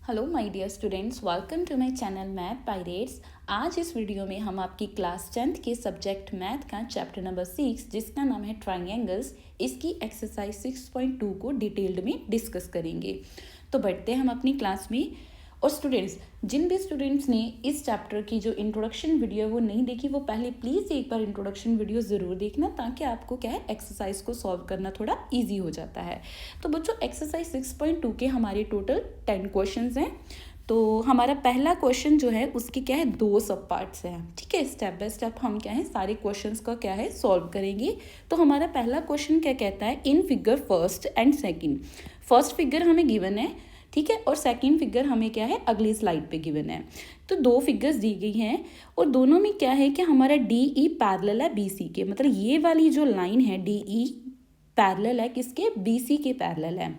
Hello my dear students, welcome to my channel math pirates. आज इस video में हम आपकी क्लास 10th के सब्जेक्ट मैथ का चैप्टर नंबर 6 जिसका नाम है ट्रायंगल्स, इसकी एक्सरसाइज 6.2 को डिटेल्ड में डिस्कस करेंगे। तो बढ़ते हैं हम अपनी क्लास में। और स्टूडेंट्स, जिन भी स्टूडेंट्स ने इस चैप्टर की जो इंट्रोडक्शन वीडियो है वो नहीं देखी, वो पहले प्लीज़ एक बार इंट्रोडक्शन वीडियो ज़रूर देखना, ताकि आपको क्या है एक्सरसाइज को सॉल्व करना थोड़ा इजी हो जाता है। तो बच्चों, एक्सरसाइज 6.2 के हमारे टोटल 10 क्वेश्चंस हैं। तो हमारा पहला क्वेश्चन जो है उसके क्या है, 2 सब पार्ट्स हैं। ठीक है, स्टेप बाय स्टेप हम क्या है सारे क्वेश्चंस का क्या है सॉल्व करेंगे। तो हमारा पहला क्वेश्चन क्या कहता है, in figure first and second. First figure हमें गिवन है, ठीक है, और सेकंड फिगर हमें क्या है अगली स्लाइड पे गिवन है। तो 2 फिगर्स दी गई हैं और दोनों में क्या है कि हमारा डी ई पैरेलल है बी सी के, मतलब ये वाली जो लाइन है डी ई पैरेलल है किसके, बी सी के पैरेलल है।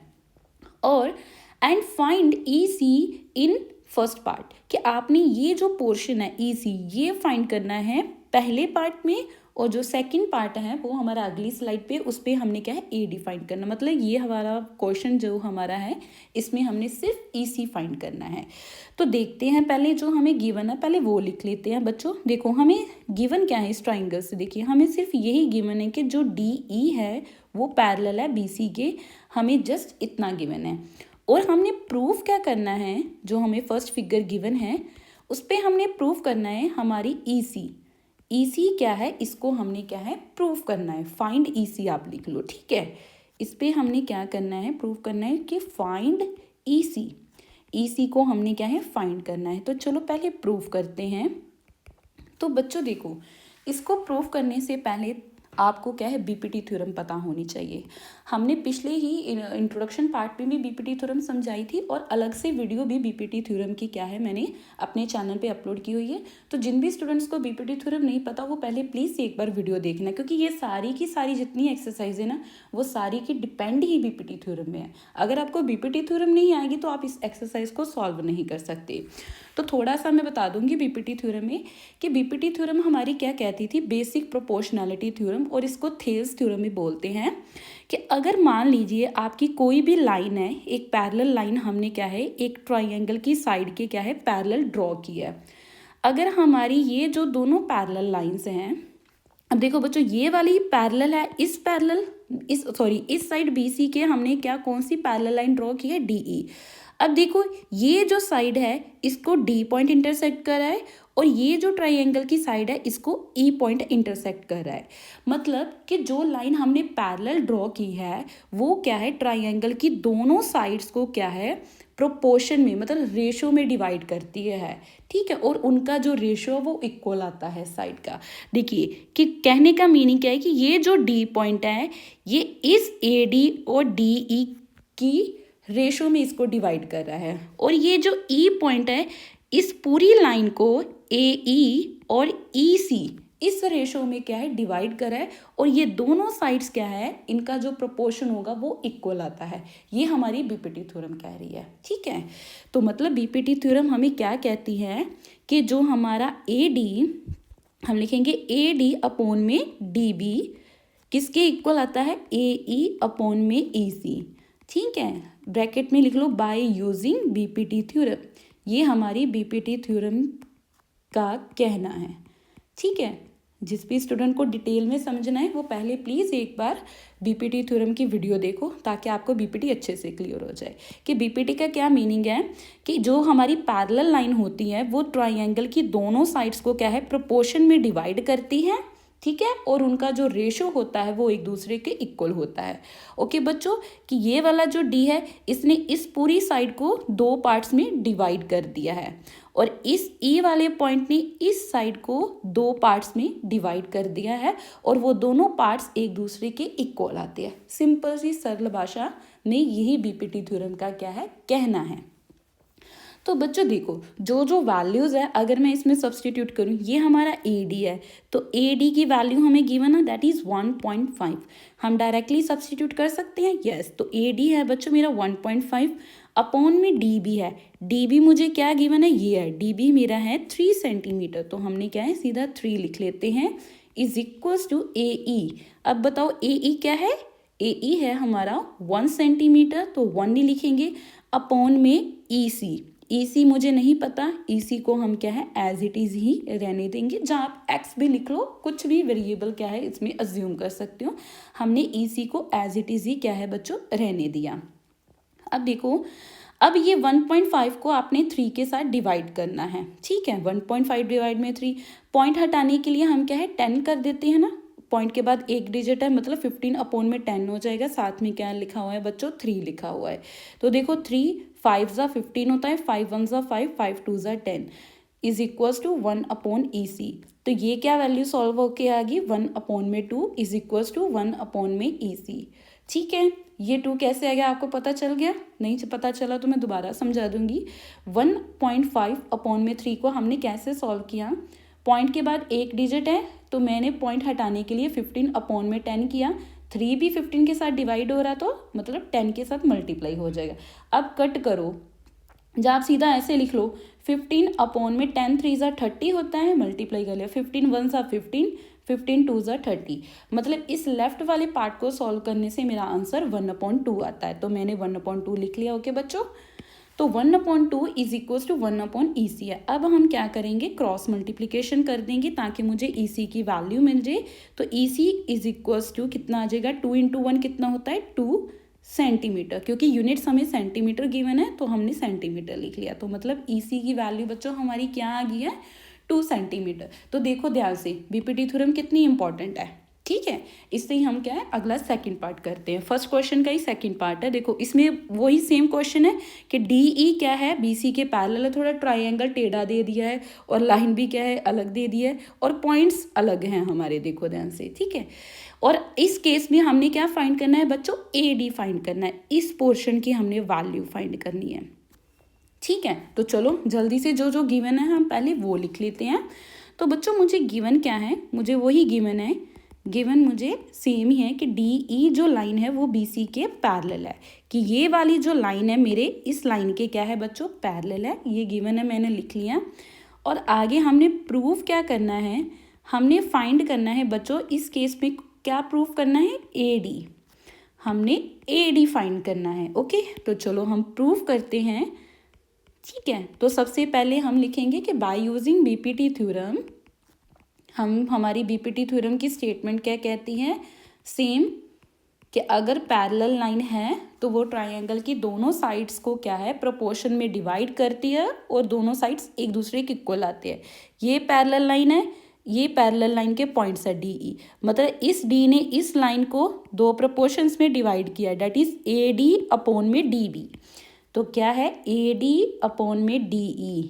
और and find E C in first part, कि आपने ये जो पोर्शन है ई सी ये फाइंड करना है पहले पार्ट में, और जो सेकंड पार्ट है वो हमारा अगली स्लाइड पे, उस पर हमने क्या है ए डिफाइन करना। मतलब ये हमारा क्वेश्चन जो हमारा है इसमें हमने सिर्फ ई सी फाइंड करना है। तो देखते हैं, पहले जो हमें गिवन है पहले वो लिख लेते हैं। बच्चों देखो, हमें गिवन क्या है इस ट्राइंगल से, देखिए हमें सिर्फ यही गिवन है कि जो डी ई है वो पैरेलल है बी सी के, हमें जस्ट इतना गिवन है। और हमने प्रूफ क्या करना है, जो हमें फर्स्ट फिगर गिवन है उस पर हमने प्रूफ करना है हमारी ई सी। ई सी क्या है, इसको हमने क्या है प्रूफ करना है, फाइंड ई सी आप लिख लो। ठीक है, इस पर हमने क्या करना है, प्रूफ करना है कि फाइंड ई सी। ई सी को हमने क्या है फाइंड करना है। तो चलो पहले प्रूफ करते हैं। तो बच्चों देखो, इसको प्रूफ करने से पहले आपको क्या है बीपीटी थ्योरम पता होनी चाहिए। हमने पिछले ही इंट्रोडक्शन पार्ट में भी बीपीटी थ्योरम समझाई थी, और अलग से वीडियो भी बीपीटी थ्योरम की क्या है मैंने अपने चैनल पे अपलोड की हुई है। तो जिन भी स्टूडेंट्स को बीपीटी थ्योरम नहीं पता वो पहले प्लीज़ एक बार वीडियो देखना, क्योंकि ये सारी की सारी जितनी एक्सरसाइज है ना वो सारी की डिपेंड ही बीपीटी थ्योरम में है। अगर आपको बीपीटी थ्योरम नहीं आएगी तो आप इस एक्सरसाइज को सॉल्व नहीं कर सकते। तो थोड़ा सा मैं बता दूंगी बीपीटी थ्योरम में, कि बीपीटी थ्योरम हमारी क्या कहती थी, बेसिक प्रोपोर्शनैलिटी थ्योरम, और इसको थेल्स थ्योरम भी बोलते हैं। कि अगर मान लीजिए आपकी कोई भी लाइन है, एक पैरेलल लाइन हमने क्या है एक ट्राइंगल की साइड के क्या है पैरेलल ड्रॉ की है। अगर हमारी ये जो दोनों पैरेलल लाइंस हैं, अब देखो बच्चों ये वाली पैरेलल है इस पैरेलल इस साइड बी सी के हमने क्या कौन सी पैरेलल लाइन ड्रॉ की है, डी ई। अब देखो ये जो साइड है इसको डी पॉइंट इंटरसेक्ट कर रहा है, और ये जो ट्राइंगल की साइड है इसको ई पॉइंट इंटरसेक्ट कर रहा है। मतलब कि जो लाइन हमने पैरेलल ड्रॉ की है वो क्या है ट्राइंगल की दोनों साइड्स को क्या है प्रोपोर्शन में, मतलब रेशो में डिवाइड करती है। ठीक है, और उनका जो रेशो वो इक्वल आता है साइड का। देखिए कि कहने का मीनिंग क्या है कि ये जो डी पॉइंट है ये इस ए डी और डी ई की रेशो में इसको डिवाइड कर रहा है, और ये जो ई पॉइंट है इस पूरी लाइन को ए ई और ई सी इस रेशो में क्या है डिवाइड करा है, और ये दोनों साइड्स क्या है इनका जो प्रोपोर्शन होगा वो इक्वल आता है। ये हमारी बीपीटी थ्योरम कह रही है। ठीक है, तो मतलब बीपीटी थ्योरम हमें क्या कहती है कि जो हमारा ए डी, हम लिखेंगे ए डी अपॉन में डी बी किसके इक्वल आता है, ए ई अपॉन में ई सी। ठीक है, ब्रैकेट में लिख लो बाय यूजिंग बीपीटी थ्योरम। ये हमारी बीपीटी थ्योरम का कहना है। ठीक है, जिस भी स्टूडेंट को डिटेल में समझना है वो पहले प्लीज़ एक बार बीपीटी थ्योरम की वीडियो देखो, ताकि आपको बीपीटी अच्छे से क्लियर हो जाए कि बीपीटी का क्या मीनिंग है। कि जो हमारी पैरेलल लाइन होती है वो ट्राइंगल की दोनों साइड्स को क्या है प्रोपोर्शन में डिवाइड करती है। ठीक है, और उनका जो रेशो होता है वो एक दूसरे के इक्वल होता है। ओके बच्चों, कि ये वाला जो डी है इसने इस पूरी साइड को 2 पार्ट्स में डिवाइड कर दिया है, और इस ई वाले पॉइंट ने इस साइड को 2 पार्ट्स में डिवाइड कर दिया है, और वो दोनों पार्ट्स एक दूसरे के इक्वल आते हैं। सिंपल सी सरल भाषा में यही बीपीटी थ्योरम का क्या है कहना है। तो बच्चों देखो, जो जो वैल्यूज़ है अगर मैं इसमें सब्सटीट्यूट करूँ, ये हमारा ए डी है, तो ए डी की वैल्यू हमें गिवन है दैट इज़ 1.5। हम डायरेक्टली सब्सटीट्यूट कर सकते हैं, यस। तो ए डी है बच्चों मेरा 1.5 अपॉन में डी बी है। डी बी मुझे क्या गिवन है, ये है डी बी मेरा है 3 सेंटीमीटर, तो हमने क्या है सीधा 3 लिख लेते हैं, इज इक्वल्स टू ए ई। अब बताओ ए ई क्या है, ए ई है हमारा 1 सेंटीमीटर, तो 1 नहीं लिखेंगे, अपॉन में ई सी। EC मुझे नहीं पता, EC को हम क्या है एज इट इज़ ही रहने देंगे। जहाँ आप x भी लिख लो, कुछ भी वेरिएबल क्या है इसमें अज्यूम कर सकते हो। हमने EC को एज इट इज़ ही क्या है बच्चों रहने दिया। अब देखो, अब ये 1.5 को आपने 3 के साथ डिवाइड करना है, ठीक है। 1.5 डिवाइड में 3, पॉइंट हटाने के लिए हम क्या है 10 कर देते हैं ना, पॉइंट के बाद एक डिजिट है मतलब 15 अपॉन में 10 हो जाएगा। साथ में क्या लिखा हुआ है बच्चों 3 लिखा हुआ है। तो देखो 3 5 ज़ा 15 होता है, 5 1 ज़ा 5, 5 2 ज़ा 10 is equals to 1 upon EC। तो ये क्या वैल्यू सॉल्व होके आ गई, 1 अपॉन में 2 इज इक्वल्स टू 1 अपॉन में EC, ठीक है। ये 2 कैसे आ गया आपको पता चल गया? नहीं पता चला तो मैं दोबारा समझा दूंगी। 1.5 अपॉन में 3 को हमने कैसे सॉल्व किया, पॉइंट के बाद एक डिजिट है तो मैंने पॉइंट हटाने के लिए 15 अपॉन में 10 किया। 3 भी 15 के साथ डिवाइड हो रहा तो मतलब 10 के साथ मल्टीप्लाई हो जाएगा। अब कट करो, जब आप सीधा ऐसे लिख लो 15 अपॉन में 10 3 ज़ा 30 होता है, मल्टीप्लाई कर लिया 15 1 ज़ा 15, 15 2 ज़ा 30। मतलब इस लेफ्ट वाले पार्ट को सॉल्व करने से मेरा आंसर 1/2 आता है, तो मैंने 1/2 लिख लिया। ओके बच्चों, तो 1/2 is equals to 1 upon EC है। अब हम क्या करेंगे, क्रॉस मल्टीप्लिकेशन कर देंगे ताकि मुझे EC की वैल्यू मिल जाए। तो EC इज इक्वल्स टू कितना आ जाएगा, 2 × 1 कितना होता है 2 सेंटीमीटर, क्योंकि यूनिट्स हमें सेंटीमीटर गिवन है तो हमने सेंटीमीटर लिख लिया। तो मतलब EC की वैल्यू बच्चों हमारी क्या आ गई है, 2 सेंटीमीटर। तो देखो ध्यान से BPT थ्योरम कितनी इंपॉर्टेंट है, ठीक है। इससे ही हम क्या है अगला सेकंड पार्ट करते हैं। फर्स्ट क्वेश्चन का ही सेकंड पार्ट है। देखो इसमें वही सेम क्वेश्चन है कि DE क्या है BC के पैरेलल है, थोड़ा ट्राइंगल टेढ़ा दे दिया है और लाइन भी क्या है अलग दे दी है और पॉइंट्स अलग हैं हमारे, देखो ध्यान से, ठीक है। और इस केस में हमने क्या फाइंड करना है बच्चों, AD फाइंड करना है। इस पोर्शन की हमने वैल्यू फाइंड करनी है, ठीक है। तो चलो जल्दी से जो जो गिवन है हम पहले वो लिख लेते हैं। तो बच्चों मुझे गिवन क्या है, मुझे वही गिवन है, गिवन मुझे सेम ही है कि DE जो लाइन है वो BC के पैरेलल है, कि ये वाली जो लाइन है मेरे इस लाइन के क्या है बच्चों पैरेलल है। ये गिवन है, मैंने लिख लिया। और आगे हमने प्रूफ क्या करना है, हमने फाइंड करना है बच्चों, इस केस में क्या प्रूफ करना है, AD, हमने AD फाइंड करना है। ओके, तो चलो हम प्रूफ करते हैं, ठीक है। तो सबसे पहले हम लिखेंगे कि बाय यूजिंग BPT थ्योरम, हम हमारी BPT थ्योरम की स्टेटमेंट क्या कहती है, सेम, कि अगर पैरेलल लाइन है तो वो ट्रायंगल की दोनों साइड्स को क्या है प्रोपोर्शन में डिवाइड करती है और दोनों साइड्स एक दूसरे के इक्वल आते हैं। ये पैरेलल लाइन है, ये पैरेलल लाइन के पॉइंट्स है DE, मतलब इस D ने इस लाइन को दो प्रोपोर्शंस में डिवाइड किया, डेट इज AD अपॉन में DB। तो क्या है AD अपॉन में DE,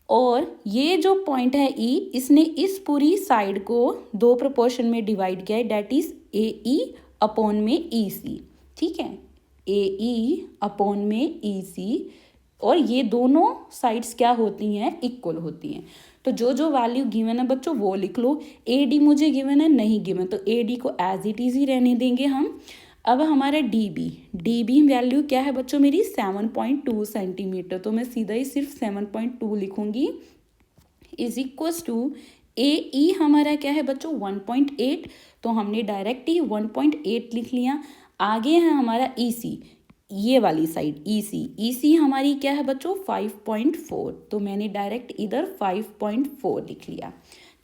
और ये जो पॉइंट है E, इसने इस पूरी साइड को दो प्रोपोर्शन में डिवाइड किया है, डेट इज AE अपॉन में EC, ठीक है, AE अपॉन में EC। और ये दोनों साइड्स क्या होती हैं, इक्वल होती हैं। तो जो जो वैल्यू गिवन है बच्चों वो लिख लो। AD मुझे गिवन है, नहीं गिवन, तो AD को एज इट इज ही रहने देंगे हम। अब हमारा DB वैल्यू क्या है बच्चों मेरी 7.2 सेंटीमीटर, तो मैं सीधा ही सिर्फ 7.2 लिखूंगी, इज इक्वल्स टू AE हमारा क्या है बच्चों 1.8, तो हमने डायरेक्ट ही 1.8 लिख लिया। आगे है हमारा EC, ये वाली साइड EC हमारी क्या है बच्चों 5.4, तो मैंने डायरेक्ट इधर 5.4 लिख लिया,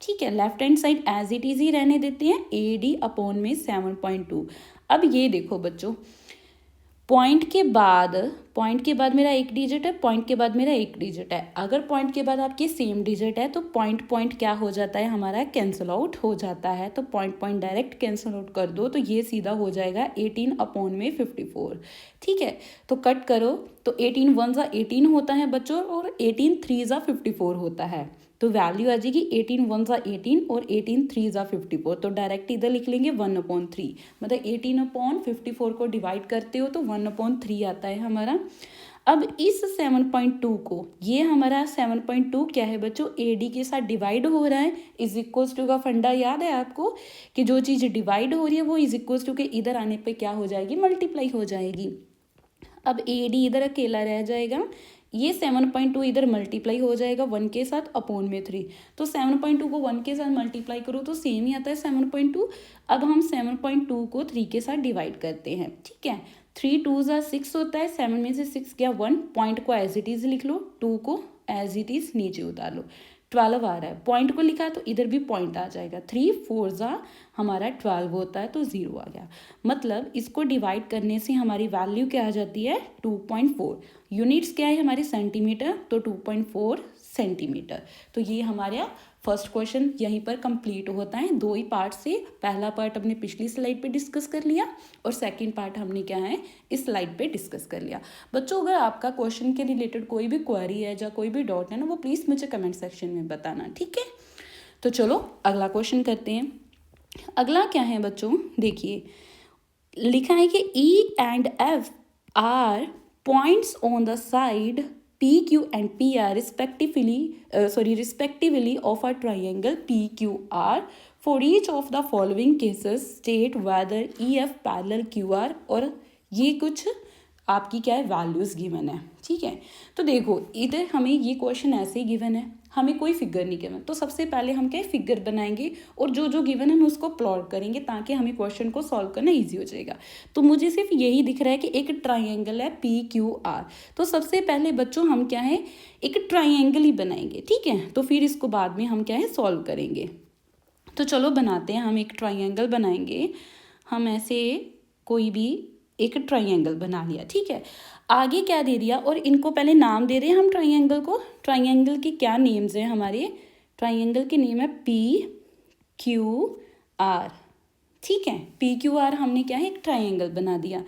ठीक है। Left hand side as it is ही रहने देते हैं, AD अपॉन में 7.2। अब ये देखो बच्चों, पॉइंट के बाद मेरा एक डिजिट है, पॉइंट के बाद मेरा एक डिजिट है। अगर पॉइंट के बाद आपके सेम डिजिट है तो पॉइंट क्या हो जाता है हमारा, कैंसिल आउट हो जाता है। तो पॉइंट डायरेक्ट कैंसिल आउट कर दो, तो ये सीधा हो जाएगा 18 अपॉन में 54, ठीक है। तो कट करो, तो 18 1 ज़ा 18 होता है बच्चों, और 18 3 ज़ा 54 होता है। तो वैल्यू आ जाएगी 18 1 ज़ा 18 और 18 3 ज़ा 54। तो डायरेक्ट इधर लिख लेंगे 1/3, मतलब 18/54 को डिवाइड करते हो तो 1/3 आता है हमारा। अब इस 7.2 को, ये हमारा 7.2 क्या है बच्चों AD के साथ डिवाइड हो रहा है, इज इक्वल्स टू का फंडा याद है आपको, कि जो चीज़ डिवाइड हो रही है वो इज इक्वल्स टू के इधर आने पे क्या हो जाएगी, मल्टीप्लाई हो जाएगी। अब AD इधर अकेला रह जाएगा, ये 7.2 इधर मल्टीप्लाई हो जाएगा 1 के साथ अपॉन में 3, तो 7.2 को 1 के साथ मल्टीप्लाई करो तो सेम ही आता है 7.2। अब हम 7.2 को 3 के साथ डिवाइड करते हैं, ठीक है। 3 2 ज़ा 6 होता है, 7 में से 6 गया 1, पॉइंट को एज इट इज़ लिख लो, 2 को एज इट इज़ नीचे उतार लो, 12 आ रहा है, पॉइंट को लिखा तो इधर भी पॉइंट आ जाएगा, 3 4 ज़ा हमारा 12 होता है, तो 0 आ गया। मतलब इसको डिवाइड करने से हमारी वैल्यू क्या आ जाती है 2.4। यूनिट्स क्या है हमारे सेंटीमीटर, तो 2.4 सेंटीमीटर। तो ये हमारा फर्स्ट क्वेश्चन यहीं पर कंप्लीट होता है। दो ही पार्ट से, पहला पार्ट हमने पिछली स्लाइड पे डिस्कस कर लिया और सेकंड पार्ट हमने क्या है इस स्लाइड पे डिस्कस कर लिया। बच्चों अगर आपका क्वेश्चन के रिलेटेड कोई भी क्वेरी है या कोई भी डाउट है ना, वो प्लीज़ मुझे कमेंट सेक्शन में बताना, ठीक है। तो चलो अगला क्वेश्चन करते हैं। अगला क्या है बच्चों, देखिए लिखा है कि E and F are points on the side P, Q and PR respectively of a triangle PQR. For each of the following cases state whether EF parallel QR, और ये कुछ आपकी क्या है वैल्यूज़ गिवन है, ठीक है। तो देखो इधर हमें ये क्वेश्चन ऐसे ही गिवन है, हमें कोई फिगर नहीं गिवन, तो सबसे पहले हम क्या फिगर बनाएंगे और जो जो गिवन है हम उसको प्लॉट करेंगे ताकि हमें क्वेश्चन को सॉल्व करना इजी हो जाएगा। तो मुझे सिर्फ यही दिख रहा है कि एक ट्राइंगल है PQR, तो सबसे पहले बच्चों हम क्या है एक ट्राइंगल ही बनाएंगे, ठीक है। तो फिर इसको बाद में हम क्या है सॉल्व करेंगे। तो चलो बनाते हैं, हम एक ट्राइंगल बनाएंगे। हम ऐसे कोई भी एक ट्राइंगल बना लिया, ठीक है। आगे क्या दे दिया और इनको पहले नाम दे रहे हैं हम ट्राइंगल को। ट्राइंगल के क्या नेम्स हैं हमारे, ट्राइंगल के नेम है PQR, ठीक है। PQR हमने क्या है एक ट्राइंगल बना दिया।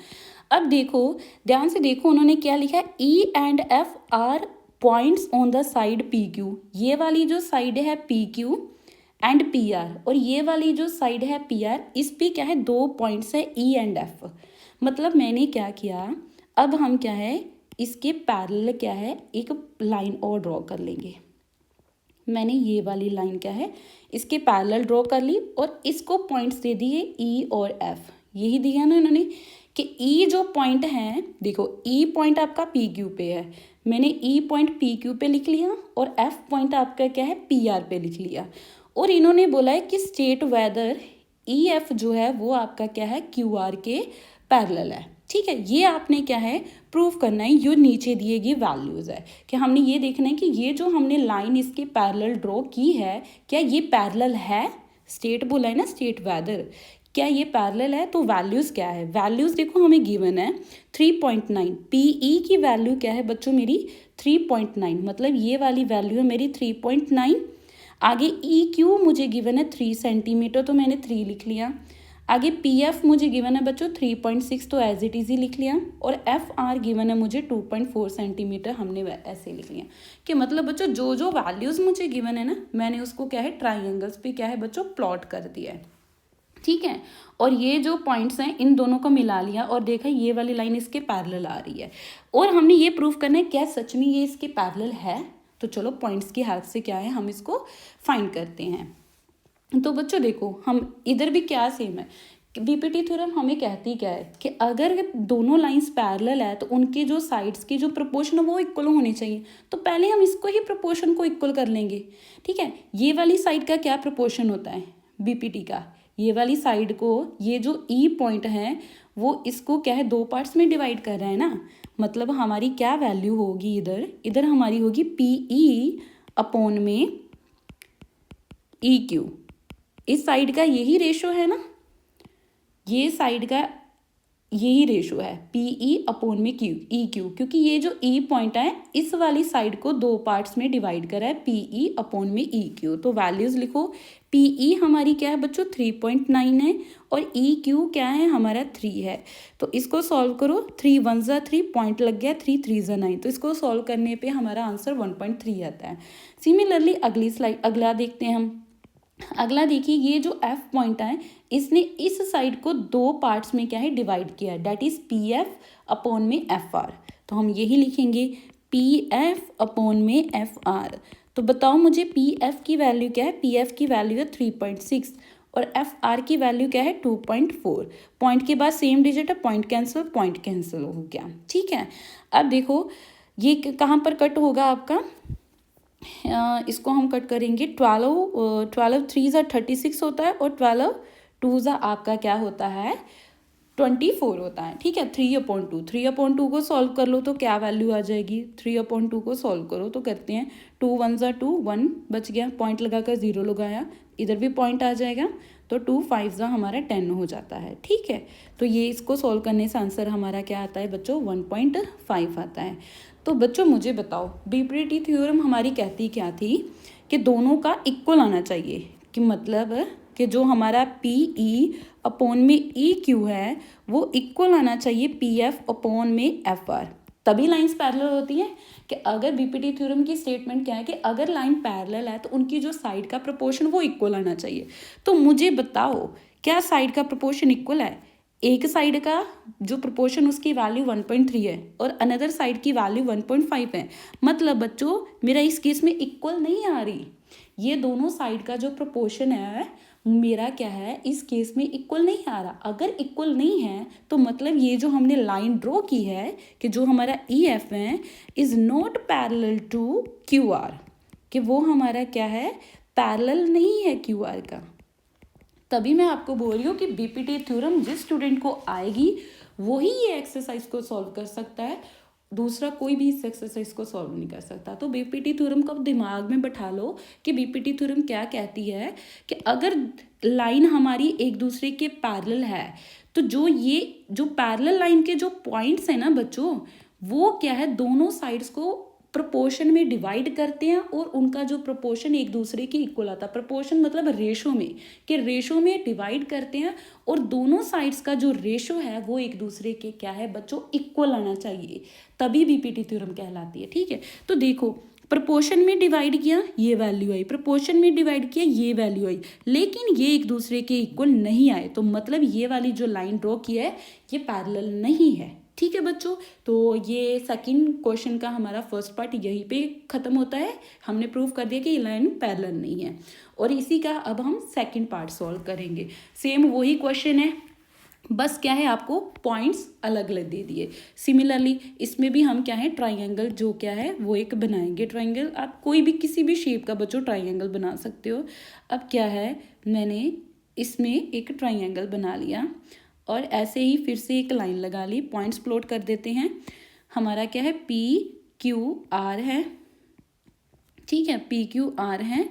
अब देखो ध्यान से देखो उन्होंने क्या लिखा है, E and F are points on the side PQ। ये वाली जो साइड है PQ एंड PR और ये वाली जो साइड है PR, इस पे क्या है दो पॉइंट्स है E एंड F। मतलब मैंने क्या किया, अब हम क्या है इसके पैरेलल क्या है एक लाइन और ड्रॉ कर लेंगे। मैंने ये वाली लाइन क्या है इसके पैरेलल ड्रॉ कर ली और इसको पॉइंट्स दे दिए E और F। यही दिया ना उन्होंने कि E जो पॉइंट है, देखो E पॉइंट आपका PQ पे है, मैंने E पॉइंट PQ पे लिख लिया और F पॉइंट आपका क्या है PR पे लिख लिया। और इन्होंने बोला है कि स्टेट वेदर EF जो है वो आपका क्या है QR के पैरेलल है, ठीक है। ये आपने क्या है प्रूव करना है, जो नीचे दिए गई वैल्यूज़ है कि हमने ये देखना है कि ये जो हमने लाइन इसके पैरेलल ड्रॉ की है क्या ये पैरेलल है, स्टेट बोला है ना स्टेट वेदर, क्या ये पैरेलल है। तो वैल्यूज़ क्या है, वैल्यूज़ देखो हमें गिवन है 3.9। PE की वैल्यू क्या है बच्चों मेरी 3.9, मतलब ये वाली वैल्यू है मेरी 3.9। आगे EQ मुझे गिवन है 3 सेंटीमीटर, तो मैंने 3 लिख लिया। आगे PF मुझे गिवन है बच्चों 3.6, तो एज इट इज़ ही लिख लिया। और FR गिवन है मुझे 2.4 सेंटीमीटर, हमने ऐसे लिख लिया। कि मतलब बच्चों जो जो वैल्यूज़ मुझे गिवन है ना, मैंने उसको क्या है ट्राइंगल्स पे क्या है बच्चों प्लॉट कर दिया है, ठीक है। और ये जो पॉइंट्स हैं इन दोनों को मिला लिया और देखा ये वाली लाइन इसके पैरेलल आ रही है और हमने ये प्रूफ करना है क्या सच में ये इसके पैरेलल है। तो चलो पॉइंट्स की हेल्प से क्या है हम इसको फाइंड करते हैं। तो बच्चों देखो हम इधर भी क्या सेम है, बीपीटी थ्योरम हमें कहती क्या है कि अगर दोनों लाइंस पैरेलल है तो उनके जो साइड्स की जो प्रोपोर्शन है वो इक्वल होनी चाहिए। तो पहले हम इसको ही प्रोपोर्शन को इक्वल कर लेंगे, ठीक है। ये वाली साइड का क्या प्रोपोर्शन होता है बीपीटी का, ये वाली साइड को ये जो ई पॉइंट है वो इसको क्या है दो पार्ट्स में डिवाइड कर रहा है ना, मतलब हमारी क्या वैल्यू होगी इधर, इधर हमारी होगी PE अपॉन में EQ। इस साइड का यही रेशो है ना, ये साइड का यही रेशो है PE अपॉन में EQ, क्योंकि ये जो E पॉइंट है इस वाली साइड को दो पार्ट्स में डिवाइड करा है PE अपॉन में EQ। तो वैल्यूज़ लिखो, PE हमारी क्या है बच्चों 3.9 है और EQ क्या है हमारा 3 है। तो इसको सॉल्व करो, 3 1 ज़ा 3 पॉइंट लग गया, 3 3 ज़ा 9, तो इसको सॉल्व करने पे हमारा आंसर 1.3 आता है। सिमिलरली अगली स्लाइड अगला देखते हैं हम। अगला देखिए ये जो F पॉइंट है इसने इस साइड को दो पार्ट्स में क्या है डिवाइड किया है, डैट इज PF अपॉन में FR। तो हम यही लिखेंगे PF अपॉन में FR। तो बताओ मुझे PF की वैल्यू क्या है, PF की वैल्यू है 3.6 और FR की वैल्यू क्या है 2.4। पॉइंट के बाद सेम डिजिट है, पॉइंट कैंसिल हो गया, ठीक है। अब देखो ये कहाँ पर कट होगा आपका, इसको हम कट करेंगे 12 3 ज़ा 36 होता है और 12 2 ज़ा आपका क्या होता है 24 होता है, ठीक है। 3/2, 3/2 को सॉल्व कर लो तो क्या वैल्यू आ जाएगी, 3/2 को सॉल्व करो तो करते हैं 2 1 ज़ा 2, 1 बच गया, पॉइंट लगाकर 0 लगाया, इधर भी पॉइंट आ जाएगा तो 2 5 ज़ा हमारा 10 हो जाता है, ठीक है। तो ये इसको सॉल्व करने से आंसर हमारा क्या आता है बच्चों, 1.5 आता है। तो बच्चों मुझे बताओ, बीपीटी थ्योरम हमारी कहती क्या थी कि दोनों का इक्वल आना चाहिए, कि मतलब कि जो हमारा पी ई अपॉन में ई क्यू है वो इक्वल आना चाहिए पी एफ अपॉन में एफ आर, तभी लाइंस पैरेलल होती हैं। कि अगर बीपीटी थ्योरम की स्टेटमेंट क्या है कि अगर लाइन पैरेलल है तो उनकी जो साइड का प्रोपोर्शन वो इक्वल आना चाहिए। तो मुझे बताओ क्या साइड का प्रोपोर्शन इक्वल है, एक साइड का जो प्रोपोर्शन उसकी वैल्यू 1.3 है और अनदर साइड की वैल्यू 1.5 है, मतलब बच्चों मेरा इस केस में इक्वल नहीं आ रही, ये दोनों साइड का जो प्रोपोर्शन है मेरा क्या है इस केस में इक्वल नहीं आ रहा। अगर इक्वल नहीं है तो मतलब ये जो हमने लाइन ड्रॉ की है कि जो हमारा ई एफ है is not parallel to Q R, कि वो हमारा क्या है पैरेलल नहीं है क्यू आर का। तभी मैं आपको बोल रही हूँ कि बीपीटी थ्योरम जिस स्टूडेंट को आएगी वही ये एक्सरसाइज को सॉल्व कर सकता है, दूसरा कोई भी इस एक्सरसाइज को सॉल्व नहीं कर सकता। तो बीपीटी थ्योरम को दिमाग में बैठा लो कि बीपीटी थ्योरम क्या कहती है कि अगर लाइन हमारी एक दूसरे के पैरेलल है तो जो पैरेलल लाइन के जो पॉइंट्स हैं ना बच्चों, वो क्या है दोनों साइड्स को प्रोपोर्शन में डिवाइड करते हैं और उनका जो प्रोपोर्शन एक दूसरे के इक्वल आता है। प्रोपोर्शन मतलब रेशो में, कि रेशो में डिवाइड करते हैं और दोनों साइड्स का जो रेशो है वो एक दूसरे के क्या है बच्चों इक्वल आना चाहिए, तभी बीपीटी थ्योरम कहलाती है, ठीक है। तो देखो प्रोपोर्शन में डिवाइड किया ये वैल्यू आई, प्रोपोर्शन में डिवाइड किया ये वैल्यू आई, लेकिन ये एक दूसरे के इक्वल नहीं आए, तो मतलब ये वाली जो लाइन ड्रॉ की है ये पैरेलल नहीं है, ठीक है बच्चों। तो ये सेकंड क्वेश्चन का हमारा फर्स्ट पार्ट यहीं पे ख़त्म होता है, हमने प्रूव कर दिया कि ये लाइन पैरेलल नहीं है। और इसी का अब हम सेकंड पार्ट सॉल्व करेंगे, सेम वही क्वेश्चन है, बस क्या है आपको पॉइंट्स अलग अलग दे दिए। सिमिलरली इसमें भी हम क्या है ट्राइंगल जो क्या है वो एक बनाएंगे, ट्राइंगल आप कोई भी किसी भी शेप का बच्चों ट्राइंगल बना सकते हो। अब क्या है मैंने इसमें एक ट्राइंगल बना लिया और ऐसे ही फिर से एक लाइन लगा ली, पॉइंट्स प्लॉट कर देते हैं। हमारा क्या है पी क्यू आर है, ठीक है, पी क्यू आर है,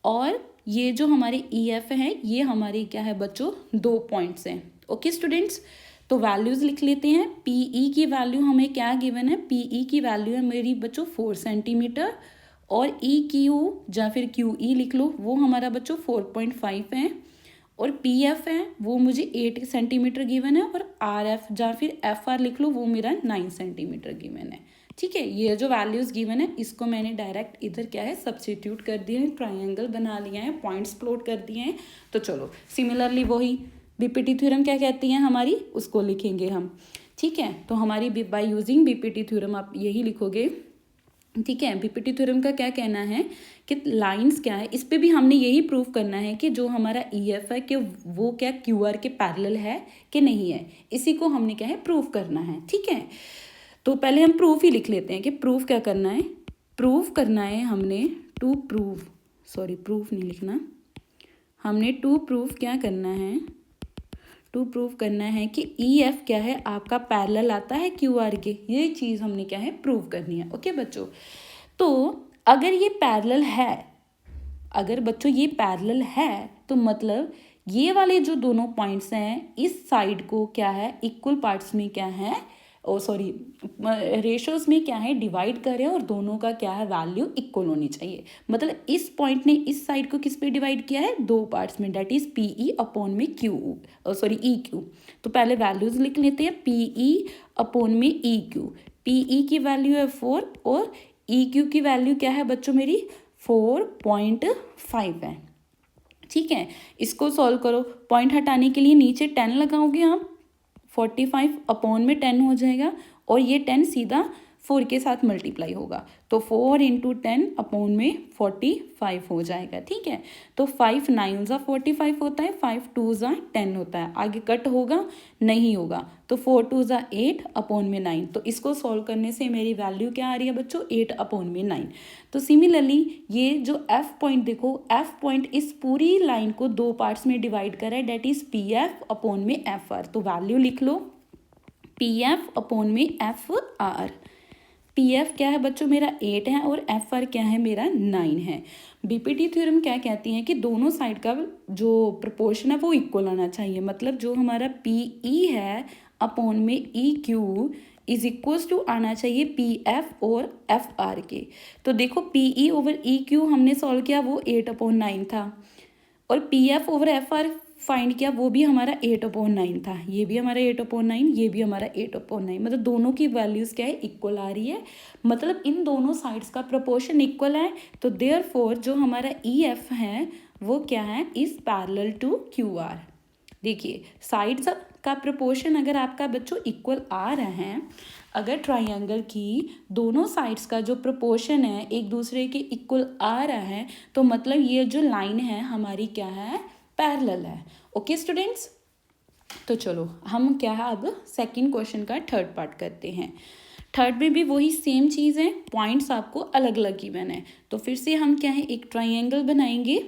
और ये जो हमारे ई एफ है ये हमारी क्या है बच्चों 2 पॉइंट्स हैं। ओके स्टूडेंट्स, तो वैल्यूज़ लिख लेते हैं। पी ई की वैल्यू हमें क्या गिवन है, पी ई की वैल्यू है मेरी बच्चों 4 सेंटीमीटर, और ई क्यू या फिर क्यू ई लिख लो वो हमारा बच्चों 4.5 है, और पी एफ है वो मुझे 8 सेंटीमीटर गिवन है, और आर एफ या फिर एफ आर लिख लो वो मेरा 9 सेंटीमीटर गिवन है, ठीक है। ये जो वैल्यूज़ गिवन है इसको मैंने डायरेक्ट इधर क्या है सब्स्टिट्यूट कर दिया है, ट्राइंगल बना लिया है, पॉइंट्स प्लॉट कर दिए हैं। तो चलो सिमिलरली वही बीपीटी थ्योरम क्या कहती है हमारी उसको लिखेंगे हम, ठीक है। तो हमारी बाय यूजिंग बीपीटी थ्योरम आप यही लिखोगे, ठीक है। बीपीटी थ्योरम का क्या कहना है कि लाइंस क्या है, इस पे भी हमने यही प्रूव करना है कि जो हमारा ई एफ है कि वो क्या क्यू आर के पैरेलल है कि नहीं है, इसी को हमने क्या है प्रूव करना है, ठीक है। तो पहले हम प्रूफ ही लिख लेते हैं कि प्रूफ क्या करना है, प्रूफ करना है हमने टू प्रूव, सॉरी प्रूफ नहीं लिखना, हमने टू प्रूफ क्या करना है, टू प्रूव करना है कि ई एफ क्या है आपका पैरेलल आता है क्यू आर के, ये चीज़ हमने क्या है प्रूव करनी है। ओके बच्चों, तो अगर ये पैरेलल है, अगर बच्चों ये पैरेलल है तो मतलब ये वाले जो दोनों पॉइंट्स हैं इस साइड को क्या है इक्वल पार्ट्स में क्या है रेशोज में क्या है डिवाइड करें और दोनों का क्या है वैल्यू इक्वल होनी चाहिए। मतलब इस पॉइंट ने इस साइड को किस पे डिवाइड किया है 2 पार्ट्स में, that is P E upon में क्यू ई क्यू। तो पहले वैल्यूज लिख लेते हैं, पी ई अपॉन में ई क्यू, पी ई की वैल्यू है 4 और ई क्यू की वैल्यू क्या है बच्चों मेरी 4.5 है, ठीक है। इसको सॉल्व करो, पॉइंट हटाने के लिए नीचे 10 लगाओगे आप, 45 अपॉन में 10 हो जाएगा और ये 10 सीधा 4 के साथ मल्टीप्लाई होगा, तो 4 × 10 अपॉन में 45 हो जाएगा। ठीक है, तो 5 9 ज़ा 45 होता है, 5 2 ज़ा 10 होता है। आगे कट होगा नहीं होगा, तो 4 2 ज़ा 8 अपॉन में 9। तो इसको सॉल्व करने से मेरी वैल्यू क्या आ रही है बच्चों, 8 अपॉन में 9। तो सिमिलरली ये जो एफ पॉइंट देखो, एफ पॉइंट इस पूरी लाइन को 2 पार्ट्स में डिवाइड करा है, that is P F upon में एफ आर। तो वैल्यू लिख लो, पी एफ अपॉन में एफ आर। पी एफ क्या है बच्चों मेरा 8 है और एफ आर क्या है मेरा 9 है। बीपीटी थ्योरम क्या कहती है कि दोनों साइड का जो प्रपोर्शन है वो इक्वल आना चाहिए। मतलब जो हमारा पी ई है अपॉन में E Q is equals to आना चाहिए पी एफ और एफ आर के। तो देखो P E over E Q हमने सॉल्व किया, वो 8/9 था, और P F over F R find किया, वो भी हमारा 8/9 था। ये भी हमारा 8/9, ये भी हमारा 8/9। मतलब दोनों की वैल्यूज़ क्या है, इक्वल आ रही है। मतलब इन दोनों साइड्स का प्रोपोर्शन इक्वल है। तो देयरफॉर जो हमारा ई एफ है वो क्या है, is parallel to Q R. देखिए साइड्स का प्रोपोर्शन अगर आपका बच्चों इक्वल आ रहा है, अगर ट्राइंगल की दोनों साइड्स का जो प्रोपोर्शन है एक दूसरे के इक्वल आ रहा है, तो मतलब ये जो लाइन है हमारी क्या है, पैरेलल है। ओके स्टूडेंट्स, तो चलो हम क्या है अब सेकंड क्वेश्चन का थर्ड पार्ट करते हैं। थर्ड में भी वही सेम चीज़ है, पॉइंट्स आपको अलग अलग गिवन है। तो फिर से हम क्या है, एक ट्राइंगल बनाएंगे।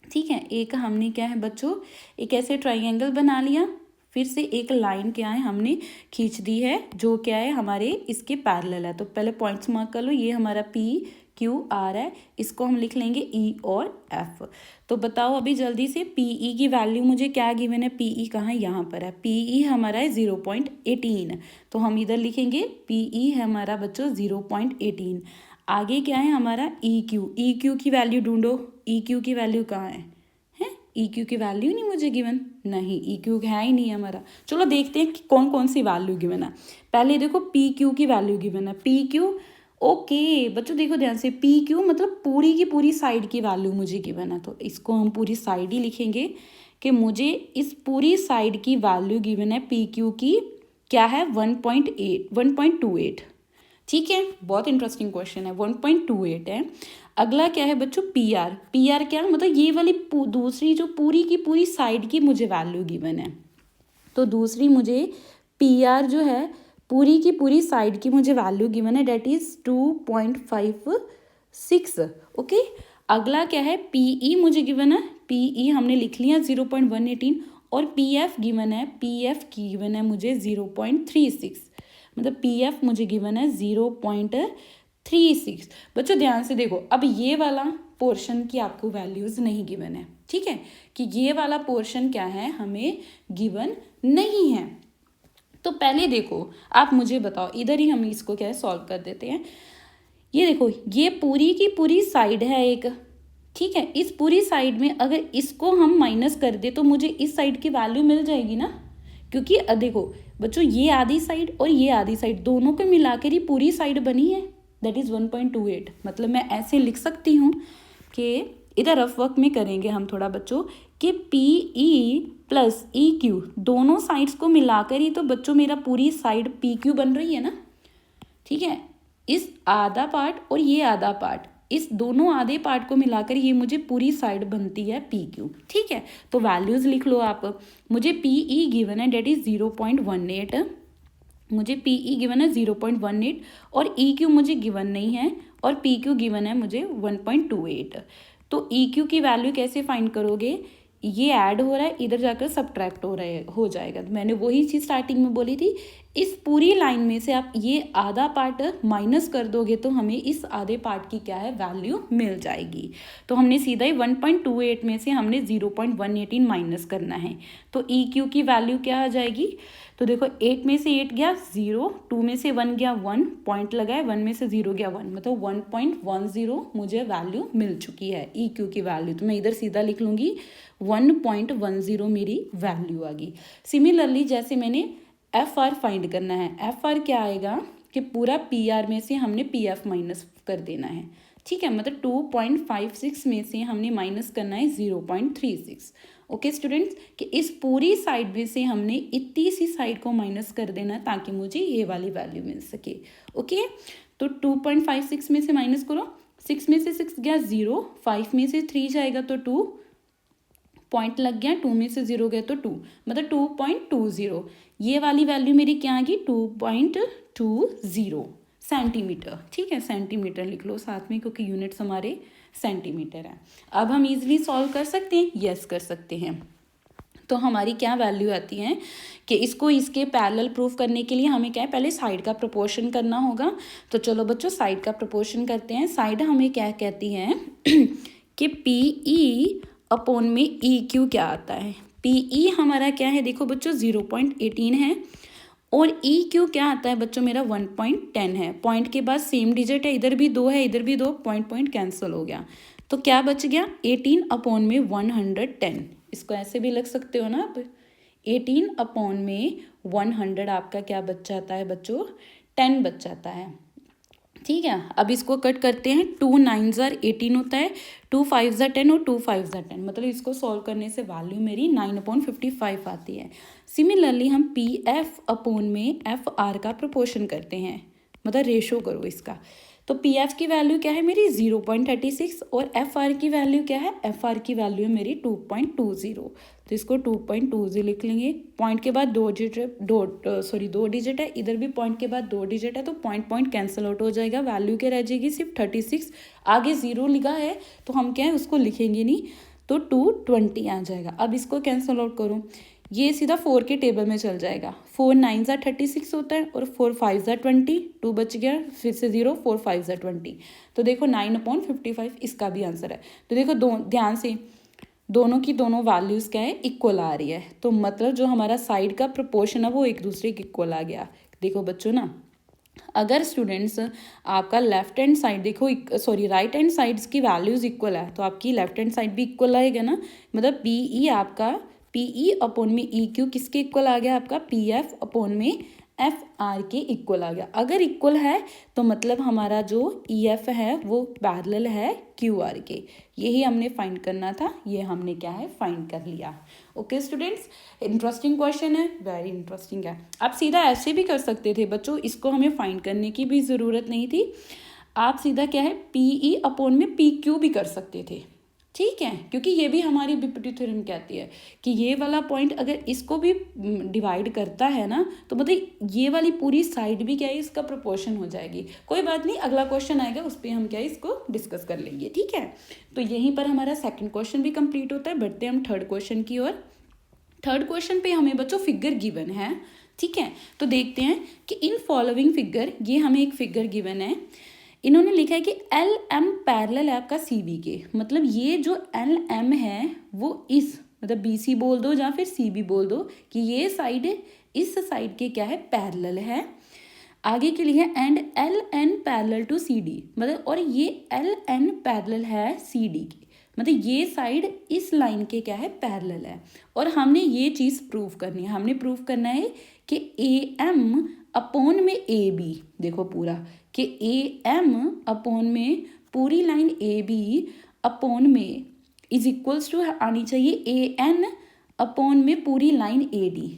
ठीक है, एक हमने क्या है बच्चों, एक ऐसे ट्राइंगल बना लिया, फिर से एक लाइन क्या है हमने खींच दी है जो क्या है हमारे इसके पैरेलल है। तो पहले पॉइंट्स मार्क कर लो, ये हमारा पी क्यू आर है, इसको हम लिख लेंगे ई और एफ। तो बताओ अभी जल्दी से, पी ई की वैल्यू मुझे क्या गिवन है, पी ई कहाँ, यहाँ पर है। पी ई हमारा है 0.18, तो हम इधर लिखेंगे पी ई है हमारा बच्चों 0.18। आगे क्या है हमारा ई क्यू की वैल्यू ढूंढो, ई क्यू की वैल्यू कहाँ है, ई क्यू की वैल्यू नहीं मुझे गिवन, नहीं ई क्यू है ही नहीं हमारा। चलो देखते हैं कि कौन कौन सी वैल्यू गिवन है। पहले देखो पी क्यू की वैल्यू गिवन है, पी क्यू ओके बच्चों देखो ध्यान से, पी क्यू मतलब पूरी की पूरी साइड की वैल्यू मुझे गिवन है, तो इसको हम पूरी साइड ही लिखेंगे कि मुझे इस पूरी साइड की वैल्यू गिवन है पी क्यू की क्या है 1.28। ठीक है, बहुत इंटरेस्टिंग क्वेश्चन है, 1.28 है। अगला क्या है बच्चों, पी आर। पी आर क्या मतलब ये वाली दूसरी जो पूरी की पूरी साइड की मुझे वैल्यू गिवन है, तो दूसरी मुझे पी आर जो है पूरी की पूरी साइड की मुझे वैल्यू गिवन है, डेट इज 2.56। ओके, अगला क्या है, पी ई मुझे गिवन है, पी ई हमने लिख लिया 0.118, और पी एफ गिवन है, पी एफ की गिवन है मुझे 0.36। मतलब पी एफ मुझे गिवन है 0.36। बच्चों ध्यान से देखो, अब ये वाला पोर्शन की आपको वैल्यूज़ नहीं गिवन है। ठीक है, कि ये वाला पोर्शन क्या है हमें गिवन नहीं है। तो पहले देखो आप मुझे बताओ, इधर ही हम इसको क्या है सॉल्व कर देते हैं। ये देखो ये पूरी की पूरी साइड है एक, ठीक है, इस पूरी साइड में अगर इसको हम माइनस कर दे तो मुझे इस साइड की वैल्यू मिल जाएगी ना, क्योंकि देखो बच्चों ये आधी साइड और ये आधी साइड दोनों को मिलाकर ही पूरी साइड बनी है, दैट इज़ 1.28। मतलब मैं ऐसे लिख सकती हूँ कि इधर रफ वर्क में करेंगे हम थोड़ा बच्चों, कि P E plus E Q दोनों साइड्स को मिलाकर ही तो बच्चों मेरा पूरी साइड पी क्यू बन रही है ना। ठीक है, इस आधा पार्ट और ये आधा पार्ट, इस दोनों आधे पार्ट को मिलाकर ये मुझे पूरी साइड बनती है पी क्यू। ठीक है, तो वैल्यूज़ लिख लो आप। मुझे पी ई गिवन है डेट इज़ 0.18, मुझे पी ई गिवन है 0.18, और ई क्यू मुझे गिवन नहीं है, और पी क्यू गिवन है मुझे 1.28। तो ई क्यू की वैल्यू कैसे फाइंड करोगे, ये ऐड हो रहा है, इधर जाकर सब्ट्रैक्ट हो जाएगा। तो मैंने वही चीज़ स्टार्टिंग में बोली थी, इस पूरी लाइन में से आप ये आधा पार्ट माइनस कर दोगे तो हमें इस आधे पार्ट की क्या है वैल्यू मिल जाएगी। तो हमने सीधा ही 1.28 में से हमने 0.118 माइनस करना है, तो ई क्यू की वैल्यू क्या आ जाएगी। तो देखो 8 में से 8 गया 0, 2 में से 1 गया 1, पॉइंट लगाए, 1 में से 0 गया 1, मतलब 1.10 मुझे वैल्यू मिल चुकी है ई क्यू की वैल्यू। तो मैं इधर सीधा लिख लूँगी 1.10 मेरी वैल्यू आ गई। सिमिलरली जैसे मैंने एफ आर फाइंड करना है, एफ आर क्या आएगा कि पूरा पी आर में से हमने पी एफ माइनस कर देना है। ठीक है, मतलब 2.56 में से हमने माइनस करना है 0.36। ओके स्टूडेंट्स, कि इस पूरी साइड में से हमने इतनी सी साइड को माइनस कर देना ताकि मुझे ये वाली वैल्यू मिल सके। ओके, तो 2.56 में से माइनस करो, 6 में से 6 गया 0, 5 में से 3 जाएगा तो 2, पॉइंट लग गया, 2 में से 0 गया तो 2, मतलब 2.20। ये वाली वैल्यू मेरी क्या आ गई, 2.20 सेंटीमीटर। ठीक है, सेंटीमीटर लिख लो साथ में क्योंकि यूनिट्स हमारे सेंटीमीटर है। अब हम इजीली सॉल्व कर सकते हैं, यस कर सकते हैं। तो हमारी क्या वैल्यू आती है कि इसको इसके पैरेलल प्रूफ करने के लिए हमें क्या है, पहले साइड का प्रोपोर्शन करना होगा। तो चलो बच्चों साइड का प्रोपोर्शन करते हैं। साइड हमें क्या कहती है कि PE अपॉन में EQ क्या आता है। PE हमारा क्या है, देखो बच्चों 0.18 है और EQ क्या आता है बच्चों मेरा 1.10 है। पॉइंट के बाद सेम डिजिट है, इधर भी 2 है इधर भी 2, पॉइंट कैंसिल हो गया। तो क्या बच गया, 18 अपॉन में 110। इसको ऐसे भी लिख सकते हो ना आप, 18 अपॉन में 100 आपका क्या बच जाता है बच्चों, 10 बच जाता है। ठीक है, अब इसको कट करते हैं। 2 9 ज़ार 18 होता है, 2 5 ज़ार 10 और 2 5 ज़ार 10, मतलब इसको सॉल्व करने से वैल्यू मेरी 9/55 आती है। सिमिलरली हम PF अपॉन में FR का प्रोपोर्शन करते हैं, मतलब रेशो करो इसका। तो PF की वैल्यू क्या है मेरी 0.36 और FR की वैल्यू क्या है, FR की वैल्यू है मेरी 2.20। तो इसको 2.20 लिख लेंगे। पॉइंट के बाद दो डिजिट है, इधर भी पॉइंट के बाद 2 डिजिट है, तो पॉइंट कैंसिल आउट हो जाएगा। वैल्यू क्या रह जाएगी, सिर्फ 36। आगे 0 लिखा है तो हम क्या है उसको लिखेंगे नहीं, तो 220 आ जाएगा। अब इसको कैंसिल आउट करो, ये सीधा 4 के टेबल में चल जाएगा। 4 9 ज़ार 36 होता है और 4 5 ज़ार 20, 2 बच गया, फिर से 0, 4 5 ज़ार 20। तो देखो 9/55 इसका भी आंसर है। तो देखो ध्यान से दोनों की दोनों वैल्यूज़ क्या है, इक्वल आ रही है। तो मतलब जो हमारा साइड का प्रोपोर्शन है वो एक दूसरे के इक्वल आ गया। देखो बच्चों ना, अगर स्टूडेंट्स आपका लेफ्ट हैंड साइड देखो, राइट हैंड साइड्स की वैल्यूज़ इक्वल है तो आपकी लेफ्ट हैंड साइड भी इक्वल आएगा ना। मतलब PE अपॉन में EQ किसके इक्वल आ गया, आपका PF अपॉन में FR के इक्वल आ गया। अगर इक्वल है तो मतलब हमारा जो EF है वो पैरेलल है QR के। यही हमने फाइंड करना था, ये हमने क्या है फाइंड कर लिया। ओके स्टूडेंट्स, इंटरेस्टिंग क्वेश्चन है, वेरी इंटरेस्टिंग है। आप सीधा ऐसे भी कर सकते थे बच्चों, इसको हमें फाइंड करने की भी ज़रूरत नहीं थी। आप सीधा क्या है PE अपॉन में PQ भी कर सकते थे। ठीक है, क्योंकि ये भी हमारी बीपीटी थ्योरम कहती है कि ये वाला पॉइंट अगर इसको भी डिवाइड करता है ना, तो मतलब ये वाली पूरी साइड भी क्या है इसका प्रोपोर्शन हो जाएगी। कोई बात नहीं, अगला क्वेश्चन आएगा उस पर हम क्या है इसको डिस्कस कर लेंगे। ठीक है, तो यहीं पर हमारा सेकंड क्वेश्चन भी कंप्लीट होता है। बढ़ते हैं हम थर्ड क्वेश्चन की ओर। थर्ड क्वेश्चन पे हमें बच्चों फिगर गिवन है। ठीक है, तो देखते हैं कि इन फॉलोइंग फिगर, ये हमें एक फिगर गिवन है। इन्होंने लिखा है कि LM पैरेलल है आपका CB के, मतलब ये जो LM है वो इस मतलब BC बोल दो या फिर CB बोल दो कि ये साइड इस साइड के क्या है पैरेलल है। आगे के लिए and LN parallel to CD, मतलब और ये LN पैरेलल है CD के, मतलब ये साइड इस लाइन के क्या है पैरेलल है। और हमने ये चीज़ प्रूव करनी है, हमने प्रूव करना है कि AM अपॉन में AB, देखो पूरा कि AM अपॉन में पूरी लाइन AB अपॉन में इज इक्वल्स टू आनी चाहिए AN अपॉन में पूरी लाइन AD।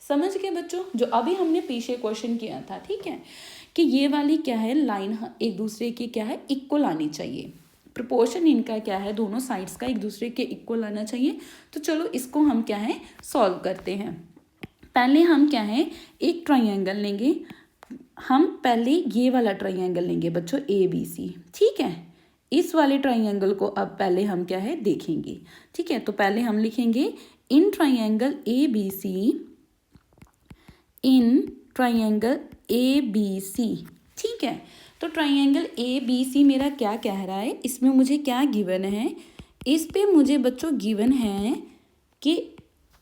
समझ गए बच्चों, जो अभी हमने पीछे क्वेश्चन किया था। ठीक है, कि ये वाली क्या है लाइन एक दूसरे की क्या है इक्वल आनी चाहिए। प्रोपोर्शन इनका क्या है, दोनों साइड्स का एक दूसरे के इक्वल आना चाहिए। तो चलो इसको हम क्या है सॉल्व करते हैं। पहले हम क्या है एक ट्राइंगल लेंगे। हम पहले ये वाला ट्राइंगल लेंगे बच्चों ABC। ठीक है, इस वाले ट्राइंगल को अब पहले हम क्या है देखेंगे। ठीक है, तो पहले हम लिखेंगे in triangle ABC, in triangle ABC। ठीक है, तो ट्राइंगल ABC मेरा क्या कह रहा है, इसमें मुझे क्या गिवन है, इस पे मुझे बच्चों गिवन है कि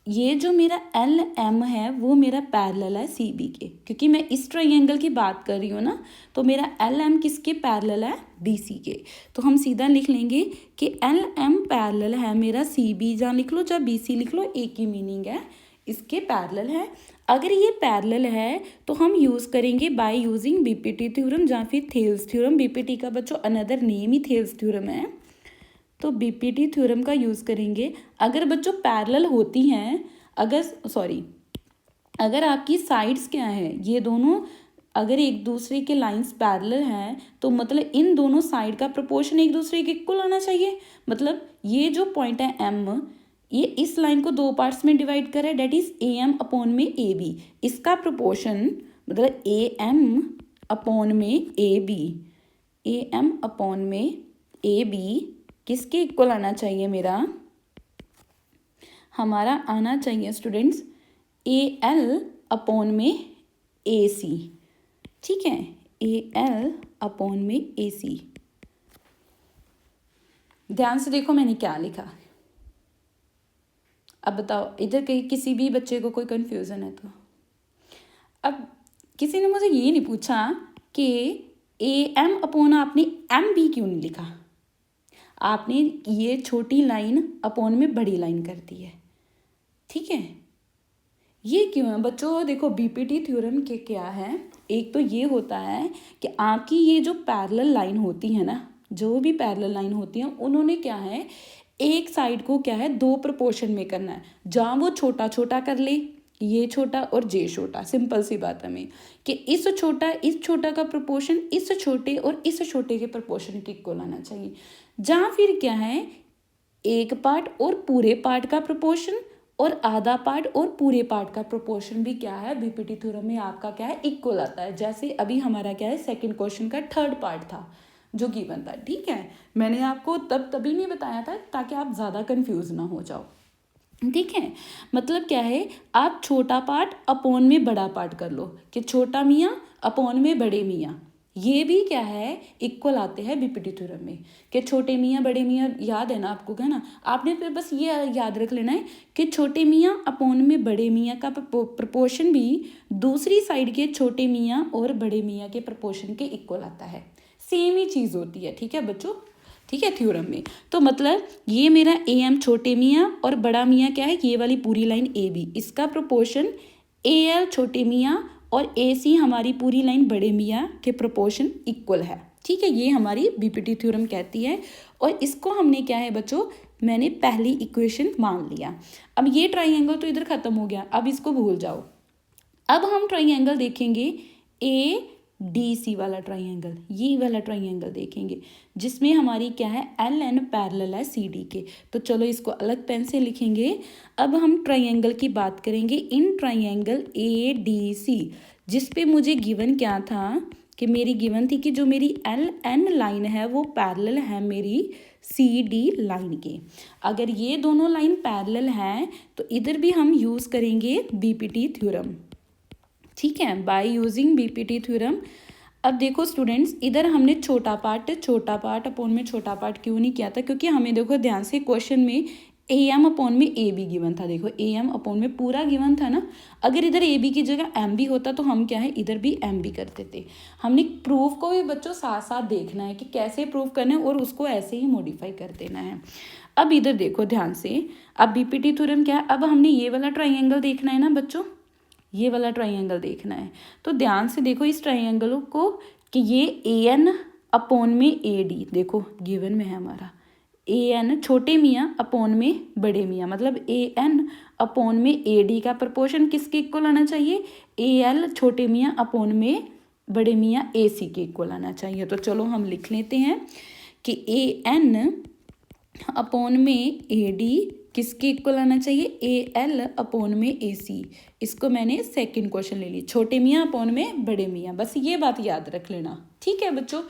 ये जो मेरा LM है वो मेरा पैरेलल है CB के, क्योंकि मैं इस ट्राइंगल की बात कर रही हूँ ना, तो मेरा LM किसके पैरेलल है BC के। तो हम सीधा लिख लेंगे कि LM पैरेलल है मेरा CB, जहाँ लिख लो जहाँ BC लिख लो, एक ही मीनिंग है, इसके पैरेलल है। अगर ये पैरेलल है तो हम यूज़ करेंगे बाय यूजिंग बीपीटी थ्योरम या फिर थेल्स थ्योरम। बीपीटी का बच्चों अनदर नेम ही थेल्स थ्योरम है। तो बीपीटी थ्योरम का यूज़ करेंगे। अगर बच्चों पैरेलल होती हैं, अगर आपकी साइड्स क्या है, ये दोनों अगर एक दूसरे के लाइंस पैरेलल हैं तो मतलब इन दोनों साइड का प्रोपोर्शन एक दूसरे के इक्वल होना चाहिए। मतलब ये जो पॉइंट है एम, ये इस लाइन को दो पार्ट्स में डिवाइड करे, that is A M upon में ए बी। इसका प्रोपोर्शन मतलब ए एम अपॉन में A B, A M upon में ए बी किसके इक्वल आना चाहिए? हमारा आना चाहिए स्टूडेंट्स ए एल अपॉन में ए सी। ठीक है, ए एल अपॉन में ए सी। ध्यान से देखो मैंने क्या लिखा। अब बताओ इधर कहीं किसी भी बच्चे को कोई कंफ्यूजन है तो? अब किसी ने मुझे ये नहीं पूछा कि ए एम अपॉन आपने एम बी क्यों नहीं लिखा, आपने ये छोटी लाइन अपॉन में बड़ी लाइन कर दी है। ठीक है, ये क्यों है बच्चों? देखो बीपीटी थ्योरम के क्या है, एक तो ये होता है कि आपकी ये जो पैरेलल लाइन होती है ना, जो भी पैरेलल लाइन होती हैं उन्होंने क्या है, एक साइड को क्या है दो प्रोपोर्शन में करना है। जहाँ वो छोटा छोटा कर ले, ये छोटा और ये छोटा, सिंपल सी बात है में कि इस छोटा का प्रोपोर्शन इस छोटे और इस छोटे के प्रोपोर्शन के इक्वल आना चाहिए। जहाँ फिर क्या है एक पार्ट और पूरे पार्ट का प्रोपोर्शन और आधा पार्ट और पूरे पार्ट का प्रोपोर्शन भी क्या है बीपीटी थ्योरम में आपका क्या है इक्वल आता है। जैसे अभी हमारा क्या है सेकंड क्वेश्चन का थर्ड पार्ट था जो गिवन था। ठीक है, मैंने आपको तभी नहीं बताया था ताकि आप ज़्यादा कंफ्यूज ना हो जाओ। ठीक है, मतलब क्या है आप छोटा पार्ट अपॉन में बड़ा पार्ट कर लो कि छोटा मियाँ अपॉन में बड़े मियाँ, ये भी क्या है इक्वल आते हैं बीपीटी थ्योरम में कि छोटे मियाँ बड़े मियाँ। याद है ना आपको, क्या ना आपने फिर बस ये याद रख लेना है कि छोटे मियाँ अपॉन में बड़े मियाँ का प्रपोर्शन भी दूसरी साइड के छोटे मियाँ और बड़े मियाँ के प्रपोर्शन के इक्वल आता है। सेम ही चीज़ होती है। ठीक है बच्चों, ठीक है थ्योरम में। तो मतलब ये मेरा ए एम छोटे मियाँ और बड़ा मियाँ क्या है, ये वाली पूरी लाइन ए बी, इसका प्रोपोर्शन ए एल छोटे मियाँ और ए सी हमारी पूरी लाइन बड़े मियाँ के प्रोपोर्शन इक्वल है। ठीक है, ये हमारी बीपीटी थ्योरम कहती है। और इसको हमने क्या है बच्चों, मैंने पहली इक्वेशन मान लिया। अब ये ट्राइंगल तो इधर खत्म हो गया, अब इसको भूल जाओ। अब हम ट्राइंगल देखेंगे ए डी सी वाला ट्राइंगल, ये वाला ट्राइंगल देखेंगे जिसमें हमारी क्या है एल एन पैरेलल है सी डी के। तो चलो इसको अलग पेन से लिखेंगे। अब हम ट्राइंगल की बात करेंगे, in triangle A D C, जिस पे मुझे गिवन क्या था कि मेरी गिवन थी कि जो मेरी एल एन लाइन है वो पैरेलल है मेरी सी डी लाइन के। अगर ये दोनों लाइन पैरेलल हैं तो इधर भी हम यूज़ करेंगे बीपीटी थ्योरम। ठीक है, बाय यूजिंग बीपीटी थ्योरम। अब देखो स्टूडेंट्स, इधर हमने छोटा पार्ट अपॉन में छोटा पार्ट क्यों नहीं किया था, क्योंकि हमें देखो ध्यान से क्वेश्चन में ए एम अपॉन में ए बी गिवन था। देखो ए एम अपॉन में पूरा गिवन था ना, अगर इधर ए बी की जगह एम बी होता तो हम क्या है इधर भी एम बी करते थे। हमने प्रूफ को भी बच्चों साथ साथ देखना है कि कैसे प्रूफ करना है और उसको ऐसे ही मॉडिफाई कर देना है। अब इधर देखो ध्यान से, अब बीपीटी थ्योरम क्या है, अब हमने ये वाला ट्राइंगल देखना है ना बच्चों, ये वाला ट्राइंगल देखना है। तो ध्यान से देखो इस ट्राइंगल को कि ये ए एन अपॉन में ए डी, देखो गिवन में है हमारा ए एन छोटे मियाँ अपॉन में बड़े मियाँ, मतलब ए एन अपॉन में ए डी का प्रपोर्शन किसके इक्वल आना चाहिए, ए एल छोटे मियाँ अपॉन में बड़े मियाँ ए सी के इक्वल आना चाहिए। तो चलो हम लिख लेते हैं कि ए एन अपॉन में ए डी किसके इक्वल आना चाहिए, ए एल अपॉन में ए सी। इसको मैंने सेकंड क्वेश्चन ले ली, छोटे मियाँ अपॉन में बड़े मियाँ, बस ये बात याद रख लेना। ठीक है बच्चों,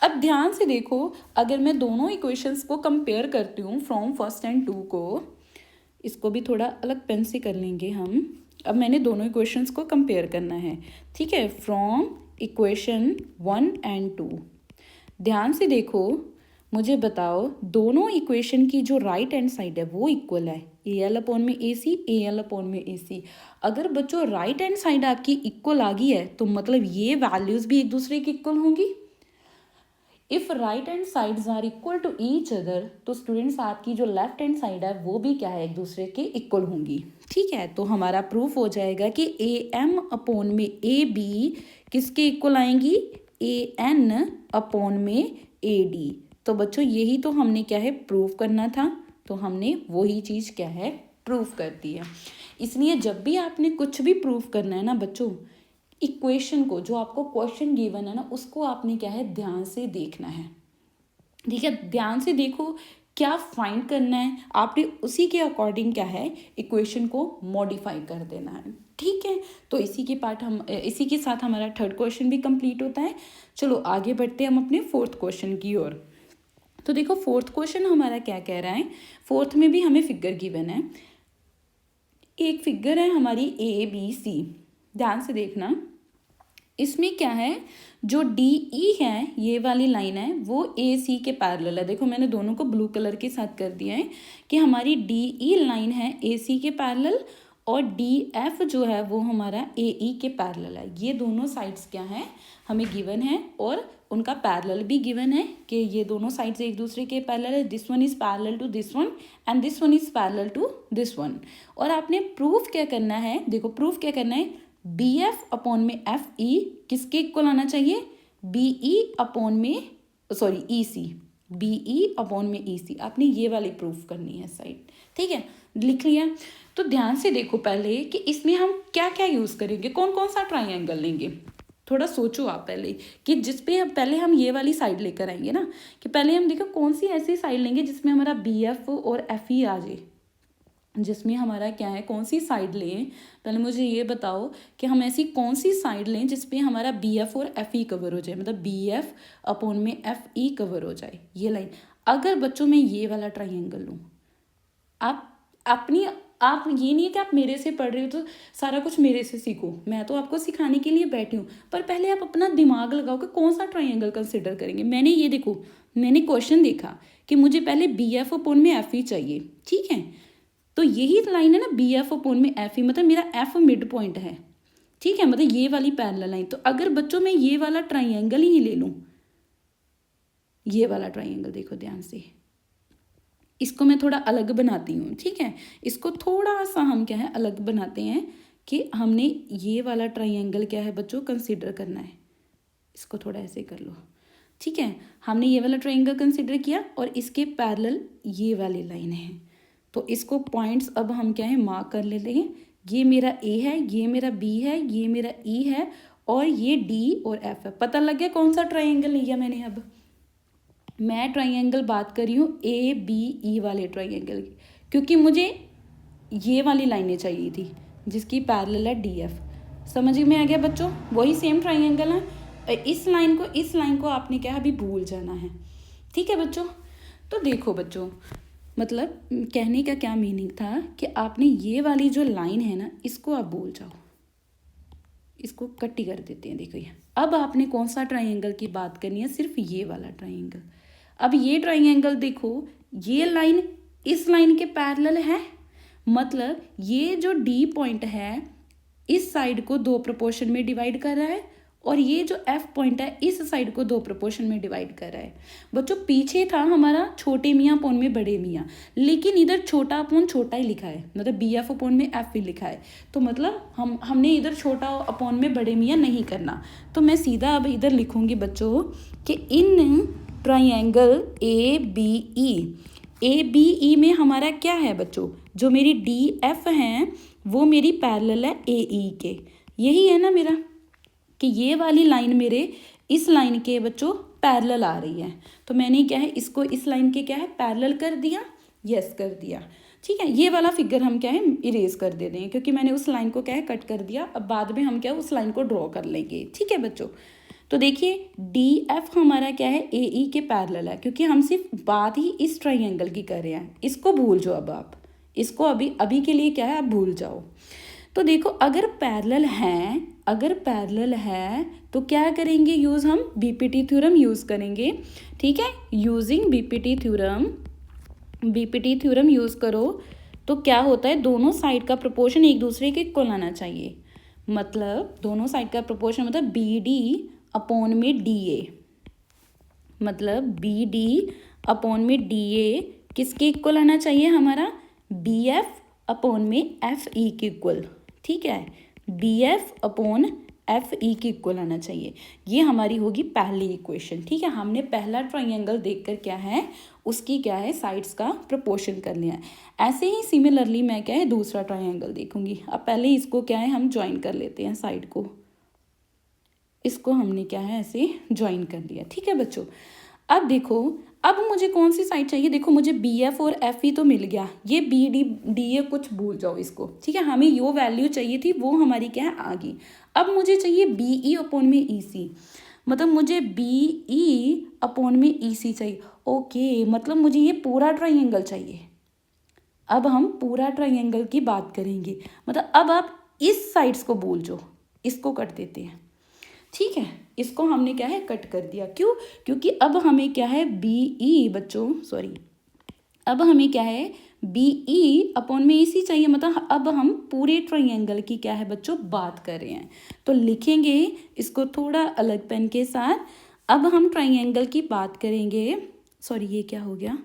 अब ध्यान से देखो, अगर मैं दोनों इक्वेशंस को कंपेयर करती हूँ फ्रॉम फर्स्ट एंड टू को, इसको भी थोड़ा अलग पेन से कर लेंगे हम। अब मैंने दोनों इक्वेशंस को कंपेयर करना है। ठीक है, फ्रॉम इक्वेशन 1 and 2। ध्यान से देखो, मुझे बताओ दोनों इक्वेशन की जो राइट हैंड साइड है वो इक्वल है, ए एल अपॉन में ए सी, ए एल अपॉन में ए सी। अगर बच्चों राइट हैंड साइड आपकी इक्वल आ गई है तो मतलब ये वैल्यूज भी एक दूसरे की इक्वल होंगी। If right hand sides are equal to each other, तो स्टूडेंट्स आपकी जो लेफ्ट हैंड साइड है वो भी क्या है एक दूसरे के इक्वल होंगी। ठीक है, तो हमारा प्रूफ हो जाएगा कि ए एम अपॉन में ए बी किसके इक्वल आएंगी, ए एन अपॉन में ए डी। तो बच्चों यही तो हमने क्या है प्रूव करना था, तो हमने वही चीज़ क्या है प्रूव कर दी है। इसलिए जब भी आपने कुछ भी प्रूव करना है ना बच्चों, इक्वेशन को, जो आपको क्वेश्चन गिवन है ना, उसको आपने क्या है ध्यान से देखना है। ठीक है, ध्यान से देखो क्या फाइंड करना है, आपने उसी के अकॉर्डिंग क्या है इक्वेशन को मॉडिफाई कर देना है। ठीक है, तो इसी के साथ हमारा थर्ड क्वेश्चन भी कंप्लीट होता है। चलो आगे बढ़ते हैं हम अपने फोर्थ क्वेश्चन की ओर। तो देखो फोर्थ क्वेश्चन हमारा क्या कह रहा है, फोर्थ में भी हमें फिगर गिवन है। एक फिगर है हमारी ABC, ध्यान से देखना। इसमें क्या है, जो DE है, ये वाली लाइन है, वो AC के पैरेलल है। देखो मैंने दोनों को ब्लू कलर के साथ कर दिया है कि हमारी DE लाइन है AC के पैरेलल और DF जो है वो हमारा AE के पैरेलल है। ये दोनों साइड्स क्या हैं हमें गिवन है और उनका पैरेलल भी गिवन है कि ये दोनों साइड्स एक दूसरे के पैरेलल है। This one is parallel to this one and this one is parallel to this one. और आपने प्रूफ क्या करना है, देखो प्रूफ क्या करना है, BF अपॉन में FE किसके इक्वल आना चाहिए, BE अपॉन में EC, BE अपॉन में EC। आपने ये वाली प्रूफ करनी है साइड। ठीक है, लिख लिया। तो ध्यान से देखो पहले कि इसमें हम क्या क्या यूज़ करेंगे, कौन कौन सा ट्राइंगल लेंगे। थोड़ा सोचो आप पहले कि जिस पे हम पहले हम ये वाली साइड लेकर आएंगे ना, कि पहले हम देखो कौन सी ऐसी साइड लेंगे जिसमें हमारा BF और FE आ जाए, जिसमें हमारा क्या है कौन सी साइड लें। पहले मुझे ये बताओ कि हम ऐसी कौन सी साइड लें जिसपे हमारा BF और FE कवर हो जाए, मतलब BF अपॉन में FE कवर हो जाए ये लाइन। अगर बच्चों मैं ये वाला ट्राइंगल लूँ, आप ये नहीं है कि आप मेरे से पढ़ रहे हो तो सारा कुछ मेरे से सीखो, मैं तो आपको सिखाने के लिए बैठी हूँ, पर पहले आप अपना दिमाग लगाओ कि कौन सा ट्राइंगल कंसिडर करेंगे। मैंने क्वेश्चन देखा कि मुझे पहले BF अपॉन में FE चाहिए। ठीक है, तो यही लाइन है ना BF अपॉन में FE, मतलब मेरा F मिड पॉइंट है। ठीक है, मतलब ये वाली पैरेलल लाइन। तो अगर बच्चों मैं ये वाला ट्राइंगल ही ले लूँ, ये वाला ट्राइंगल देखो ध्यान से, इसको मैं थोड़ा अलग बनाती हूँ। ठीक है, इसको थोड़ा सा हम क्या है अलग बनाते हैं कि हमने ये वाला ट्राइंगल क्या है बच्चों कंसिडर करना है। इसको थोड़ा ऐसे कर लो। ठीक है, हमने ये वाला ट्राइंगल कंसिडर किया और इसके पैरेलल ये वाली लाइन है, तो इसको पॉइंट्स अब हम क्या है मार्क कर लेते हैं। ये मेरा A है, ये मेरा B है, ये मेरा E है और ये D और F है। पता लग गया कौन सा ट्राइंगल लिया मैंने। अब मैं ट्राइंगल बात कर रही हूँ ABE वाले ट्राइंगल की, क्योंकि मुझे ये वाली लाइनें चाहिए थी जिसकी पैरेलल है DF। समझ में आ गया बच्चों, वही सेम ट्राइंगल है। इस लाइन को आपने क्या अभी भूल जाना है। ठीक है बच्चों, तो देखो बच्चों मतलब कहने का क्या मीनिंग था कि आपने ये वाली जो लाइन है ना, इसको आप भूल जाओ, इसको कट्टी कर देते हैं। देखो ये अब आपने कौन सा ट्राइंगल की बात करनी है, सिर्फ ये वाला ट्राइंगल। अब ये ट्राइंगल देखो, ये लाइन इस लाइन के पैरेलल है, मतलब ये जो D पॉइंट है इस साइड को 2 प्रोपोर्शन में डिवाइड कर रहा है और ये जो F पॉइंट है इस साइड को 2 प्रोपोर्शन में डिवाइड कर रहा है। बच्चों पीछे था हमारा छोटे मियाँ अपॉन में बड़े मियाँ, लेकिन इधर छोटा अपॉन छोटा ही लिखा है, मतलब BF अपॉन में F ही लिखा है। तो मतलब हमने इधर छोटा अपॉन में बड़े मियाँ नहीं करना। तो मैं सीधा अब इधर लिखूँगी बच्चों कि इन ट्राइंगल ABE में हमारा क्या है बच्चों, जो मेरी DF हैं वो मेरी पैरेलल है AE के। यही है ना मेरा कि ये वाली लाइन मेरे इस लाइन के बच्चों पैरेलल आ रही है, तो मैंने क्या है इसको इस लाइन के क्या है पैरेलल कर दिया, यस कर दिया। ठीक है, ये वाला फिगर हम क्या है इरेज कर देते हैं क्योंकि मैंने उस लाइन को क्या है कट कर दिया। अब बाद में हम क्या उस लाइन को ड्रॉ कर लेंगे। ठीक है बच्चों, तो देखिए DF हमारा क्या है AE के पैरेलल है, क्योंकि हम सिर्फ बात ही इस ट्राइंगल की कर रहे हैं। इसको भूल जाओ, अब आप इसको अभी के लिए क्या है आप भूल जाओ। तो देखो अगर पैरेलल है तो क्या करेंगे यूज़, हम BPT थ्योरम यूज़ करेंगे। ठीक है, यूजिंग BPT थ्योरम यूज़ करो तो क्या होता है, दोनों साइड का प्रोपोर्शन एक दूसरे के इक्वल आना चाहिए। मतलब दोनों साइड का प्रोपोर्शन मतलब BD अपॉन में DA, मतलब BD अपॉन में DA किसके इक्वल आना चाहिए, हमारा BF अपॉन में FE के इक्वल। ठीक है, BF अपॉन एफ ई के इक्वल आना चाहिए। ये हमारी होगी पहली इक्वेशन। ठीक है, हमने पहला ट्राइंगल देखकर क्या है उसकी क्या है साइड्स का प्रोपोर्शन कर लिया है। ऐसे ही सिमिलरली मैं क्या है दूसरा ट्राइंगल देखूंगी। अब पहले इसको क्या है हम ज्वाइन कर लेते हैं, साइड को इसको हमने क्या है ऐसे ज्वाइन कर लिया। ठीक है बच्चों, अब देखो अब मुझे कौन सी साइड चाहिए। देखो मुझे बी एफ और एफ ई तो मिल गया, ये बी डी डी ए कुछ भूल जाओ इसको। ठीक है, हमें यो वैल्यू चाहिए थी वो हमारी क्या है आ गई। अब मुझे चाहिए बी ई अपॉन में ई सी, मतलब मुझे बी ई अपॉन में ई सी चाहिए। ओके, मतलब मुझे ये पूरा ट्राइंगल चाहिए। अब हम पूरा ट्राइंगल की बात करेंगे, मतलब अब आप इस साइड्स को भूल जाओ, इसको कट देते हैं। ठीक है, इसको हमने क्या है कट कर दिया। क्यों? क्योंकि अब हमें क्या है बी ई बच्चों सॉरी अब हमें क्या है बी ई अपॉन में ई सी चाहिए। मतलब अब हम पूरे ट्राइंगल की क्या है बच्चों बात कर रहे हैं, तो लिखेंगे इसको थोड़ा अलग पेन के साथ। अब हम ट्राइंगल की बात करेंगे, सॉरी ये क्या हो गया,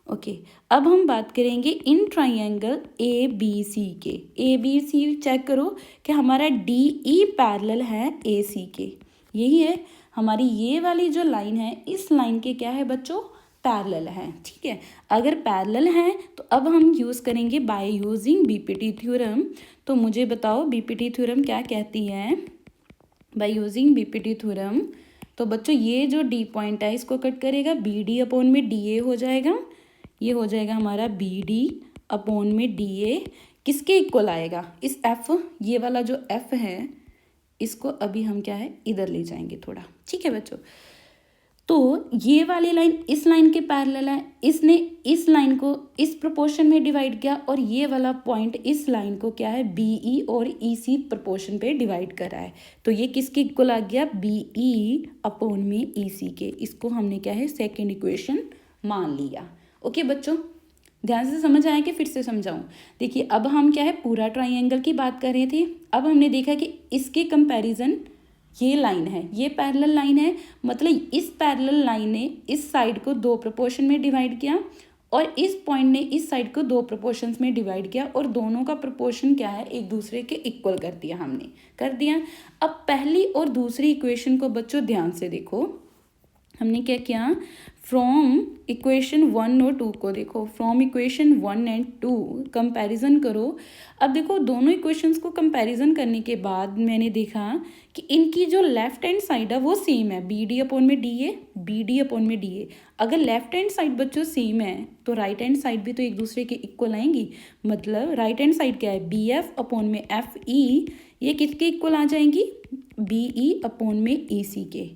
ओके अब हम बात करेंगे इन ट्राइंगल ए बी सी के। ए बी सी चेक करो कि हमारा डी ई पैरेलल है ए सी के, यही है हमारी ये वाली जो लाइन है इस लाइन के क्या है बच्चों पैरेलल है। ठीक है, अगर पैरेलल है तो अब हम यूज़ करेंगे बाय यूजिंग बीपीटी थ्योरम। तो मुझे बताओ बीपीटी थ्योरम क्या कहती है। बाय यूजिंग बीपीटी थ्योरम तो बच्चों ये जो डी पॉइंट है इसको कट करेगा, बी डी अपॉन में डी ए हो जाएगा, ये हो जाएगा हमारा बी डी अपॉन में डी ए। किसके इक्वल आएगा, इस एफ, ये वाला जो एफ है इसको अभी हम क्या है इधर ले जाएंगे थोड़ा। ठीक है बच्चों, तो ये वाली लाइन इस लाइन के पैरेलल है, इसने इस लाइन को इस प्रोपोर्शन में डिवाइड किया और ये वाला पॉइंट इस लाइन को क्या है बी ई और ई सी प्रोपोर्शन पे डिवाइड करा है। तो ये किसके इक्वल आ गया बी ई अपॉन में ई सी के। इसको हमने क्या है सेकेंड इक्वेशन मान लिया। ओके बच्चों, ध्यान से समझ आया कि फिर से समझाऊं। देखिए अब हम क्या है पूरा ट्राइंगल की बात कर रहे थे। अब हमने देखा कि इसके कंपैरिजन ये लाइन है, ये पैरेलल लाइन है, मतलब इस पैरेलल लाइन ने इस साइड को दो प्रोपोर्शन में डिवाइड किया और इस पॉइंट ने इस साइड को दो प्रोपोर्शंस में डिवाइड किया और दोनों का प्रोपोर्शन क्या है एक दूसरे के इक्वल कर दिया, हमने कर दिया। अब पहली और दूसरी इक्वेशन को बच्चों ध्यान से देखो, हमने क्या किया फ्रॉम इक्वेशन 1 और 2 को देखो, फ्रॉम इक्वेशन 1 एंड 2 कंपैरिजन करो। अब देखो दोनों इक्वेशंस को कंपैरिजन करने के बाद मैंने देखा कि इनकी जो लेफ्ट हैंड साइड है वो सेम है, बी डी अपॉन में D A, B D upon में डी ए। अगर लेफ्ट हैंड साइड बच्चों सेम है तो राइट हैंड साइड भी तो एक दूसरे के इक्वल आएंगी। मतलब राइट हैंड साइड क्या है बी एफ अपॉन में एफ ई, ये किसके इक्वल आ जाएंगी बी ई अपॉन में ई सी के।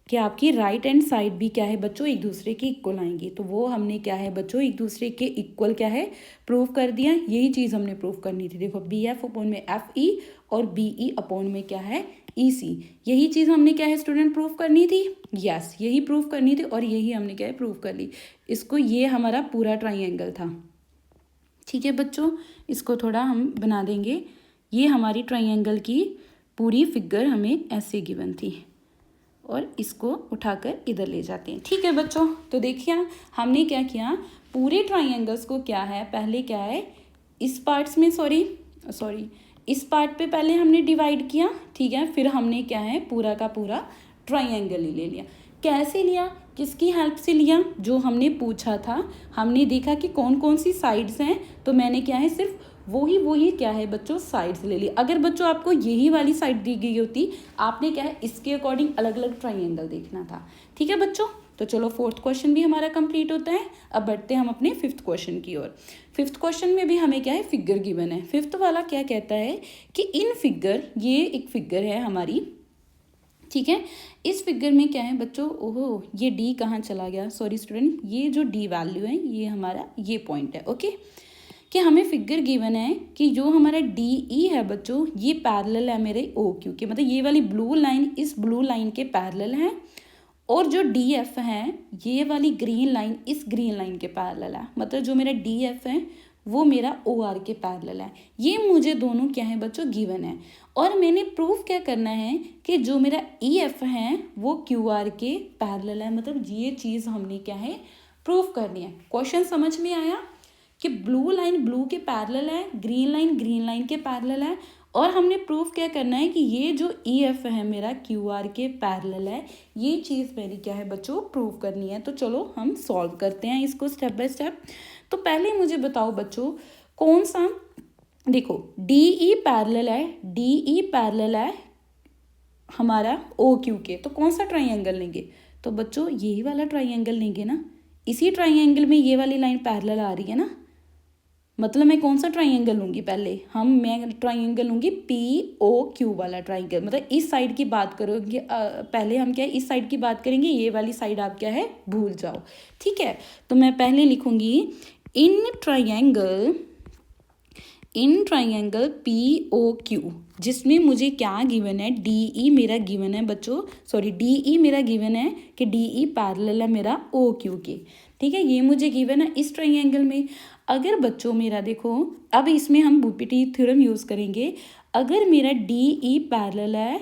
कि आपकी राइट हैंड साइड भी क्या है बच्चों एक दूसरे के इक्वल आएंगी। तो वो हमने क्या है बच्चों एक दूसरे के इक्वल क्या है प्रूव कर दिया। यही चीज़ हमने प्रूव करनी थी। देखो बी एफ अपॉन में एफ ई और बी ई अपॉन में क्या है ई सी, यही चीज़ हमने क्या है स्टूडेंट प्रूव करनी थी। यस, यही प्रूव करनी थी और यही हमने क्या है प्रूव कर ली। इसको ये हमारा पूरा ट्राइंगल था। ठीक है बच्चों, इसको थोड़ा हम बना देंगे। ये हमारी ट्राइंगल की पूरी फिगर हमें ऐसे गिवन थी और इसको उठाकर इधर ले जाते हैं। ठीक है बच्चों, तो देखिए हमने क्या किया पूरे ट्राइंगल्स को क्या है पहले क्या है इस पार्ट्स में सॉरी इस पार्ट पे पहले हमने डिवाइड किया। ठीक है, फिर हमने क्या है पूरा का पूरा ट्राइंगल ही ले लिया। कैसे लिया, किसकी हेल्प से लिया, जो हमने पूछा था। हमने देखा कि कौन कौन सी साइड्स हैं, तो मैंने क्या है सिर्फ वही क्या है बच्चों साइड्स ले ली। अगर बच्चों आपको यही वाली साइड दी गई होती आपने क्या है इसके अकॉर्डिंग अलग अलग ट्राइंगल देखना था। ठीक है बच्चों, तो चलो फोर्थ क्वेश्चन भी हमारा कंप्लीट होता है। अब बढ़ते हैं हम अपने फिफ्थ क्वेश्चन की ओर। फिफ्थ क्वेश्चन में भी हमें क्या है फिगर गिवन है। फिफ्थ वाला क्या कहता है कि इन फिगर, ये एक फिगर है हमारी। ठीक है, इस फिगर में क्या है बच्चों, ओहो ये डी कहाँ चला गया, सॉरी स्टूडेंट, ये जो डी वैल्यू है ये हमारा ये पॉइंट है। ओके, कि हमें फिगर गिवन है कि जो हमारा डी ई है बच्चों ये पैरेलल है मेरे ओ क्यू के, मतलब ये वाली ब्लू लाइन इस ब्लू लाइन के पैरेलल है और जो डी एफ है ये वाली ग्रीन लाइन इस ग्रीन लाइन के पैरेलल है। मतलब जो मेरा डी एफ है वो मेरा ओ आर के पैरेलल है। ये मुझे दोनों क्या है बच्चों गिवन है और मैंने प्रूफ क्या करना है कि जो मेरा ई एफ है वो क्यू आर के पैरेलल है। मतलब ये चीज़ हमने क्या है प्रूफ करनी है। क्वेश्चन समझ में आया कि ब्लू लाइन ब्लू के पैरेलल है, ग्रीन लाइन के पैरेलल है और हमने प्रूफ क्या करना है कि ये जो ई एफ है मेरा क्यू आर के पैरेलल है, ये चीज़ मेरी क्या है बच्चों प्रूव करनी है। तो चलो हम सॉल्व करते हैं इसको स्टेप बाय स्टेप। तो पहले मुझे बताओ बच्चों कौन सा, देखो डी ई पैरेलल है, डी ई पैरेलल है हमारा ओ क्यू के, तो कौन सा ट्राइंगल लेंगे? तो बच्चों यही वाला ट्राइंगल लेंगे ना, इसी ट्राइंगल में ये वाली लाइन पैरेलल आ रही है ना, मतलब मैं कौन सा ट्राइंगल लूँगी पहले, मैं ट्राइंगल लूँगी पी ओ क्यू वाला ट्राइंगल, मतलब इस साइड की बात करोगे पहले हम क्या है इस साइड की बात करेंगे, ये वाली साइड आप क्या है भूल जाओ, ठीक है। तो मैं पहले लिखूँगी in triangle P O Q, जिसमें मुझे क्या गिवन है, डी ई मेरा गिवन है बच्चों, सॉरी डी ई मेरा गिवन है कि डी ई पैरेलल है मेरा ओ क्यू के, ठीक है, ये मुझे गिवन है इस ट्राइंगल में। अगर बच्चों मेरा देखो अब इसमें हम बीपीटी थ्योरम यूज़ करेंगे, अगर मेरा डी ई पैरेलल है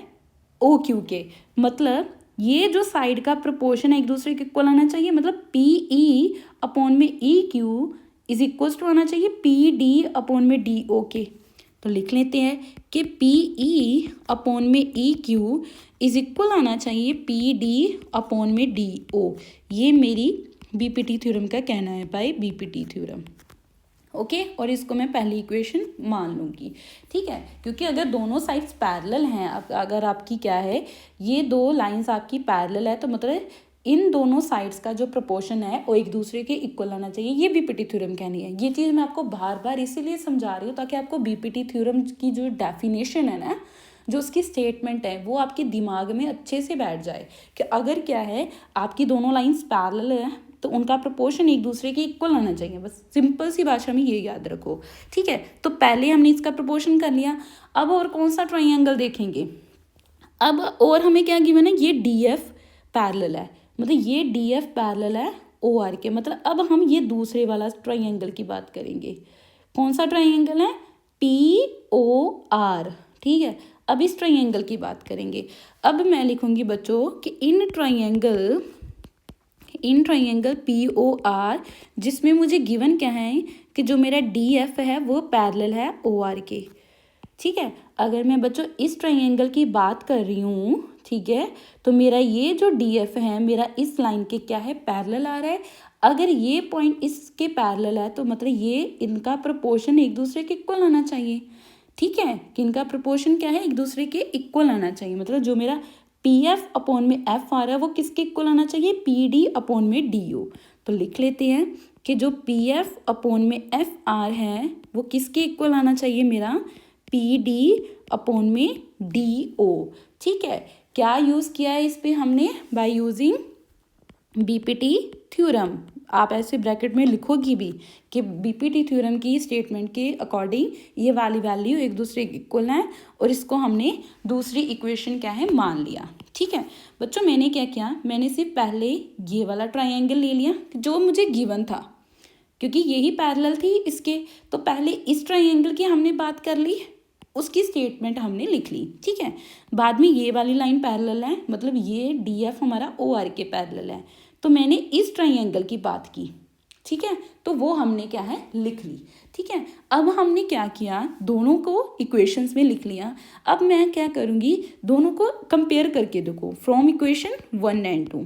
ओ क्यू के, मतलब ये जो साइड का प्रोपोर्शन है एक दूसरे के इक्वल आना चाहिए, मतलब पी ई अपॉन में E Q is equals to आना चाहिए पी डी अपॉन में डी ओ के। तो लिख लेते हैं कि पी ई अपॉन में ई क्यू इज इक्वल आना चाहिए पी डी अपॉन में डी ओ। ये मेरी बीपीटी थ्योरम का कहना है बाय बीपीटी थ्योरम, ओके। और इसको मैं पहली इक्वेशन मान लूँगी, ठीक है, क्योंकि अगर दोनों साइड्स पैरेलल हैं, अगर आपकी क्या है ये दो लाइंस आपकी पैरेलल है, तो मतलब इन दोनों साइड्स का जो प्रोपोर्शन है वो एक दूसरे के इक्वल आना चाहिए, ये बीपीटी थ्योरम कहनी है। ये चीज़ मैं आपको बार बार इसीलिए समझा रही हूँ ताकि आपको बीपीटी थ्योरम की जो डेफिनेशन है ना, जो उसकी स्टेटमेंट है वो आपके दिमाग में अच्छे से बैठ जाए कि अगर क्या है आपकी दोनों लाइंस पैरेलल है तो उनका प्रोपोर्शन एक दूसरे के इक्वल आना चाहिए, बस सिंपल सी भाषा में ये याद रखो, ठीक है। तो पहले हमने इसका प्रोपोर्शन कर लिया, अब और कौन सा ट्राइंगल देखेंगे, अब और हमें क्या गिवन है, ये डी एफ पैरेलल है, मतलब ये डी एफ पैरेलल है ओ आर के, मतलब अब हम ये दूसरे वाला ट्राइंगल की बात करेंगे। कौन सा ट्राइंगल है, पी ओ आर, ठीक है। अब इस ट्राइंगल की बात करेंगे। अब मैं लिखूंगी बच्चों कि in triangle P O R, जिसमें मुझे गिवन क्या है कि जो मेरा डी एफ है वो पैरेलल है ओ आर के, ठीक है। अगर मैं बच्चों इस ट्राइंगल की बात कर रही हूँ, ठीक है, तो मेरा ये जो डी एफ है मेरा इस लाइन के क्या है पैरेलल आ रहा है। अगर ये पॉइंट इसके पैरेलल है तो मतलब ये इनका प्रोपोर्शन एक दूसरे के इक्वल आना चाहिए, ठीक है, कि इनका प्रोपोर्शन क्या है एक दूसरे के इक्वल आना चाहिए, मतलब जो मेरा पी एफ अपॉन में एफ आ रहा है वो किसके इक्वल आना चाहिए, पी डी अपॉन में डी ओ। तो लिख लेते हैं कि जो पी एफ अपॉन में एफ आर है वो किसके इक्वल आना चाहिए, मेरा पी डी अपॉन में डी ओ, ठीक है। क्या यूज़ किया है इस पे हमने, बाय यूजिंग बीपीटी थ्योरम। आप ऐसे ब्रैकेट में लिखोगी भी कि बीपीटी थ्योरम की स्टेटमेंट के अकॉर्डिंग ये वाली वैल्यू एक दूसरे के इक्वल है, और इसको हमने दूसरी इक्वेशन क्या है मान लिया, ठीक है। बच्चों मैंने क्या किया, मैंने सिर्फ पहले ये वाला ट्राइंगल ले लिया जो मुझे गिवन था, क्योंकि यही पैरेलल थी इसके, तो पहले इस ट्राइंगल की हमने बात कर ली, उसकी स्टेटमेंट हमने लिख ली, ठीक है। बाद में ये वाली लाइन पैरेलल है, मतलब ये डी एफ हमारा ओ आर के पैरेलल है, तो मैंने इस ट्राइंगल की बात की, ठीक है, तो वो हमने क्या है लिख ली, ठीक है। अब हमने क्या किया, दोनों को इक्वेशंस में लिख लिया। अब मैं क्या करूँगी, दोनों को कंपेयर करके देखो, from equation 1 and 2,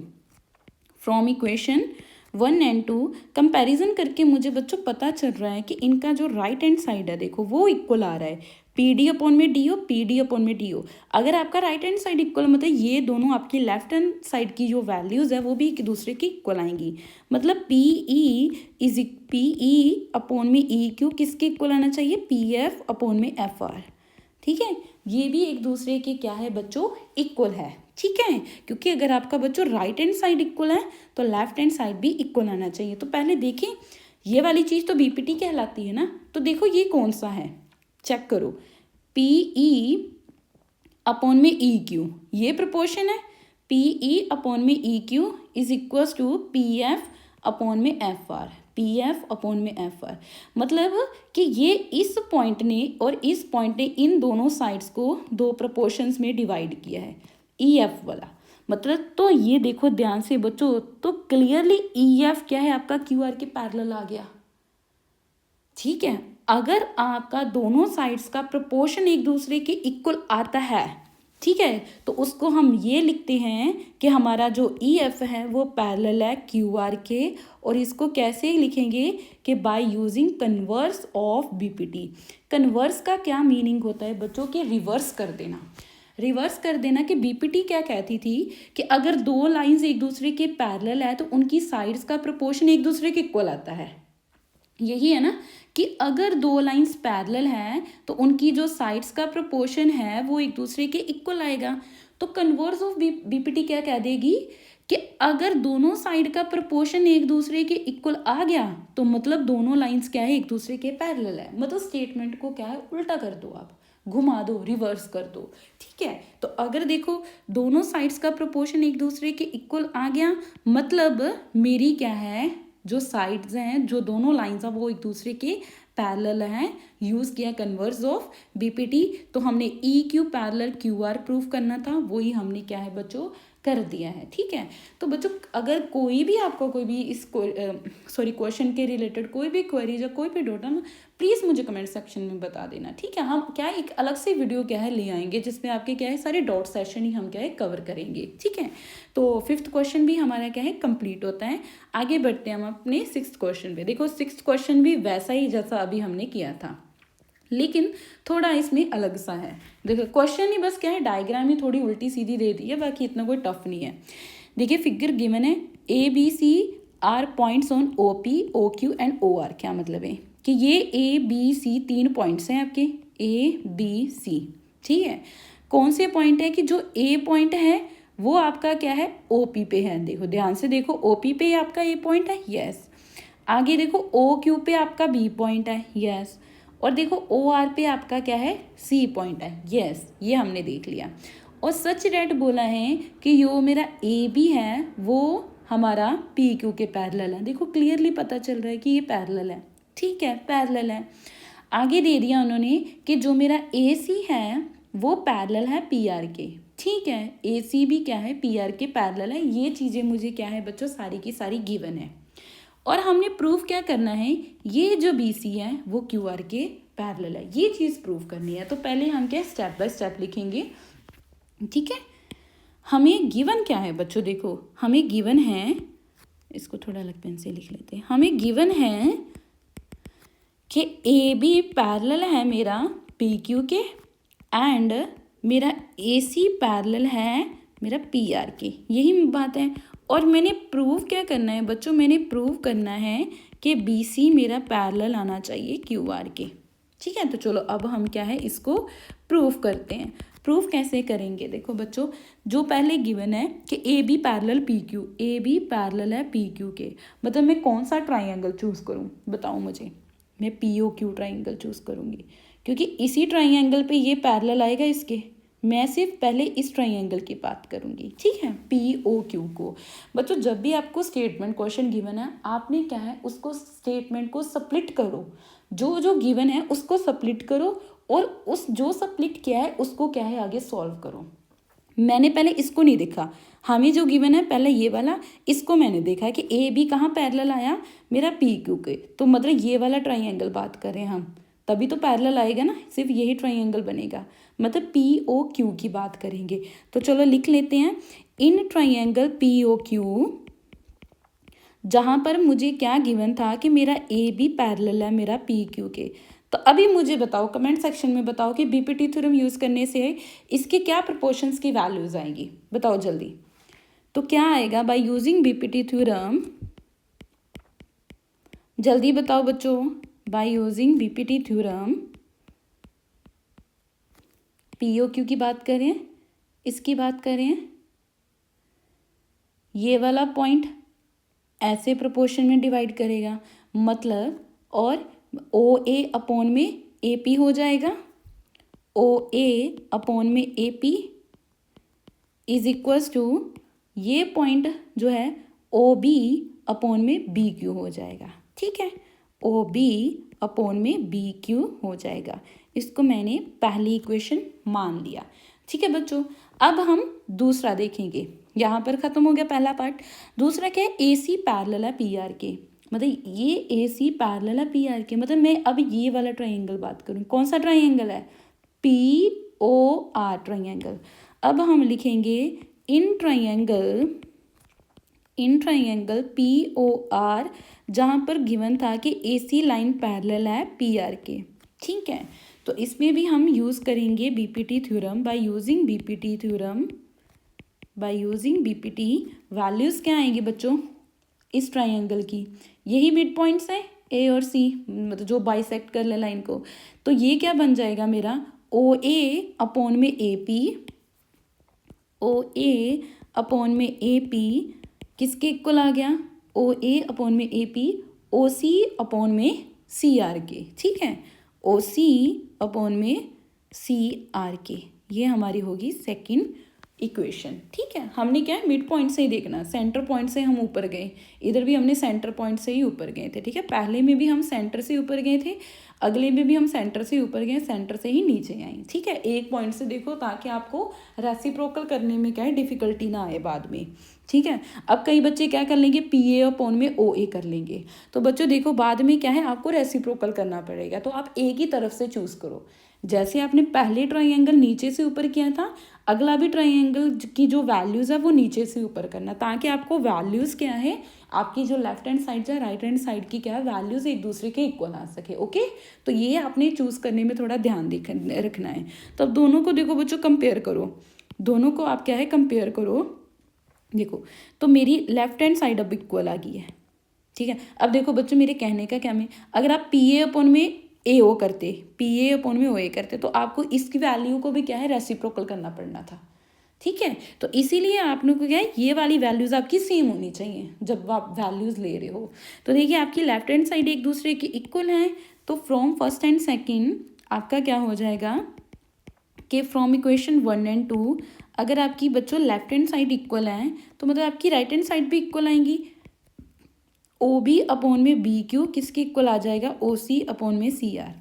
from equation 1 and 2 comparison करके मुझे बच्चों पता चल रहा है कि इनका जो राइट हैंड साइड है देखो वो इक्वल आ रहा है, पी डी अपॉन में D O, P D upon में डी ओ। अगर आपका राइट हैंड साइड इक्वल, मतलब ये दोनों आपकी लेफ्ट हैंड साइड की जो वैल्यूज़ है वो भी एक दूसरे की इक्वल आएंगी, मतलब पी ई अपॉन में ई क्यू किसके इक्वल आना चाहिए, पी एफ अपॉन में एफ आर, ठीक है। ये भी एक दूसरे के क्या है बच्चों इक्वल है, ठीक है, क्योंकि अगर आपका बच्चों राइट हैंड साइड इक्वल है तो लेफ्ट हैंड साइड भी इक्वल आना चाहिए। तो पहले देखें ये वाली चीज़ तो बीपीटी कहलाती है ना, तो देखो ये कौन सा है, चेक करो, पी ई अपॉन में ई क्यू, ये प्रोपोर्शन है, पी ई अपॉन में E Q is equals to P F upon में F R, P F upon में एफ आर, मतलब कि ये इस पॉइंट ने और इस पॉइंट ने इन दोनों साइड्स को दो प्रोपोर्शंस में डिवाइड किया है, ई एफ वाला, मतलब तो ये देखो ध्यान से बच्चों, तो क्लियरली ई एफ क्या है आपका क्यू आर के पैरेलल आ गया, ठीक है। अगर आपका दोनों साइड्स का प्रोपोर्शन एक दूसरे के इक्वल आता है, ठीक है, तो उसको हम ये लिखते हैं कि हमारा जो ई एफ है वो पैरेलल है क्यू आर के। और इसको कैसे लिखेंगे कि by using converse of BPT. Converse का क्या मीनिंग होता है बच्चों, कि रिवर्स कर देना। रिवर्स कर देना कि बीपीटी क्या कहती थी कि अगर दो लाइंस एक दूसरे के पैरेलल है तो उनकी साइड्स का प्रोपोर्शन एक दूसरे के इक्वल आता है। यही है ना कि अगर दो लाइंस पैरेलल हैं तो उनकी जो साइड्स का प्रोपोर्शन है वो एक दूसरे के इक्वल आएगा। तो कन्वर्स ऑफ बीपीटी क्या कह देगी कि अगर दोनों साइड का प्रोपोर्शन एक दूसरे के इक्वल आ गया तो मतलब दोनों लाइंस क्या है, एक दूसरे के पैरेलल है। मतलब स्टेटमेंट को क्या है, उल्टा कर दो, आप घुमा दो, रिवर्स कर दो, ठीक है। तो अगर देखो दोनों साइड्स का प्रोपोर्शन एक दूसरे के इक्वल आ गया, मतलब मेरी क्या है, जो साइड्स हैं, जो दोनों लाइंस हैं वो एक दूसरे के पैरेलल हैं। यूज़ किया कन्वर्स ऑफ बीपीटी। तो हमने E Q parallel Q R proof करना था, वही हमने क्या है बच्चों कर दिया है, ठीक है। तो बच्चों अगर कोई भी आपको कोई भी इस क्वेश्चन के रिलेटेड कोई भी क्वेरीज या कोई भी डाउट है ना, प्लीज़ मुझे कमेंट सेक्शन में बता देना, ठीक है। हम क्या एक अलग से वीडियो क्या है ले आएंगे जिसमें आपके क्या है सारे डाउट सेशन ही हम क्या है कवर करेंगे, ठीक है। तो 5th क्वेश्चन भी हमारा क्या है कंप्लीट होता है। आगे बढ़ते हैं हम अपने 6th क्वेश्चन पे। देखो 6th क्वेश्चन भी वैसा ही जैसा अभी हमने किया था, लेकिन थोड़ा इसमें अलग सा है। देखो क्वेश्चन ही बस क्या है, डायग्राम ही थोड़ी उल्टी सीधी दे दी है, बाकी इतना कोई टफ नहीं है। देखिए फिगर गिवन है, A B C are points on O P O Q and O R. क्या मतलब है कि ये ए बी सी 3 पॉइंट्स हैं आपके, ए बी सी, ठीक है। कौन से पॉइंट है कि जो ए पॉइंट है वो आपका क्या है ओ पी पे है। देखो ध्यान से देखो, ओ पी पे आपका ए पॉइंट है, यस। आगे देखो ओ क्यू पे आपका बी पॉइंट है, यस। और देखो ओ आर पे आपका क्या है सी पॉइंट है, यस, ये हमने देख लिया। और सच डेट बोला है कि जो मेरा ए बी है वो हमारा पी क्यू के पैरेलल है। देखो क्लियरली पता चल रहा है कि ये पैरेलल है, ठीक है, पैरेलल है। आगे दे दिया उन्होंने कि जो मेरा ए सी है वो पैरेलल है पी आर के, ठीक है। ए सी भी क्या है पी आर के पैरेलल है। ये चीज़ें मुझे क्या है बच्चों सारी की सारी गिवन है। और हमने प्रूफ क्या करना है, ये जो बी सी है वो क्यू आर के पैरेलल है, ये चीज़ प्रूफ करनी है। तो पहले हम क्या स्टेप बाय स्टेप लिखेंगे, ठीक है। हमें गिवन क्या है बच्चों, देखो हमें गिवन है, इसको थोड़ा अलग पेन से लिख लेते हैं। हमें गिवन है कि ए बी पैरेलल है मेरा पी क्यू के एंड मेरा ए सी पैरेलल है मेरा पी आर के, यही बात है। और मैंने प्रूव क्या करना है बच्चों, मैंने प्रूव करना है कि बी सी मेरा पैरेलल आना चाहिए क्यू आर के, ठीक है। तो चलो अब हम क्या है इसको प्रूफ करते हैं। प्रूफ कैसे करेंगे, देखो बच्चों जो पहले गिवन है कि A B parallel P Q, A B parallel है पी क्यू के, मतलब मैं कौन सा ट्राइंगल चूज़ करूँ बताओ मुझे। मैं P O Q triangle choose करूँगी क्योंकि इसी ट्राइंगल पे ये पैरेलल आएगा इसके। मैं सिर्फ पहले इस ट्राइंगल की बात करूँगी, ठीक है, पी ओ क्यू को। बच्चों जब भी आपको स्टेटमेंट क्वेश्चन गिवन है आपने क्या है उसको स्टेटमेंट को स्प्लिट करो, जो जो गिवन है उसको स्प्लिट करो और उस जो स्प्लिट किया है उसको क्या है आगे सॉल्व करो। मैंने पहले इसको नहीं देखा, हमें जो गिवन है पहले ये वाला, इसको मैंने देखा कि ए बी कहाँ पैरेलल आया मेरा पी क्यू के, तो मतलब ये वाला ट्राइंगल बात करें हम, तभी तो पैरेलल आएगा ना, सिर्फ यही ट्राइंगल बनेगा, मतलब पी ओ क्यू की बात करेंगे। तो चलो लिख लेते हैं, in triangle P O Q जहाँ पर मुझे क्या गिवन था कि मेरा ए बी पैरेलल है मेरा पी क्यू के। तो अभी मुझे बताओ कमेंट सेक्शन में बताओ कि बीपीटी थ्योरम यूज़ करने से इसके क्या प्रोपोर्शंस की वैल्यूज़ आएंगी, बताओ जल्दी। तो क्या आएगा बाय यूजिंग बीपीटी थ्योरम, जल्दी बताओ बच्चों, by using BPT theorem P O Q की बात करें, इसकी बात करें, ये वाला पॉइंट ऐसे प्रोपोर्शन में डिवाइड करेगा, मतलब और ओ ए अपॉन में ए पी हो जाएगा, ओ ए अपॉन में A P is equals to ये पॉइंट जो है ओ बी अपॉन में बी क्यू हो जाएगा, ठीक है, ओ बी अपॉन में बी क्यू हो जाएगा। इसको मैंने पहली इक्वेशन मान लिया, ठीक है बच्चों। अब हम दूसरा देखेंगे, यहाँ पर ख़त्म हो गया पहला पार्ट। दूसरा क्या है, ए सी पैरेलल है पी आर के। मतलब ये ए सी पैरेलल है पी आर के। मतलब मैं अब ये वाला ट्राइंगल बात करूँ, कौन सा ट्राइंगल है, पी ओ आर ट्राइंगल। अब हम लिखेंगे in triangle P O R, जहाँ पर गिवन था कि ए सी लाइन पैरेलल है पी आर के। ठीक है, तो इसमें भी हम यूज़ करेंगे BPT theorem. By using BPT values क्या आएंगी बच्चों इस ट्राइंगल की, यही मिड पॉइंट्स हैं ए और सी, मतलब जो बाइसेक्ट कर ले लाइन को। तो ये क्या बन जाएगा मेरा, ओ ए अपॉन में A P, O A upon में ए पी किसके इक्वल आ गया, ओ ए अपॉन में A P O C upon में सी आर के। ठीक है, ओ सी अपॉन में सी आर के, ये हमारी होगी सेकंड इक्वेशन। ठीक है, हमने क्या है मिड पॉइंट से ही देखना, सेंटर पॉइंट से हम ऊपर गए, इधर भी हमने सेंटर पॉइंट से ही ऊपर गए थे। ठीक है, पहले में भी हम सेंटर से ऊपर गए थे, अगले में भी हम सेंटर से ऊपर गए, सेंटर से ही नीचे आए। ठीक है, एक पॉइंट से देखो ताकि आपको रेसिप्रोकल करने में क्या है डिफिकल्टी ना आए बाद में। ठीक है, अब कई बच्चे क्या कर लेंगे, पी ए अपॉन में ओ ए कर लेंगे। तो बच्चों देखो बाद में क्या है आपको रेसिप्रोकल करना पड़ेगा, तो आप एक ही तरफ से चूज़ करो। जैसे आपने पहले ट्राइंगल नीचे से ऊपर किया था, अगला भी ट्राइंगल की जो वैल्यूज़ है वो नीचे से ऊपर करना, ताकि आपको वैल्यूज़ क्या है आपकी जो लेफ्ट हैंड साइड या राइट हैंड साइड की क्या है वैल्यूज़ एक दूसरे के इक्वल आ सके। ओके, तो ये आपने चूज़ करने में थोड़ा ध्यान रखना है। तो अब दोनों को देखो बच्चों कंपेयर करो, दोनों को आप क्या है कंपेयर करो। देखो तो मेरी लेफ्ट हैंड साइड अब इक्वल आ गई है। ठीक है, अब देखो बच्चों मेरे कहने का क्या में, अगर आप पी ए अपॉन में ए ओ करते, पी ए अपॉन में ओ ए करते, तो आपको इसकी वैल्यू को भी क्या है रेसिप्रोकल करना पड़ना था। ठीक है, तो इसीलिए आप लोग को क्या है ये वाली वैल्यूज़ आपकी सेम होनी चाहिए जब आप वैल्यूज़ ले रहे हो। तो देखिए आपकी लेफ्ट हैंड साइड एक दूसरे की इक्वल है, तो फ्रॉम फर्स्ट एंड सेकेंड आपका क्या हो जाएगा कि फ्रॉम इक्वेशन 1 एंड 2 अगर आपकी बच्चों लेफ्ट हैंड साइड इक्वल है तो मतलब आपकी राइट हैंड साइड भी इक्वल आएंगी। ओ बी अपॉन में बी क्यू किसके इक्वल आ जाएगा, ओ सी अपॉन में सी आर।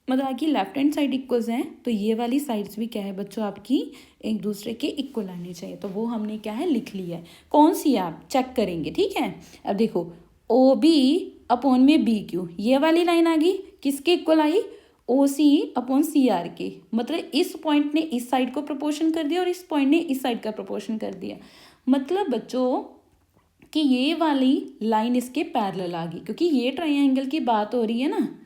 मतलब आपकी लेफ्ट हैंड साइड इक्वल्स हैं, तो ये वाली साइड्स भी क्या है बच्चों आपकी एक दूसरे के इक्वल आनी चाहिए। तो वो हमने क्या है लिख लिया है, कौन सी आप चेक करेंगे। ठीक है, अब देखो ओ बी अपॉन में बी क्यू, ये वाली लाइन आ गई किसके equal I, O C upon C are के। मतलब इस पॉइंट ने इस साइड को प्रपोर्शन कर दिया और इस पॉइंट ने इस साइड का प्रपोर्शन कर दिया। मतलब बच्चों कि ये वाली लाइन इसके पैरेलल आ गई, क्योंकि ये ट्राइंगल की बात हो रही है ना,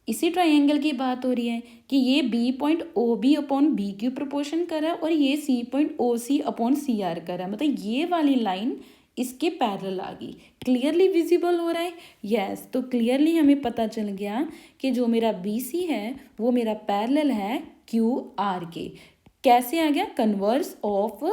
इसी ट्राइंगल की बात हो रही है कि ये B point O B upon B Q proportion कर रहा है और ये C point O C upon C R कर रहा है। मतलब ये वाली लाइन इसके पैरेलल आ गई। क्लियरली विजिबल हो रहा है, यस। तो क्लियरली हमें पता चल गया कि जो मेरा बी सी है वो मेरा पैरेलल है क्यू आर के। कैसे आ गया, कन्वर्स ऑफ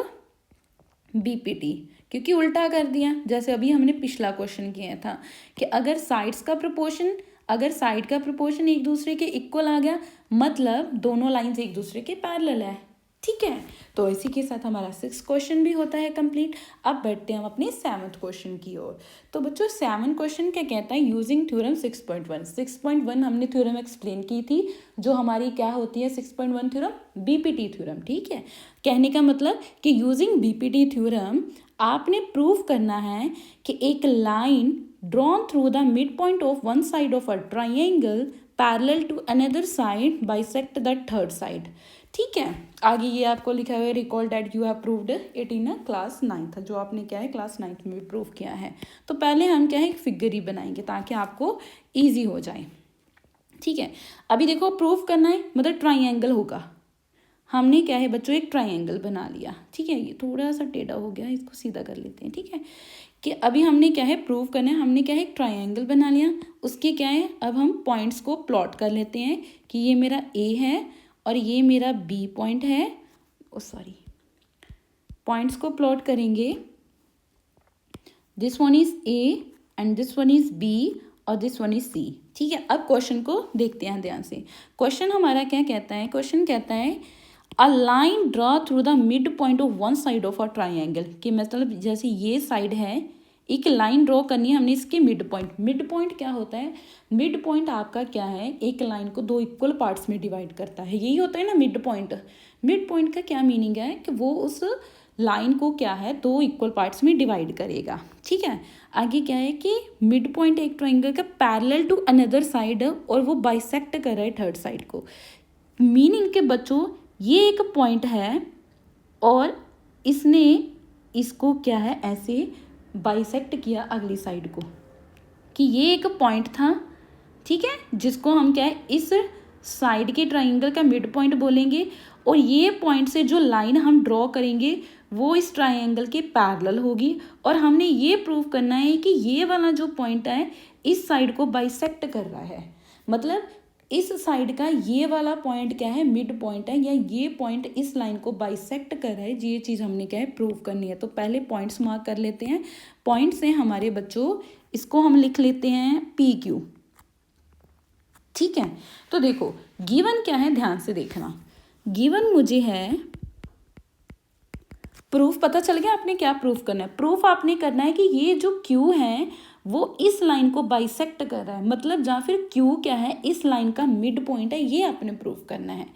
बीपीटी, क्योंकि उल्टा कर दिया। जैसे अभी हमने पिछला क्वेश्चन किया था कि अगर साइड्स का प्रपोर्शन, अगर साइड का प्रपोर्शन एक दूसरे के इक्वल आ गया मतलब दोनों लाइंस एक दूसरे के पैरेलल है। ठीक है, तो इसी के साथ हमारा 6th क्वेश्चन भी होता है कंप्लीट। अब बैठते हैं हम अपने 7th क्वेश्चन की ओर। तो बच्चों 7th क्वेश्चन क्या कहता है, यूजिंग थ्योरम 6.1। 6.1 हमने थ्योरम एक्सप्लेन की थी, जो हमारी क्या होती है 6.1 थ्योरम, बीपीटी थ्योरम। ठीक है, कहने का मतलब कि यूजिंग बीपीटी थ्योरम आपने प्रूव करना है कि एक line drawn through the midpoint of one side of a triangle parallel to another side bisect the third side। ठीक है, आगे ये आपको लिखा हुआ है recall that you have proved it in class 9th, जो आपने क्या है क्लास 9th में भी प्रूव किया है। तो पहले हम क्या है एक फिगर ही बनाएंगे ताकि आपको ईजी हो जाए। ठीक है, अभी देखो प्रूव करना है मतलब ट्राइंगल होगा। हमने क्या है बच्चों एक ट्राइंगल बना लिया। ठीक है, ये थोड़ा सा टेढ़ा हो गया, इसको सीधा कर लेते हैं। ठीक है, कि अभी हमने क्या है प्रूव करना है, हमने क्या है एक ट्राइंगल बना लिया, उसके क्या है अब हम पॉइंट्स को प्लॉट कर लेते हैं कि ये मेरा ए है और ये मेरा बी पॉइंट है। सॉरी, पॉइंट्स को प्लॉट करेंगे, this one is A and this one is B और दिस वन इज सी। ठीक है, अब क्वेश्चन को देखते हैं ध्यान से। क्वेश्चन हमारा क्या कहता है, क्वेश्चन कहता है a line draw through the mid point of one side of a triangle. कि मतलब जैसे ये साइड है, एक लाइन ड्रॉ करनी है हमने इसके मिड पॉइंट। मिड पॉइंट क्या होता है, मिड पॉइंट आपका क्या है एक लाइन को दो इक्वल पार्ट्स में डिवाइड करता है, यही होता है ना मिड पॉइंट। मिड पॉइंट का क्या मीनिंग है कि वो उस लाइन को क्या है दो इक्वल पार्ट्स में डिवाइड करेगा। ठीक है, आगे क्या है कि मिड पॉइंट एक ट्राइंगल का पैरेलल टू अनदर साइड और वो बाइसेक्ट कर रहा है थर्ड साइड को। मीनिंग के बच्चों ये एक पॉइंट है और इसने इसको क्या है ऐसे बाइसेक्ट किया अगली साइड को, कि ये एक पॉइंट था, ठीक है, जिसको हम क्या है इस साइड के ट्राइंगल का मिड पॉइंट बोलेंगे और ये पॉइंट से जो लाइन हम ड्रॉ करेंगे वो इस ट्राइंगल के पैरेलल होगी और हमने ये प्रूव करना है कि ये वाला जो पॉइंट है इस साइड को बाइसेक्ट कर रहा है। मतलब इस साइड का ये वाला पॉइंट क्या है मिड पॉइंट है या ये पॉइंट इस लाइन को बाइसेक्ट कर रहा है। ये चीज़ हमने क्या है प्रूव करनी है। तो पहले पॉइंट्स मार्क कर लेते हैं। पॉइंट्स हैं हमारे बच्चों, इसको हम लिख लेते हैं PQ। ठीक है, तो देखो गिवन क्या है, ध्यान से देखना। गिवन मुझे है प्रूफ, पता चल गया आपने क्या प्रूफ करना है। प्रूफ आपने करना है कि ये जो Q है वो इस लाइन को बाइसेक्ट कर रहा है, मतलब या फिर Q क्या है इस लाइन का मिड पॉइंट है, ये आपने प्रूफ करना है।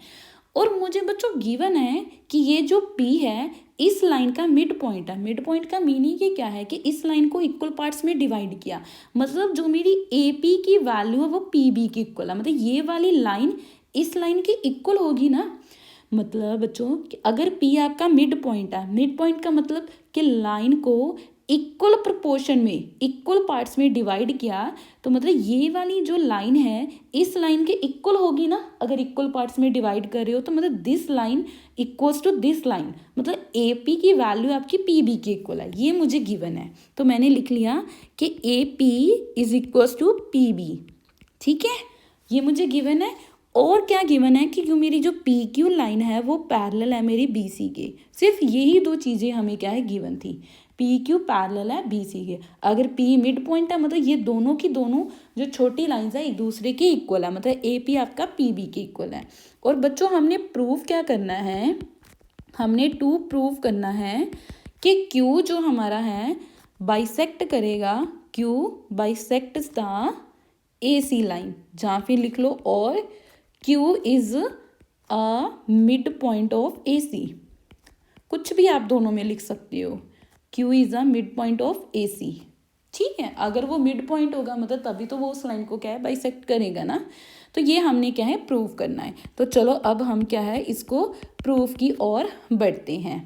और मुझे बच्चों गिवन है कि ये जो P है इस लाइन का मिड पॉइंट है। मिड पॉइंट का मीनिंग ये क्या है कि इस लाइन को इक्वल पार्ट्स में डिवाइड किया, मतलब जो मेरी AP की वैल्यू है वो PB की इक्वल है, मतलब ये वाली लाइन इस लाइन की इक्वल होगी ना। मतलब बच्चों अगर P आपका मिड पॉइंट है, मिड पॉइंट का मतलब कि लाइन को इक्वल प्रोपोर्शन में इक्वल पार्ट्स में डिवाइड किया, तो मतलब ये वाली जो लाइन है इस लाइन के इक्वल होगी ना। अगर इक्वल पार्ट्स में डिवाइड कर रहे हो तो मतलब this line equals to this line, मतलब AP की वैल्यू आपकी PB की इक्वल है। ये मुझे गिवन है तो मैंने लिख लिया कि AP is equals to PB। ठीक है, ये मुझे गिवन है। और क्या गिवन है कि जो मेरी जो PQ लाइन है वो पैरेलल है मेरी BC के। सिर्फ यही दो चीज़ें हमें क्या है गिवन थी, PQ पैरेलल है BC के। अगर P मिड पॉइंट है मतलब ये दोनों की दोनों जो छोटी लाइंस है एक दूसरे के इक्वल है, मतलब AP आपका PB के इक्वल है। और बच्चों हमने प्रूफ क्या करना है, हमने प्रूव करना है कि Q जो हमारा है बाइसेक्ट करेगा, Q bisects the AC line, जहाँ फिर लिख लो और Q is a mid point of AC। कुछ भी आप दोनों में लिख सकते हो, Q is a mid point of AC। ठीक है, अगर वो मिड पॉइंट होगा मतलब तभी तो वो उस लाइन को क्या है बाइसेक्ट करेगा ना। तो ये हमने क्या है प्रूव करना है। तो चलो अब हम क्या है इसको प्रूफ की ओर बढ़ते हैं।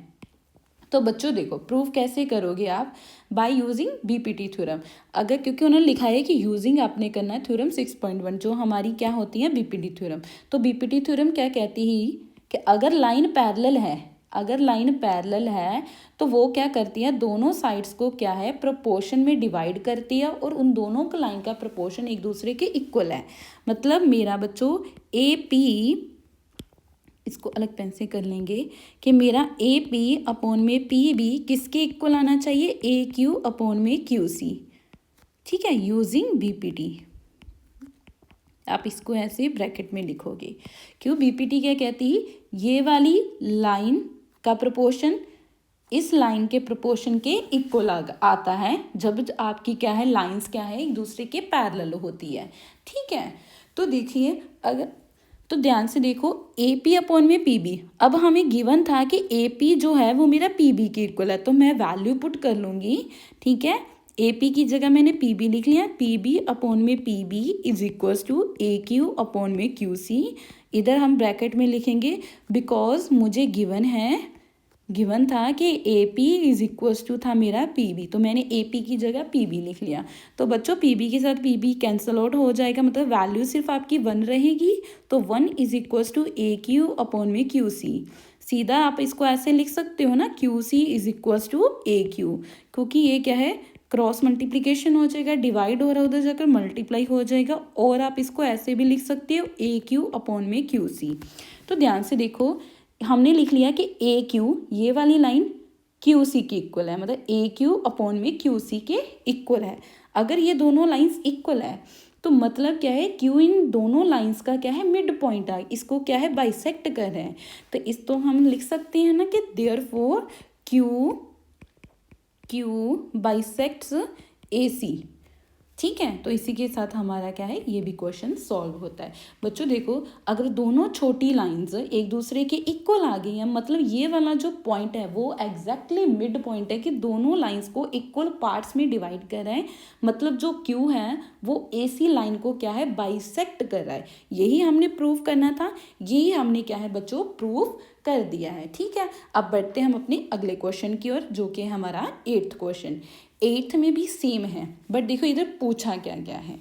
तो बच्चों देखो प्रूफ कैसे करोगे आप, बाय यूजिंग BPT थ्योरम। अगर क्योंकि उन्होंने लिखा है कि यूजिंग आपने करना है थ्योरम 6.1 जो हमारी क्या होती है BPT थ्योरम। तो BPT थ्योरम क्या कहती है कि अगर लाइन पैरेलल है, अगर लाइन पैरेलल है तो वो क्या करती है दोनों साइड्स को क्या है प्रोपोर्शन में डिवाइड करती है और उन दोनों का लाइन का प्रोपोर्शन एक दूसरे के इक्वल है। मतलब मेरा बच्चों AP, इसको अलग पेन से कर लेंगे कि मेरा AP अपॉन में PB किसके इक्वल आना चाहिए, AQ अपॉन में QC। ठीक है, यूजिंग BPT आप इसको ऐसे ब्रैकेट में लिखोगे। क्यों BPT क्या कहती है, ये वाली लाइन का प्रोपोर्शन इस लाइन के प्रोपोर्शन के इक्वल आता है जब आपकी क्या है लाइंस क्या है एक दूसरे के पैरेलल होती है। ठीक है, तो देखिए अगर तो ध्यान से देखो AP अपॉन में PB, अब हमें गिवन था कि AP जो है वो मेरा PB के इक्वल है, तो मैं वैल्यू पुट कर लूँगी। ठीक है, AP की जगह मैंने PB लिख लिया, PB अपॉन में PB is equals to AQ upon में QC। इधर हम ब्रैकेट में लिखेंगे बिकॉज मुझे गिवन था कि AP इज इक्वल्स टू था मेरा PB, तो मैंने AP की जगह PB लिख लिया। तो बच्चों PB के साथ PB कैंसल आउट हो जाएगा, मतलब वैल्यू सिर्फ आपकी 1 रहेगी। तो 1 is equals to AQ upon में QC। सीधा आप इसको ऐसे लिख सकते हो ना, QC is equals to AQ, क्योंकि ये क्या है क्रॉस मल्टीप्लिकेशन हो जाएगा, डिवाइड हो रहा है उधर जाकर मल्टीप्लाई हो जाएगा। और आप इसको ऐसे भी लिख सकते हो AQ अपॉन में QC। तो ध्यान से देखो हमने लिख लिया कि AQ ये वाली लाइन QC की इक्वल है, मतलब AQ अपॉन में QC के इक्वल है। अगर ये दोनों लाइंस इक्वल है तो मतलब क्या है Q इन दोनों लाइंस का क्या है मिड पॉइंट है, इसको क्या है बाइसेक्ट कर रहे हैं। तो इस तो हम लिख सकते हैं ना कि देयरफॉर Q बाइसेक्ट्स AC। ठीक है, तो इसी के साथ हमारा क्या है, ये भी क्वेश्चन सॉल्व होता है। बच्चों देखो, अगर दोनों छोटी लाइंस एक दूसरे के इक्वल आ गई हैं, मतलब ये वाला जो पॉइंट है वो एग्जैक्टली मिड पॉइंट है कि दोनों लाइंस को इक्वल पार्ट्स में डिवाइड कर रहे हैं, मतलब जो क्यू है वो AC लाइन को क्या है, बाइसेक्ट कर रहा है। यही हमने प्रूव करना था, यही हमने क्या है बच्चों, प्रूव कर दिया है। ठीक है, अब बढ़ते हैं हम अपने अगले क्वेश्चन की ओर, जो कि हमारा 8th क्वेश्चन। 8th में भी सेम है, बट देखो इधर पूछा क्या गया है।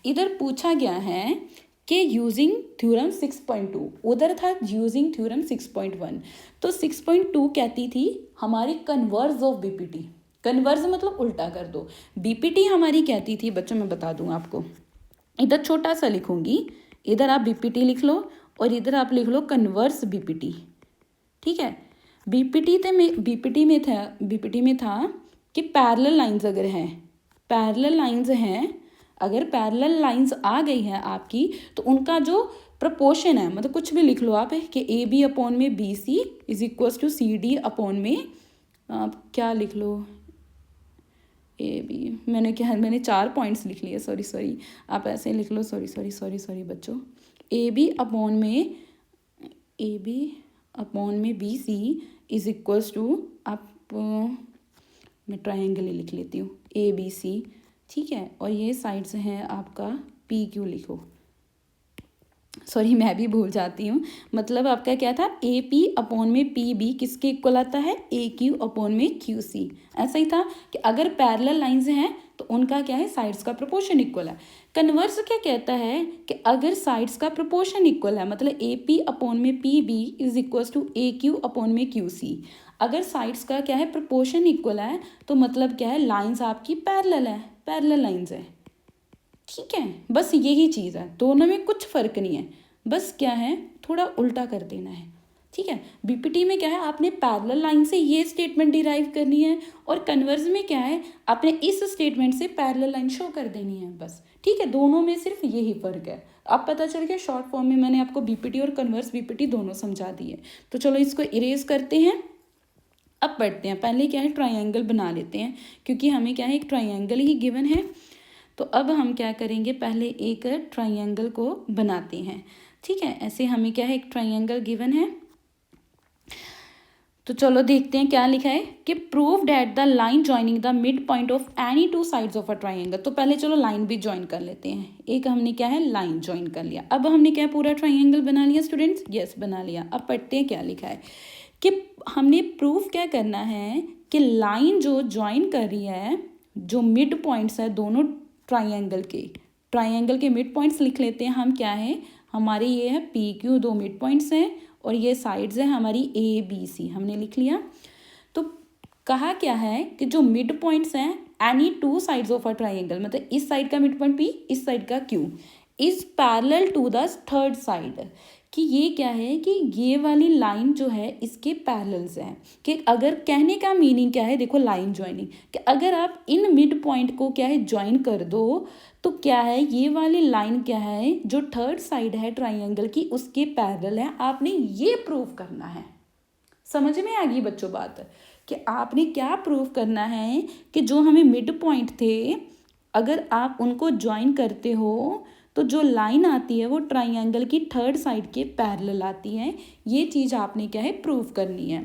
इधर पूछा गया है कि यूजिंग थ्योरम 6.2, उधर था यूजिंग थ्योरम 6.1। तो 6.2 कहती थी हमारी कन्वर्स ऑफ BPT। कन्वर्स मतलब उल्टा कर दो। BPT हमारी कहती थी, बच्चों मैं बता दूं आपको, इधर छोटा सा लिखूंगी, इधर आप BPT लिख लो और इधर आप लिख लो कन्वर्स BPT। ठीक है, BPT में था कि पैरेलल लाइंस अगर हैं, पैरेलल लाइंस हैं, अगर पैरेलल लाइंस आ गई हैं आपकी, तो उनका जो प्रपोर्शन है, मतलब कुछ भी लिख लो आप, कि AB अपॉन में BC is equals to CD upon में, आप क्या लिख लो, AB, मैंने 4 पॉइंट्स लिख लिए, सॉरी, आप ऐसे लिख लो, सॉरी बच्चों, AB अपॉन में BC इज इक्वल्स टू, आप मैं ट्रायंगल ही लिख लेती हूँ, ABC। ठीक है, और ये साइड्स हैं आपका PQ लिखो, सॉरी मैं भी भूल जाती हूँ, मतलब आपका क्या था, AP अपॉन में PB किसके इक्वल आता है, AQ अपॉन में QC। ऐसा ही था कि अगर पैरेलल लाइंस हैं तो उनका क्या है, साइड्स का प्रोपोर्शन इक्वल है। कन्वर्स क्या कहता है कि अगर साइड्स का प्रोपोर्शन इक्वल है, मतलब AP अपॉन में PB is equals to AQ upon में QC। अगर साइड्स का क्या है, प्रोपोर्शन इक्वल है, तो मतलब क्या है, लाइंस आपकी पैरेलल है, पैरेलल लाइंस है। ठीक है, बस यही चीज़ है, दोनों में कुछ फ़र्क नहीं है, बस क्या है, थोड़ा उल्टा कर देना है। ठीक है, BPT में क्या है, आपने पैरेलल लाइन से ये स्टेटमेंट डिराइव करनी है, और कन्वर्स में क्या है, आपने इस स्टेटमेंट से पैरेलल लाइन शो कर देनी है, बस। ठीक है, दोनों में सिर्फ यही फ़र्क है। अब पता चल गया, शॉर्ट फॉर्म में मैंने आपको BPT और कन्वर्स BPT दोनों समझा दिए। तो चलो इसको इरेज करते हैं, अब पढ़ते हैं। पहले क्या है, ट्रायंगल बना लेते हैं, क्योंकि हमें क्या है, एक ट्रायंगल ही गिवन है। तो अब हम क्या करेंगे, पहले एक ट्रायंगल को बनाते हैं। ठीक है, ऐसे हमें क्या है, एक ट्रायंगल गिवन है। तो चलो देखते हैं क्या लिखा है कि prove that the line joining the mid point of any two sides of a triangle. तो पहले चलो लाइन भी ज्वाइन कर लेते हैं। एक हमने क्या है, लाइन ज्वाइन कर लिया। अब हमने क्या पूरा ट्रायंगल बना लिया स्टूडेंट्स, यस बना लिया। अब पढ़ते हैं क्या लिखा है कि हमने प्रूफ क्या करना है कि लाइन जो ज्वाइन कर रही है, जो मिड पॉइंट्स है दोनों ट्रायंगल के मिड पॉइंट्स लिख लेते हैं हम। क्या है हमारे, ये है PQ, 2 मिड पॉइंट्स हैं, और ये साइड्स है हमारी ABC, हमने लिख लिया। तो कहा क्या है कि जो मिड पॉइंट्स हैं any two sides of a triangle, मतलब इस साइड का मिड पॉइंट P, इस साइड का Q, is parallel to the third side, कि ये क्या है कि ये वाली लाइन जो है इसके पैरेलल्स है। कि अगर कहने का मीनिंग क्या है, देखो लाइन ज्वाइनिंग, कि अगर आप इन मिड पॉइंट को क्या है ज्वाइन कर दो, तो क्या है, ये वाली लाइन क्या है, जो थर्ड साइड है ट्रायंगल की उसके पैरेलल है। आपने ये प्रूव करना है। समझ में आ गई बच्चों बात, कि आपने क्या प्रूव करना है कि जो हमें मिड पॉइंट थे, अगर आप उनको ज्वाइन करते हो तो जो लाइन आती है वो ट्रायंगल की थर्ड साइड के पैरेलल आती है। ये चीज़ आपने क्या है, प्रूव करनी है।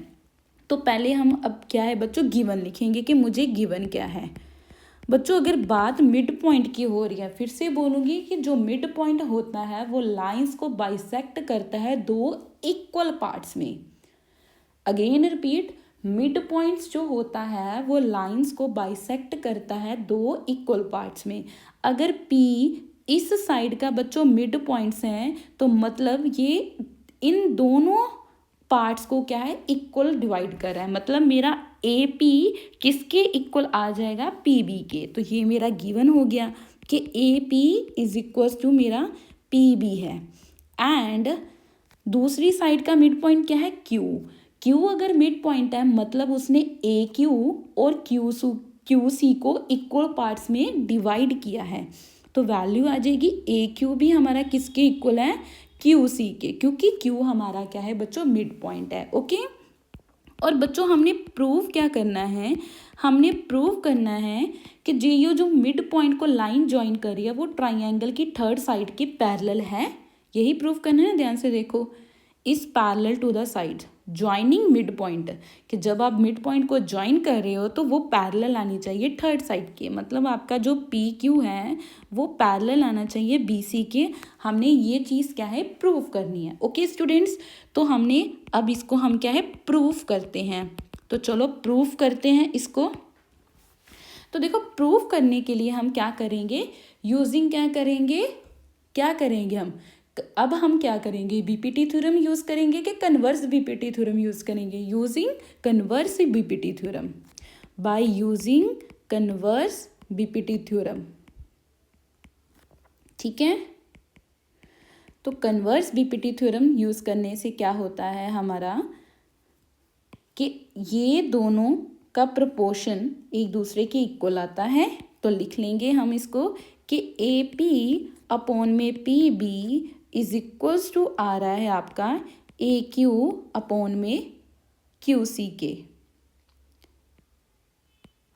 तो पहले हम अब क्या है बच्चों, गिवन लिखेंगे कि मुझे गिवन क्या है। बच्चों अगर बात मिड पॉइंट की हो रही है, फिर से बोलूँगी कि जो मिड पॉइंट होता है वो लाइंस को बाइसेक्ट करता है 2 इक्वल पार्ट्स में। अगेन रिपीट, मिड पॉइंट्स जो होता है वो लाइंस को बाइसेक्ट करता है 2 इक्वल पार्ट्स में। अगर P इस साइड का बच्चों मिड पॉइंट्स हैं, तो मतलब ये इन दोनों पार्ट्स को क्या है, इक्वल डिवाइड कर रहा है। मतलब मेरा AP किसके इक्वल आ जाएगा, PB के। तो ये मेरा गिवन हो गया कि AP इज इक्वल्स टू मेरा PB है। एंड दूसरी साइड का मिड पॉइंट क्या है, Q अगर मिड पॉइंट है, मतलब उसने AQ और QC को इक्वल पार्ट्स में डिवाइड किया है। तो वैल्यू आ जाएगी AQ भी हमारा किसके इक्वल है, QC के, क्योंकि Q हमारा क्या है बच्चों, मिड पॉइंट है। ओके, और बच्चों हमने प्रूव क्या करना है, हमने प्रूव करना है कि ये जो मिड पॉइंट को लाइन ज्वाइन कर रही है वो ट्राइंगल की थर्ड साइड के पैरेलल है, यही प्रूव करना है। ध्यान से देखो, is parallel to the side joining mid point, कि जब आप मिड पॉइंट को ज्वाइन कर रहे हो तो वो पैरेलल आनी चाहिए थर्ड साइड के, मतलब आपका जो पी क्यू है वो पैरेलल आना चाहिए बी सी के। हमने ये चीज़ क्या है, प्रूव करनी है। ओके स्टूडेंट्स, तो हमने अब इसको हम क्या है, प्रूफ करते हैं। तो चलो प्रूफ करते हैं इसको। तो देखो प्रूफ करने के लिए हम क्या करेंगे, यूजिंग क्या करेंगे हम, अब हम क्या करेंगे, बीपीटी थ्योरम यूज़ करेंगे कि कन्वर्स बीपीटी थ्योरम यूज़ करेंगे, using converse BPT theorem, by using converse BPT theorem. ठीक है, तो कन्वर्स बीपीटी थ्योरम यूज़ करने से क्या होता है हमारा, कि ये दोनों का प्रपोर्शन एक दूसरे के इक्वल आता है। तो लिख लेंगे हम इसको कि ए पी अपॉन में P B is equals to आ रहा है आपका ए क्यू अपॉन में क्यू सी के।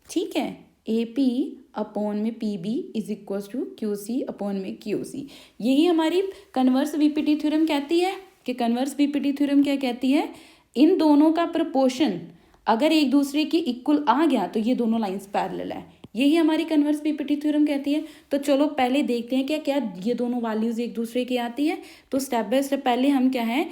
ठीक है, ए पी अपॉन में P B is equals to Q C upon में क्यू सी। यही हमारी कन्वर्स बीपीटी थ्योरम कहती है कि कन्वर्स बीपीटी थ्योरम क्या कहती है, इन दोनों का प्रपोर्शन अगर एक दूसरे की इक्वल आ गया तो ये दोनों लाइंस पैरेलल है, यही हमारी कन्वर्स बीपीटी थ्योरम कहती है। तो चलो पहले देखते हैं क्या क्या ये दोनों वैल्यूज एक दूसरे की आती है। तो स्टेप बाय स्टेप पहले हम क्या है,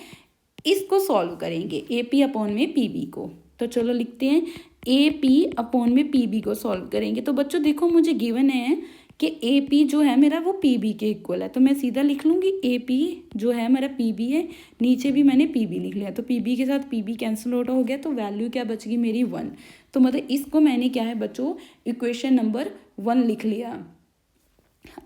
इसको सॉल्व करेंगे ए पी अपॉन में पी बी को। तो चलो लिखते हैं ए पी अपॉन में पी बी को सॉल्व करेंगे। तो बच्चों देखो मुझे गिवन है कि ए पी जो है मेरा वो पी बी के इक्वल है, तो मैं सीधा लिख लूँगी ए पी जो है मेरा पी बी है, नीचे भी मैंने पी बी लिख लिया, तो पी बी के साथ पी बी कैंसिल आउट हो गया, तो वैल्यू क्या बच गई मेरी 1। तो मतलब इसको मैंने क्या है बच्चों, इक्वेशन नंबर 1 लिख लिया।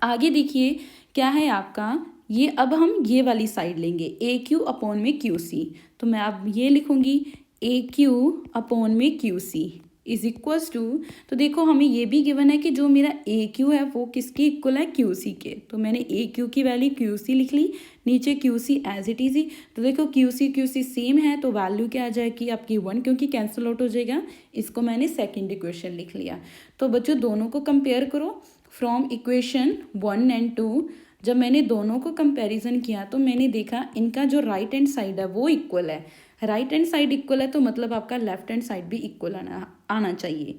आगे देखिए क्या है आपका, ये अब हम ये वाली साइड लेंगे ए क्यू अपॉन में क्यू सी, तो मैं अब ये लिखूँगी ए क्यू अपॉन में Q C is equals to, तो देखो हमें ये भी गिवन है कि जो मेरा ए क्यू है वो किसके इक्वल है, क्यू सी के। तो मैंने ए क्यू की वैल्यू क्यू सी लिख ली, नीचे Q C as it is ही। तो देखो क्यू सी सेम है, तो वैल्यू क्या आ जाएगी आपकी 1, क्योंकि कैंसिल आउट हो जाएगा। इसको मैंने सेकेंड इक्वेशन लिख लिया। तो बच्चों दोनों को कंपेयर करो फ्रॉम इक्वेशन 1 एंड 2। जब मैंने दोनों को कंपैरिजन किया तो मैंने देखा इनका जो राइट हैंड साइड है वो इक्वल है। राइट हैंड साइड इक्वल है तो मतलब आपका लेफ्ट हैंड साइड भी इक्वल आना चाहिए।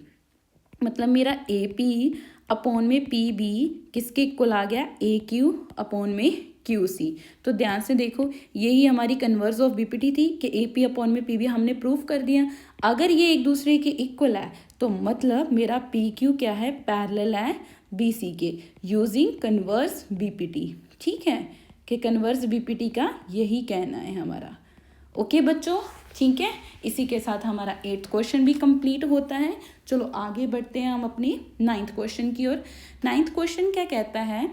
मतलब मेरा ए पी अपॉन में पी बी किसके इक्वल आ गया, ए क्यू अपॉन में क्यू सी। तो ध्यान से देखो यही हमारी कन्वर्स ऑफ बीपीटी थी कि ए पी अपॉन में पी बी हमने प्रूफ कर दिया। अगर ये एक दूसरे के इक्वल है तो मतलब मेरा पी क्यू क्या है, पैरेलल है बी सी के, यूजिंग कन्वर्स बीपीटी। ठीक है, कि कन्वर्स बीपीटी का यही कहना है हमारा। ओके बच्चों, ठीक है, इसी के साथ हमारा 8th क्वेश्चन भी कंप्लीट होता है। चलो आगे बढ़ते हैं हम अपनी 9th क्वेश्चन की ओर। 9th क्वेश्चन क्या कहता है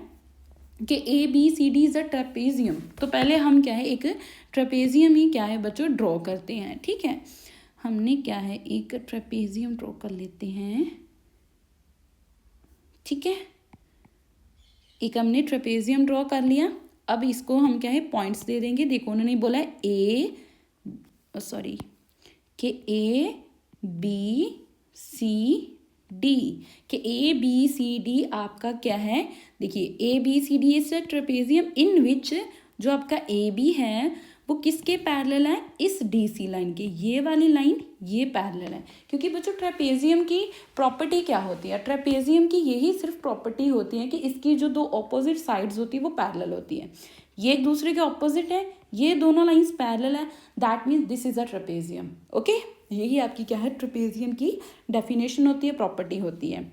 कि A B C D is a trapezium. तो पहले हम क्या है एक ट्रेपेजियम ही क्या है बच्चों ड्रॉ करते हैं। ठीक है, हमने क्या है एक ट्रेपेजियम ड्रॉ कर लेते हैं। ठीक है, एक हमने ट्रेपेजियम ड्रॉ कर लिया। अब इसको हम क्या है पॉइंट्स दे देंगे। देखो उन्होंने बोला कि ए बी सी डी, कि ए बी सी डी आपका क्या है, देखिए A B C D is a trapezium in which जो आपका ए बी है वो किसके पैरेलल है, इस डी सी लाइन के। ये वाली लाइन ये पैरेलल है, क्योंकि बच्चों ट्रेपेजियम की प्रॉपर्टी क्या होती है, ट्रेपेजियम की यही सिर्फ प्रॉपर्टी होती है कि इसकी जो दो ऑपोजिट साइड्स होती है वो पैरेलल होती है। ये एक दूसरे के ऑपोजिट है, ये दोनों लाइंस पैरेलल है, that means this is a trapezium. Okay, यही आपकी क्या है ट्रेपेजियम की डेफिनेशन होती है, प्रॉपर्टी होती है।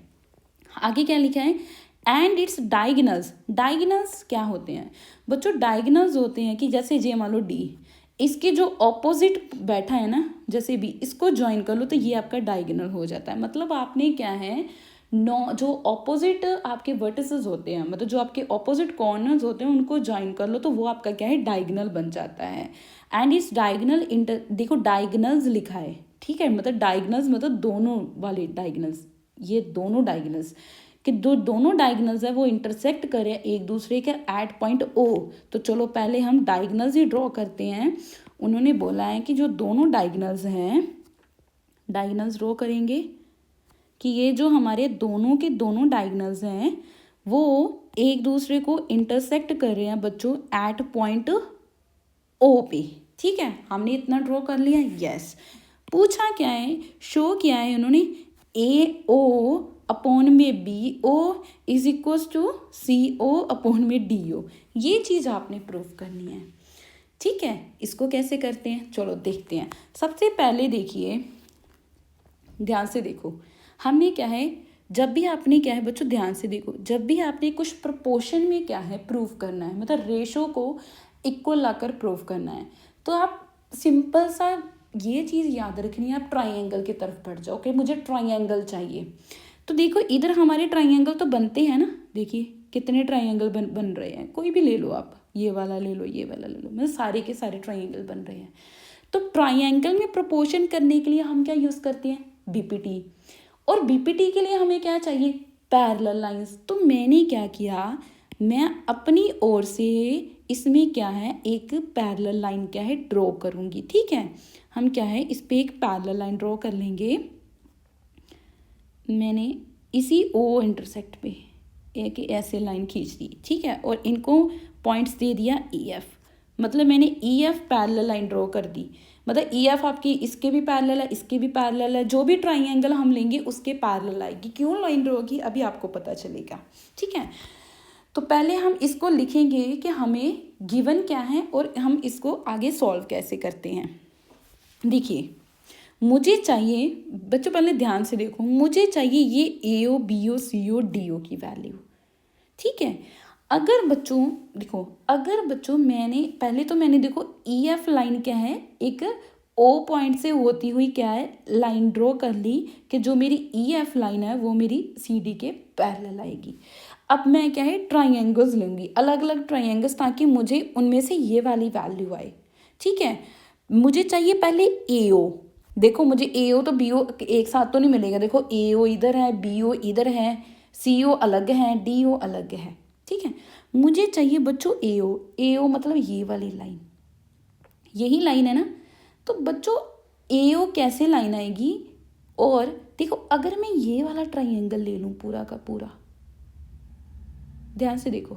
आगे क्या लिखा है, एंड इट्स डायगोनल्स। डायगोनल्स क्या होते हैं बच्चों, डायगोनल्स होते हैं कि जैसे जे मान लो डी, इसके जो ऑपोजिट बैठा है ना जैसे बी, इसको ज्वाइन कर लो तो ये आपका डायगोनल हो जाता है। मतलब आपने क्या है जो ऑपोजिट आपके वर्टिसेस होते हैं, मतलब जो आपके ऑपोजिट कॉर्नर्स होते हैं उनको ज्वाइन कर लो तो वो आपका क्या है डायगोनल बन जाता है। एंड इस डायगोनल देखो डायगोनल्स लिखा है। ठीक है, मतलब डायगोनल्स मतलब दोनों वाले डायगोनल्स, ये दोनों डायगोनल्स कि दोनों डायगोनल्स है वो इंटरसेक्ट करें एक दूसरे के एट पॉइंट ओ। तो चलो पहले हम डायगोनल्स ही ड्रॉ करते हैं। उन्होंने बोला है कि जो दोनों डायगोनल्स हैं डायगोनल्स ड्रॉ करेंगे कि ये जो हमारे दोनों के दोनों डायगोनल्स हैं वो एक दूसरे को इंटरसेक्ट कर रहे हैं बच्चों एट पॉइंट ओ पे। ठीक है, हमने इतना ड्रॉ कर लिया। यस, पूछा क्या है, शो किया है उन्होंने ए ओ अपॉन में B O is equals to C O upon में डी ओ। ये चीज़ आपने प्रूव करनी है। ठीक है, इसको कैसे करते हैं चलो देखते हैं। सबसे पहले देखिए, ध्यान से देखो, हमने क्या है, जब भी आपने क्या है बच्चों ध्यान से देखो, जब भी आपने कुछ प्रपोर्शन में क्या है प्रूव करना है, मतलब रेशो को इक्वल लाकर प्रूव करना है, तो आप सिंपल सा ये चीज़ याद रखनी है, आप ट्राइंगल की तरफ बढ़ जाओ कि मुझे ट्राइंगल चाहिए। तो देखो इधर हमारे ट्राइंगल तो बनते हैं ना, देखिए कितने ट्राइंगल बन रहे हैं, कोई भी ले लो आप, ये वाला ले लो, ये वाला ले लो, मतलब सारे के सारे ट्राइंगल बन रहे हैं। तो ट्राइंगल में प्रपोर्शन करने के लिए हम क्या यूज़ करते हैं, बीपीटी। और बीपीटी के लिए हमें क्या चाहिए, पैरेलल लाइंस। तो मैंने क्या किया, मैं अपनी ओर से इसमें क्या है एक पैरेलल लाइन क्या है ड्रॉ करूँगी। ठीक है, हम क्या है इस पे एक पैरेलल लाइन ड्रॉ कर लेंगे। मैंने इसी ओ इंटरसेक्ट पे एक ऐसे लाइन खींच दी। ठीक है, और इनको पॉइंट्स दे दिया ई एफ, मतलब मैंने E F parallel line draw कर दी। मतलब ई एफ आपकी इसके भी पैरेलल है, इसके भी पैरेलल है, जो भी ट्राइंगल हम लेंगे उसके पैरेलल आएगी। क्यों लाइन ड्रॉ की अभी आपको पता चलेगा। ठीक है, तो पहले हम इसको लिखेंगे कि हमें गिवन क्या है और हम इसको आगे सॉल्व कैसे करते हैं। देखिए मुझे चाहिए बच्चों, पहले ध्यान से देखो, मुझे चाहिए ये ए ओ बी ओ सी ओ डी ओ की वैल्यू। ठीक है, अगर बच्चों देखो, अगर बच्चों मैंने पहले तो मैंने देखो ई एफ लाइन क्या है एक ओ पॉइंट से होती हुई क्या है लाइन ड्रॉ कर ली कि जो मेरी ई एफ लाइन है वो मेरी सी डी के पैरेलल आएगी। अब मैं क्या है ट्राइंगल्स लूँगी, अलग अलग ट्राइंगल्स, ताकि मुझे उनमें से ये वाली वैल्यू आए। ठीक है, मुझे चाहिए पहले ए ओ। देखो मुझे ए ओ तो बी ओ एक साथ तो नहीं मिलेगा, देखो ए ओ इधर है, बी ओ इधर है, सी ओ अलग है, डी ओ अलग है। ठीक है, मुझे चाहिए बच्चों ए ओ मतलब ये वाली लाइन, यही लाइन है ना। तो बच्चों ए ओ कैसे लाइन आएगी, और देखो अगर मैं ये वाला ट्राइंगल ले लूँ पूरा का पूरा, ध्यान से देखो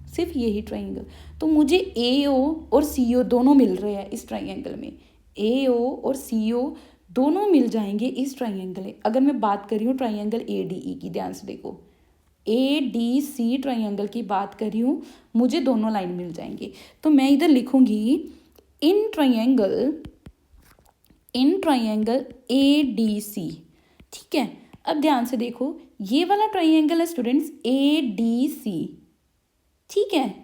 सिर्फ यही ट्राइंगल, तो मुझे ए ओ और सी ओ दोनों मिल रहे हैं इस ट्राइंगल में, ए ओ और सी ओ दोनों मिल जाएंगे इस ट्राइंगल में। अगर मैं बात कर रही हूँ ट्राइंगल ए डी ई की, ध्यान से देखो ए डी सी ट्राइंगल की बात कर रही हूँ, मुझे दोनों लाइन मिल जाएंगे। तो मैं इधर लिखूंगी in triangle A D C. ठीक है, अब ध्यान से देखो ये वाला ट्राइंगल है स्टूडेंट्स ए डी सी। ठीक है,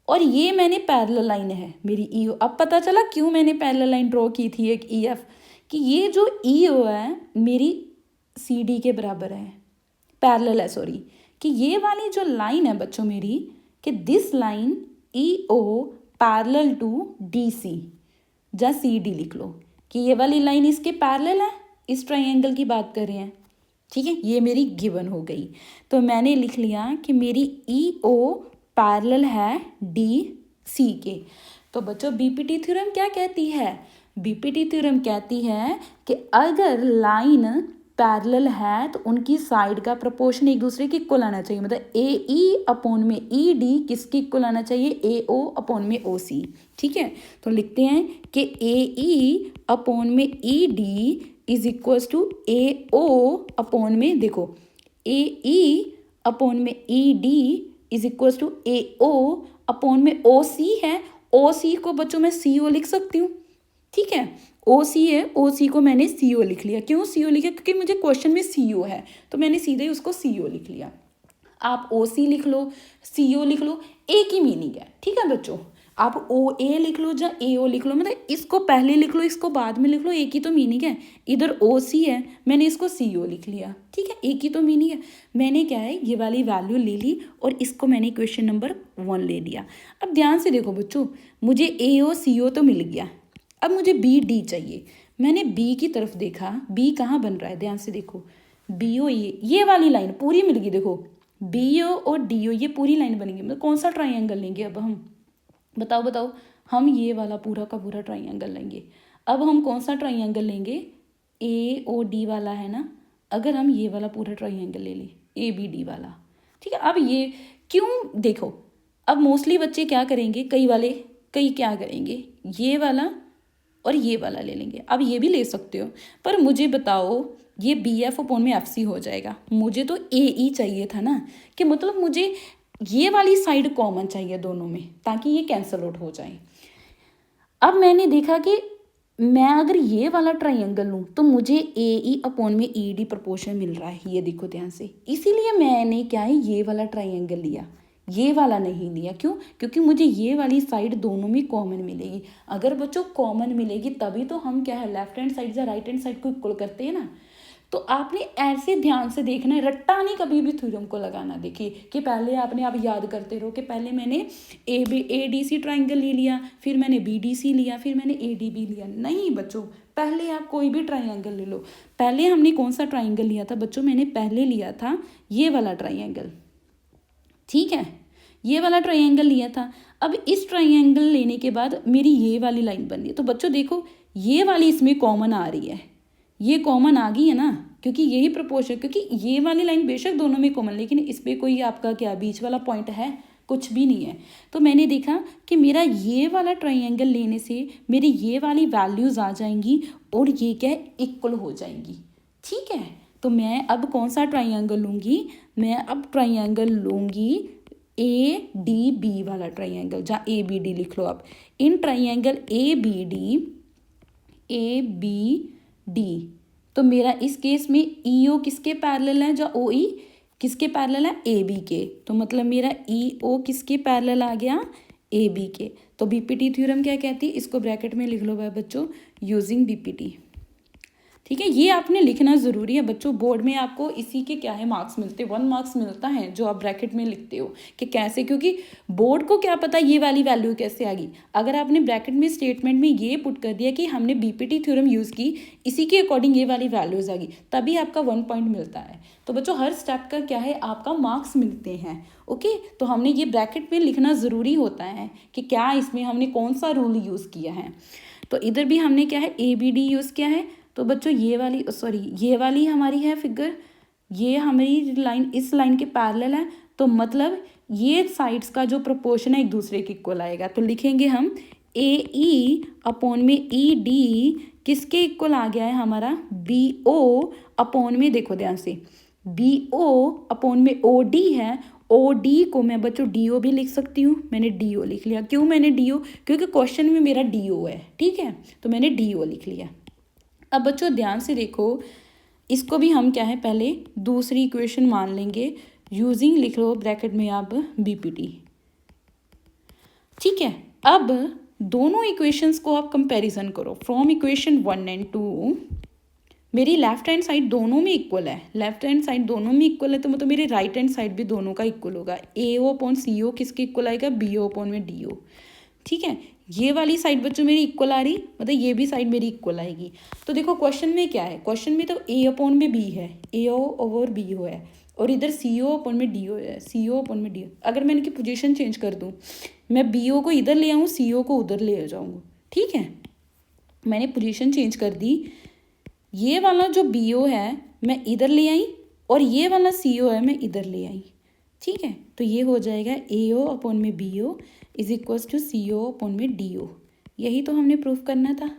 और ये मैंने पैरेलल लाइन है मेरी ई ओ। अब पता चला क्यों मैंने पैरेलल लाइन ड्रॉ की थी एक ई एफ, कि ये जो ई ओ है मेरी सी डी के बराबर है, पैरेलल है सॉरी, कि ये वाली जो लाइन है बच्चों मेरी, कि this line E O parallel to D C, या सी डी लिख लो, कि ये वाली लाइन इसके पैरेलल है, इस ट्राइंगल की बात कर रहे हैं। ठीक है, ये मेरी गिवन हो गई। तो मैंने लिख लिया कि मेरी ई ओ पैरेलल है डी सी के। तो बच्चों बीपीटी थ्योरम क्या कहती है, बीपीटी थ्योरम कहती है कि अगर लाइन पैरेलल है तो उनकी साइड का प्रोपोर्शन एक दूसरे के इक्वल आना चाहिए। मतलब ए ई अपॉन में ई डी किसके इक्वल आना चाहिए, ए ओ अपॉन में ओ सी। ठीक है, तो लिखते हैं कि ए ई अपॉन में E D is equals to A O upon में, देखो ए ई अपॉन में E D is equals to A O upon में ओ सी है। ओ सी को बच्चों मैं सी ओ लिख सकती हूँ। ठीक है, ओ सी है, ओ सी को मैंने सी ओ लिख लिया। क्यों सी ओ लिखा, क्योंकि मुझे क्वेश्चन में सी ओ है, तो मैंने सीधे उसको सी ओ लिख लिया। आप ओ सी लिख लो, सी ओ लिख लो, एक ही मीनिंग है। ठीक है बच्चों, आप ओ ए लिख लो या ए ओ लिख लो, मतलब इसको पहले लिख लो इसको बाद में लिख लो, एक ही तो मीनिंग है। इधर ओ सी है, मैंने इसको सी ओ लिख लिया। ठीक है, एक ही तो मीनिंग है। मैंने क्या है ये वाली वैल्यू ले ली और इसको मैंने क्वेश्चन नंबर 1 ले लिया। अब ध्यान से देखो बच्चों, मुझे ए ओ सी ओ तो मिल गया, अब मुझे बी डी चाहिए। मैंने बी की तरफ देखा, बी कहाँ बन रहा है, ध्यान से देखो बी ओ, ये वाली लाइन पूरी मिल गई। देखो बी ओ और डी ओ ये पूरी लाइन बनेगी। मतलब कौन सा ट्राइंगल लेंगे अब हम, बताओ हम ये वाला पूरा का पूरा ट्राइंगल लेंगे। अब हम कौन सा ट्राइंगल लेंगे, AOD वाला है ना, अगर हम ये वाला पूरा ट्राइंगल ले लें ABD वाला, ठीक है। अब ये क्यों, देखो अब मोस्टली बच्चे क्या करेंगे, कई क्या करेंगे, ये वाला और ये वाला ले लेंगे। अब ये भी ले सकते हो, पर मुझे बताओ ये BF/FC हो जाएगा। मुझे तो AE चाहिए था ना, कि मतलब मुझे ये वाली साइड कॉमन चाहिए दोनों में, ताकि ये कैंसल आउट हो जाए। अब मैंने देखा कि मैं अगर ये वाला ट्राइंगल लूँ तो मुझे AE/ED प्रोपोर्शन मिल रहा है, ये देखो ध्यान से। इसीलिए मैंने क्या है, ये वाला ट्राइंगल लिया, ये वाला नहीं लिया। क्यों? क्योंकि मुझे ये वाली साइड दोनों में कॉमन मिलेगी। अगर बच्चों कॉमन मिलेगी तभी तो हम क्या है, लेफ्ट हैंड साइड या राइट हैंड साइड को इक्वल करते हैं ना। तो आपने ऐसे ध्यान से देखना है, रट्टा नहीं कभी भी थ्योरम को लगाना। देखिए कि पहले आपने आप याद करते रहो कि पहले मैंने ADC ट्राइंगल ले लिया, फिर मैंने BDC लिया, फिर मैंने ADB लिया। नहीं बच्चों, पहले आप कोई भी ट्राइंगल ले लो। पहले हमने कौन सा ट्राइंगल लिया था बच्चों, मैंने पहले लिया था ये वाला ट्राइंगल, ठीक है, ये वाला ट्राइंगल लिया था। अब इस ट्राइंगल लेने के बाद मेरी ये वाली लाइन बन रही है। तो बच्चों देखो ये वाली इसमें कॉमन आ रही है, ये कॉमन आ गई है ना, क्योंकि यही प्रोपोर्शन, क्योंकि ये वाली लाइन बेशक दोनों में कॉमन, लेकिन इस पर कोई आपका क्या बीच वाला पॉइंट है, कुछ भी नहीं है। तो मैंने देखा कि मेरा ये वाला ट्राइंगल लेने से मेरी ये वाली वैल्यूज़ आ जाएंगी और ये क्या है, इक्वल हो जाएंगी, ठीक है। तो मैं अब कौन सा ट्राइंगल लूँगी, मैं अब ट्राइंगल लूँगी ADB वाला ट्राइंगल, जहाँ ABD लिख लो आप। इन ट्राइंगल ABD तो मेरा इस केस में EO किसके पैरेलल है, जो OE किसके पैरेलल है, AB के। तो मतलब मेरा EO किसके पैरेलल आ गया, AB के। तो BPT थ्योरम क्या कहती है, इसको ब्रैकेट में लिख लो भाई बच्चों, यूजिंग BPT, ठीक है। ये आपने लिखना ज़रूरी है बच्चों, बोर्ड में आपको इसी के क्या है मार्क्स मिलते हैं, 1 मार्क्स मिलता है जो आप ब्रैकेट में लिखते हो कि कैसे, क्योंकि बोर्ड को क्या पता ये वाली वैल्यू कैसे आ गई। अगर आपने ब्रैकेट में स्टेटमेंट में ये पुट कर दिया कि हमने BPT थ्योरम यूज़ की, इसी के अकॉर्डिंग ये वाली वैल्यूज़ आ गई, तभी आपका 1 पॉइंट मिलता है। तो बच्चों हर स्टेप का क्या है, आपका मार्क्स मिलते हैं, ओके। तो हमने ये ब्रैकेट में लिखना ज़रूरी होता है कि क्या इसमें हमने कौन सा रूल यूज़ किया है। तो इधर भी हमने क्या है, ABD यूज़ किया है। तो बच्चों ये वाली हमारी है फिगर, ये हमारी लाइन इस लाइन के पैरेलल है, तो मतलब ये साइड्स का जो प्रोपोर्शन है एक दूसरे के इक्वल आएगा। तो लिखेंगे हम AE/ED किसके इक्वल आ गया है हमारा, BO/, देखो ध्यान से, BO/OD है। OD को मैं बच्चों DO भी लिख सकती हूँ, मैंने DO लिख लिया। क्यों मैंने DO, क्योंकि क्वेश्चन में मेरा DO है, ठीक है, तो मैंने DO लिख लिया। अब बच्चों ध्यान से देखो, इसको भी हम क्या है, पहले दूसरी इक्वेशन मान लेंगे, यूजिंग लिख लो ब्रैकेट में आप BPT, ठीक है। अब दोनों इक्वेशंस को आप कंपैरिजन करो, फ्रॉम इक्वेशन 1 और 2 मेरी लेफ्ट हैंड साइड दोनों में इक्वल है, लेफ्ट हैंड साइड दोनों में इक्वल है, तो मतलब मेरी राइट हैंड साइड भी दोनों का इक्वल होगा। AO/CO किसके इक्वल आएगा, BO/DO, ठीक है। ये वाली साइड बच्चों मेरी इक्वल आ रही, मतलब ये भी साइड मेरी इक्वल आएगी। तो देखो क्वेश्चन में क्या है, क्वेश्चन में तो A/B है, AO/BO है, और इधर CO/DO है, CO/DO। अगर मैं इनकी पोजीशन चेंज कर दूँ, मैं BO को इधर ले आऊँ, CO को उधर ले जाऊँगा, ठीक है। मैंने पोजीशन चेंज कर दी, ये वाला जो BO है मैं इधर ले आई और ये वाला CO है मैं इधर ले आई, ठीक है। तो ये हो जाएगा AO/BO is equals to CO/DO। यही तो हमने प्रूफ करना था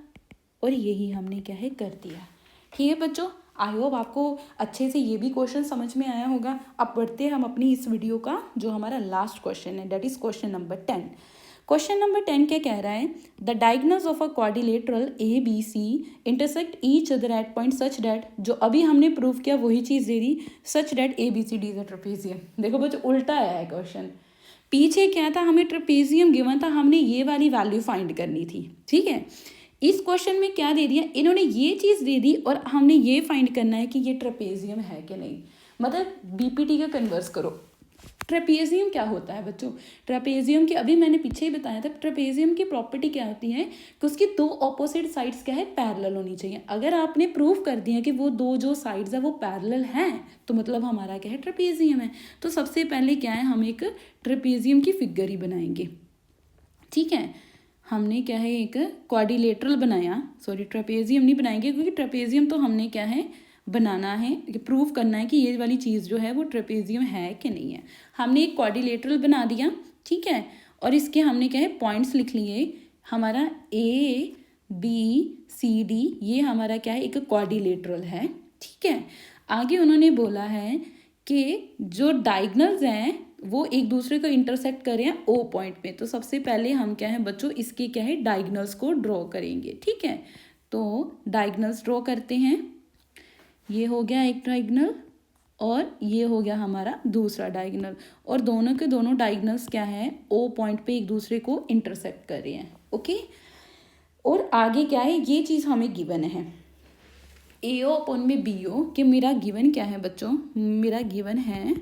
और यही हमने क्या है कर दिया, ठीक है बच्चों। आई होप आपको अच्छे से ये भी क्वेश्चन समझ में आया होगा। अब बढ़ते हैं हम अपनी इस वीडियो का जो हमारा लास्ट क्वेश्चन है, that is question number 10। Question number 10 क्या कह रहा है, the diagonals of a quadrilateral ABC intersect each other at point such that, जो अभी हमने प्रूफ किया वही चीज़ दे दी, such that ABCD is a trapezium. देखो बच्चों उल्टा आया है क्वेश्चन, पीछे क्या था, हमें ट्रेपेजियम गिवन था, हमने ये वाली वैल्यू फाइंड करनी थी, ठीक है। इस क्वेश्चन में क्या दे दिया, इन्होंने ये चीज़ दे दी और हमने ये फाइंड करना है कि ये ट्रेपेजियम है कि नहीं। मतलब BPT का कन्वर्स करो। ट्रेपेजियम क्या होता है बच्चों, ट्रेपेजियम की अभी मैंने पीछे ही बताया था, ट्रेपेजियम की प्रॉपर्टी क्या होती है कि उसकी दो ऑपोजिट साइड्स क्या है, पैरेलल होनी चाहिए। अगर आपने प्रूफ कर दिया कि वो दो जो साइड्स है वो पैरेलल हैं, तो मतलब हमारा क्या है, ट्रेपेजियम है। तो सबसे पहले क्या है, हम एक ट्रेपेजियम की फिगर ही बनाएंगे, ठीक है। हमने क्या है एक क्वाड्रिलेटरल बनाया, सॉरी ट्रेपेजियम नहीं बनाएंगे क्योंकि ट्रेपेजियम तो हमने क्या है बनाना है, प्रूव करना है कि ये वाली चीज़ जो है वो ट्रेपेजियम है कि नहीं है। हमने एक क्वाड्रिलेटरल बना दिया, ठीक है, और इसके हमने क्या है पॉइंट्स लिख लिए। हमारा ए बी सी डी ये हमारा क्या है एक क्वाड्रिलेटरल है, ठीक है। आगे उन्होंने बोला है कि जो डायगनल्स हैं वो एक दूसरे को इंटरसेक्ट कर रहे हैं ओ पॉइंट पे। तो सबसे पहले हम क्या है बच्चों इसके क्या है डायगनल्स को ड्रॉ करेंगे, ठीक है। तो डायगनल्स ड्रॉ करते हैं, ये हो गया एक डायगनल और ये हो गया हमारा दूसरा डायगनल, और दोनों के दोनों डायगनल्स क्या है ओ पॉइंट पे एक दूसरे को इंटरसेक्ट कर रहे हैं, ओके। और आगे क्या है ये चीज़ हमें गिवन है ए ओ अपॉन में बी ओ, कि मेरा गिवन क्या है बच्चों, मेरा गिवन है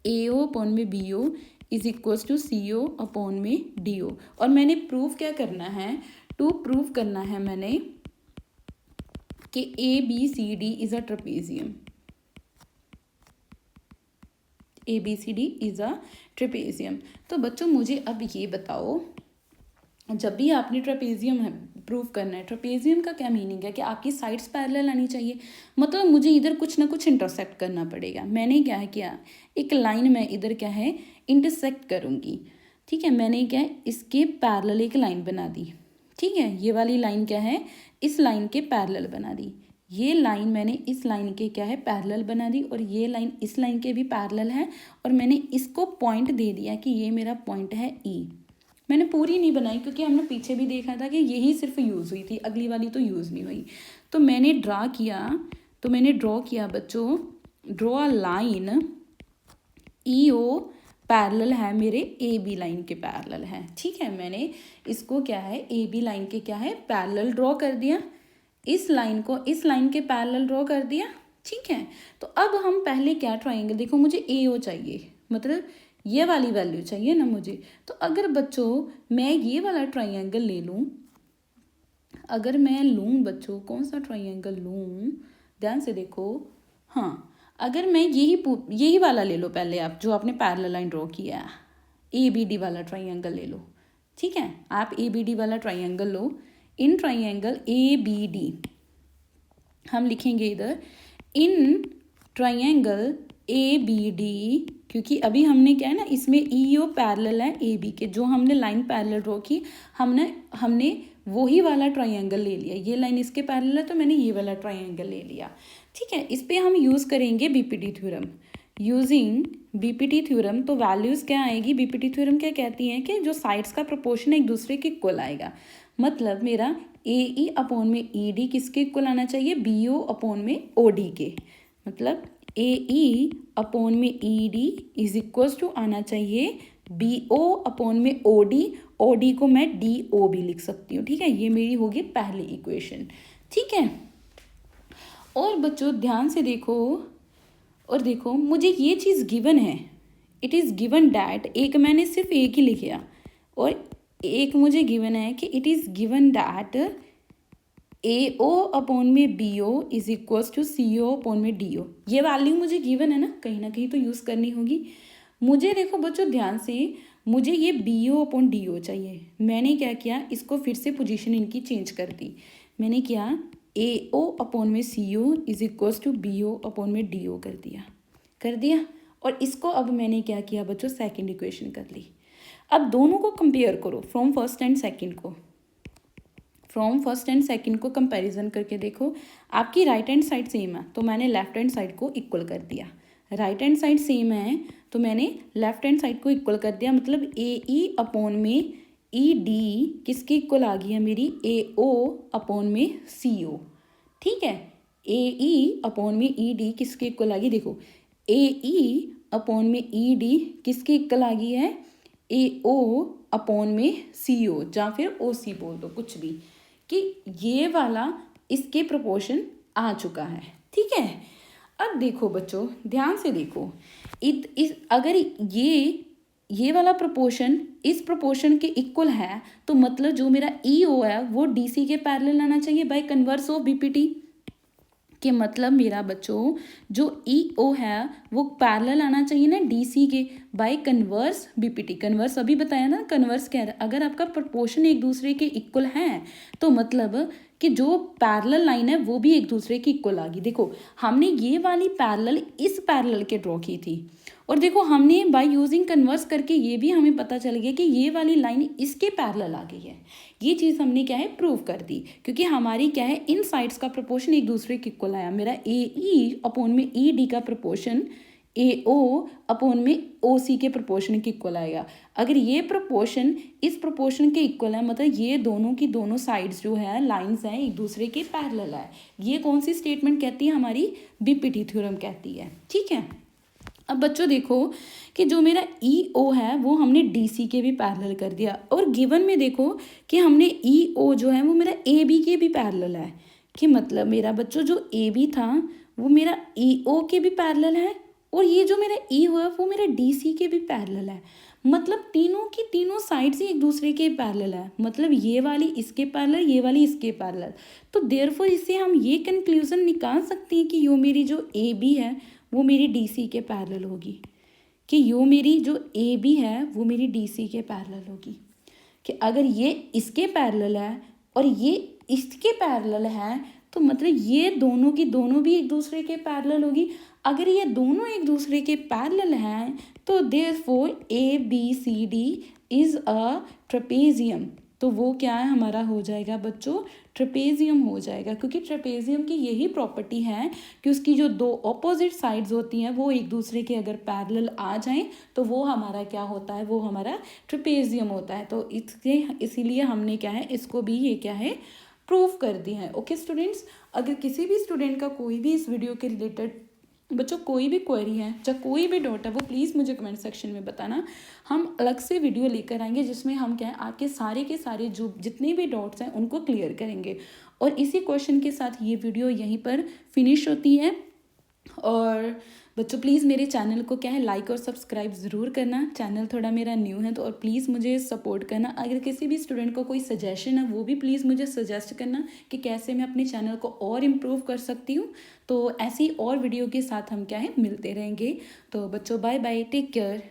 ए ओ अपॉन में B O is equals to C O upon में डी ओ। और मैंने प्रूव क्या करना है, टू प्रूव करना है मैंने कि A B C D is a trapezium, A B C D is a trapezium. तो बच्चों मुझे अब ये बताओ, जब भी आपने ट्रेपेजियम है प्रूव करना है, ट्रेपेजियम का क्या मीनिंग है कि आपकी साइड्स पैरेलल आनी चाहिए, मतलब मुझे इधर कुछ ना कुछ इंटरसेक्ट करना पड़ेगा। मैंने क्या है किया, एक लाइन में इधर क्या है इंटरसेक्ट करूँगी, ठीक है। मैंने क्या है इसके पैरेलल एक लाइन बना दी, ठीक है। ये वाली लाइन क्या है इस लाइन के पैरेलल बना दी, ये लाइन मैंने इस लाइन के क्या है पैरेलल बना दी, और ये लाइन इस लाइन के भी पैरेलल है, और मैंने इसको पॉइंट दे दिया कि ये मेरा पॉइंट है ई। मैंने पूरी नहीं बनाई क्योंकि हमने पीछे भी देखा था कि यही सिर्फ यूज़ हुई थी, अगली वाली तो यूज़ नहीं हुई। तो मैंने ड्रॉ किया बच्चों, draw a line E O parallel है मेरे ए बी लाइन के पैरेलल है, ठीक है। मैंने इसको क्या है ए बी लाइन के क्या है पैरेलल ड्रॉ कर दिया, इस लाइन को इस लाइन के पैरेलल ड्रॉ कर दिया, ठीक है। तो अब हम पहले क्या ट्रायंगल, देखो मुझे ए ओ चाहिए, मतलब ये वाली वैल्यू चाहिए ना मुझे। तो अगर बच्चों मैं ये वाला ट्रायंगल ले लूँ, अगर मैं लूँ बच्चों कौन सा ट्रायंगल लूँ, ध्यान से देखो, हाँ अगर मैं यही वाला ले लो, पहले आप जो आपने पैरेलल लाइन ड्रॉ किया है ए बी डी वाला ट्रायंगल ले लो, ठीक है। आप ए बी डी वाला ट्रायंगल लो, in triangle A B D हम लिखेंगे इधर in triangle A B D, क्योंकि अभी हमने क्या है ना इसमें ई ओ पैरेलल है ए बी के, जो हमने लाइन पैरेलल ड्रॉ की हमने वही वाला ट्रायंगल ले लिया, ये लाइन इसके पैरेलल है तो मैंने ये वाला ट्रायंगल ले लिया, ठीक है। इस पर हम यूज़ करेंगे BPT theorem. Using BPT theorem तो वैल्यूज़ क्या आएगी, बीपीटी थ्योरम क्या कहती है कि जो साइड्स का प्रोपोर्शन एक दूसरे के इक्वल आएगा, मतलब मेरा ए ई अपॉन में ई डी किसके इक्वल आना चाहिए, बी ओ अपॉन में ओ डी के, मतलब ए ई अपॉन में E D is equals to आना चाहिए बी ओ अपॉन में ओ डी को मैं डी ओ भी लिख सकती हूँ, ठीक है। ये मेरी होगी पहली इक्वेशन, ठीक है। और बच्चों ध्यान से देखो, और देखो मुझे ये चीज़ गिवन है, इट इज़ गिवन डैट, एक मैंने सिर्फ एक ही लिखा और एक मुझे गिवन है कि it is given that A O upon में B O is equals to C O upon में डी ओ। ये वैल्यू मुझे गिवन है ना कहीं तो यूज़ करनी होगी मुझे। देखो बच्चों ध्यान से, मुझे ये B O upon D O चाहिए। मैंने क्या किया, इसको फिर से पोजीशन इनकी चेंज कर दी। मैंने क्या ए ओ अपॉन में C O is equals to B O upon में डी ओ कर दिया। और इसको अब मैंने क्या किया बच्चों, सेकेंड इक्वेशन कर ली। अब दोनों को कंपेयर करो, फ्रॉम फर्स्ट एंड सेकंड को कंपैरिजन करके देखो। आपकी राइट हैंड साइड सेम है तो मैंने लेफ्ट हैंड साइड को इक्वल कर दिया, राइट हैंड साइड सेम है तो मैंने लेफ्ट हैंड साइड को इक्वल कर दिया। मतलब ए ई अपॉन में ई डी किसके इक्वल आ गई है मेरी, ए ओ अपॉन में सी ओ, ठीक है। ए ई अपॉन में ई डी किसके इक्वल आ गई, देखो ए ई अपॉन में ई डी किसके इक्वल आ गई है, ए ओ अपॉन में सी ओ, या फिर ओ सी बोल दो कुछ भी, कि ये वाला इसके प्रोपोर्शन आ चुका है, ठीक है। अब देखो बच्चों ध्यान से देखो, अगर ये वाला प्रोपोर्शन इस प्रोपोर्शन के इक्वल है तो मतलब जो मेरा ई ओ है वो डी सी के पैरेलल आना चाहिए बाय कन्वर्स ऑफ बीपीटी, कि मतलब मेरा बच्चों जो ई ओ है वो पैरेलल आना चाहिए ना डी सी के बाय कन्वर्स बीपीटी। कन्वर्स अभी बताया ना, कन्वर्स क्या है, अगर आपका प्रपोर्शन एक दूसरे के इक्वल हैं तो मतलब कि जो पैरेलल लाइन है वो भी एक दूसरे की इक्वल आ गई। देखो हमने ये वाली पैरेलल इस पैरेलल के ड्रॉ की थी और देखो हमने बाय यूजिंग कन्वर्स करके ये भी हमें पता चल गया कि ये वाली लाइन इसके पैरेलल आ गई है। ये चीज़ हमने क्या है प्रूव कर दी, क्योंकि हमारी क्या है इन साइड्स का प्रपोर्शन एक दूसरे के इक्वल आया। मेरा ए ई अपॉन में ई डी का प्रपोर्शन ए ओ अपॉन में ओ सी के प्रपोर्शन के इक्वल आएगा। अगर ये प्रपोर्शन इस प्रपोर्शन के इक्वल है मतलब ये दोनों की दोनों साइड्स जो है लाइंस हैं एक दूसरे के पैरेलल है। ये कौन सी स्टेटमेंट कहती है, हमारी बीपीटी थ्योरम कहती है। ठीक है, अब बच्चों देखो कि जो मेरा ई ओ है वो हमने डी सी के भी पैरेलल कर दिया और गिवन में देखो कि हमने ई ओ जो है वो मेरा ए बी के भी पैरेलल है। कि मतलब मेरा बच्चों जो ए बी था वो मेरा ई ओ के भी पैरेलल है और ये जो मेरा ई हुआ वो मेरा डी सी के भी पैरेलल है। मतलब तीनों की तीनों साइड्स ही एक दूसरे के पैरेलल है। मतलब ये वाली इसके पैरेलल, ये वाली इसके पैरेलल। तो देयरफॉर इससे हम ये कंक्लूजन निकाल सकते हैं कि यो मेरी जो ए बी है वो मेरी डी सी के पैरेलल होगी, कि यो मेरी जो ए बी है वो मेरी डी सी के पैरेलल होगी। कि अगर ये इसके पैरेलल है और ये इसके पैरेलल है तो मतलब ये दोनों की दोनों भी एक दूसरे के पैरेलल होगी। अगर ये दोनों एक दूसरे के पैरेलल हैं तो therefore A B C D is a trapezium. तो वो क्या है हमारा हो जाएगा बच्चों, ट्रेपेजियम हो जाएगा, क्योंकि ट्रेपेजियम की यही प्रॉपर्टी है कि उसकी जो दो ऑपोजिट साइड्स होती हैं वो एक दूसरे के अगर पैरेलल आ जाएं तो वो हमारा क्या होता है, वो हमारा ट्रेपेजियम होता है। तो इसीलिए हमने क्या है इसको भी ये क्या है प्रूफ कर दी है। ओके स्टूडेंट्स, अगर किसी भी स्टूडेंट का कोई भी इस वीडियो के रिलेटेड बच्चों कोई भी क्वेरी है चाहे कोई भी डाउट है वो प्लीज़ मुझे कमेंट सेक्शन में बताना। हम अलग से वीडियो लेकर आएंगे जिसमें हम क्या है आपके सारे के सारे जो जितने भी डाउट्स हैं उनको क्लियर करेंगे। और इसी क्वेश्चन के साथ ये वीडियो यहीं पर फिनिश होती है। और बच्चों प्लीज़ मेरे चैनल को क्या है लाइक और सब्सक्राइब ज़रूर करना। चैनल थोड़ा मेरा न्यू है तो और प्लीज़ मुझे सपोर्ट करना। अगर किसी भी स्टूडेंट को कोई सजेशन है वो भी प्लीज़ मुझे सजेस्ट करना कि कैसे मैं अपने चैनल को और इम्प्रूव कर सकती हूँ। तो ऐसी और वीडियो के साथ हम क्या है मिलते रहेंगे। तो बच्चों बाय बाय, टेक केयर।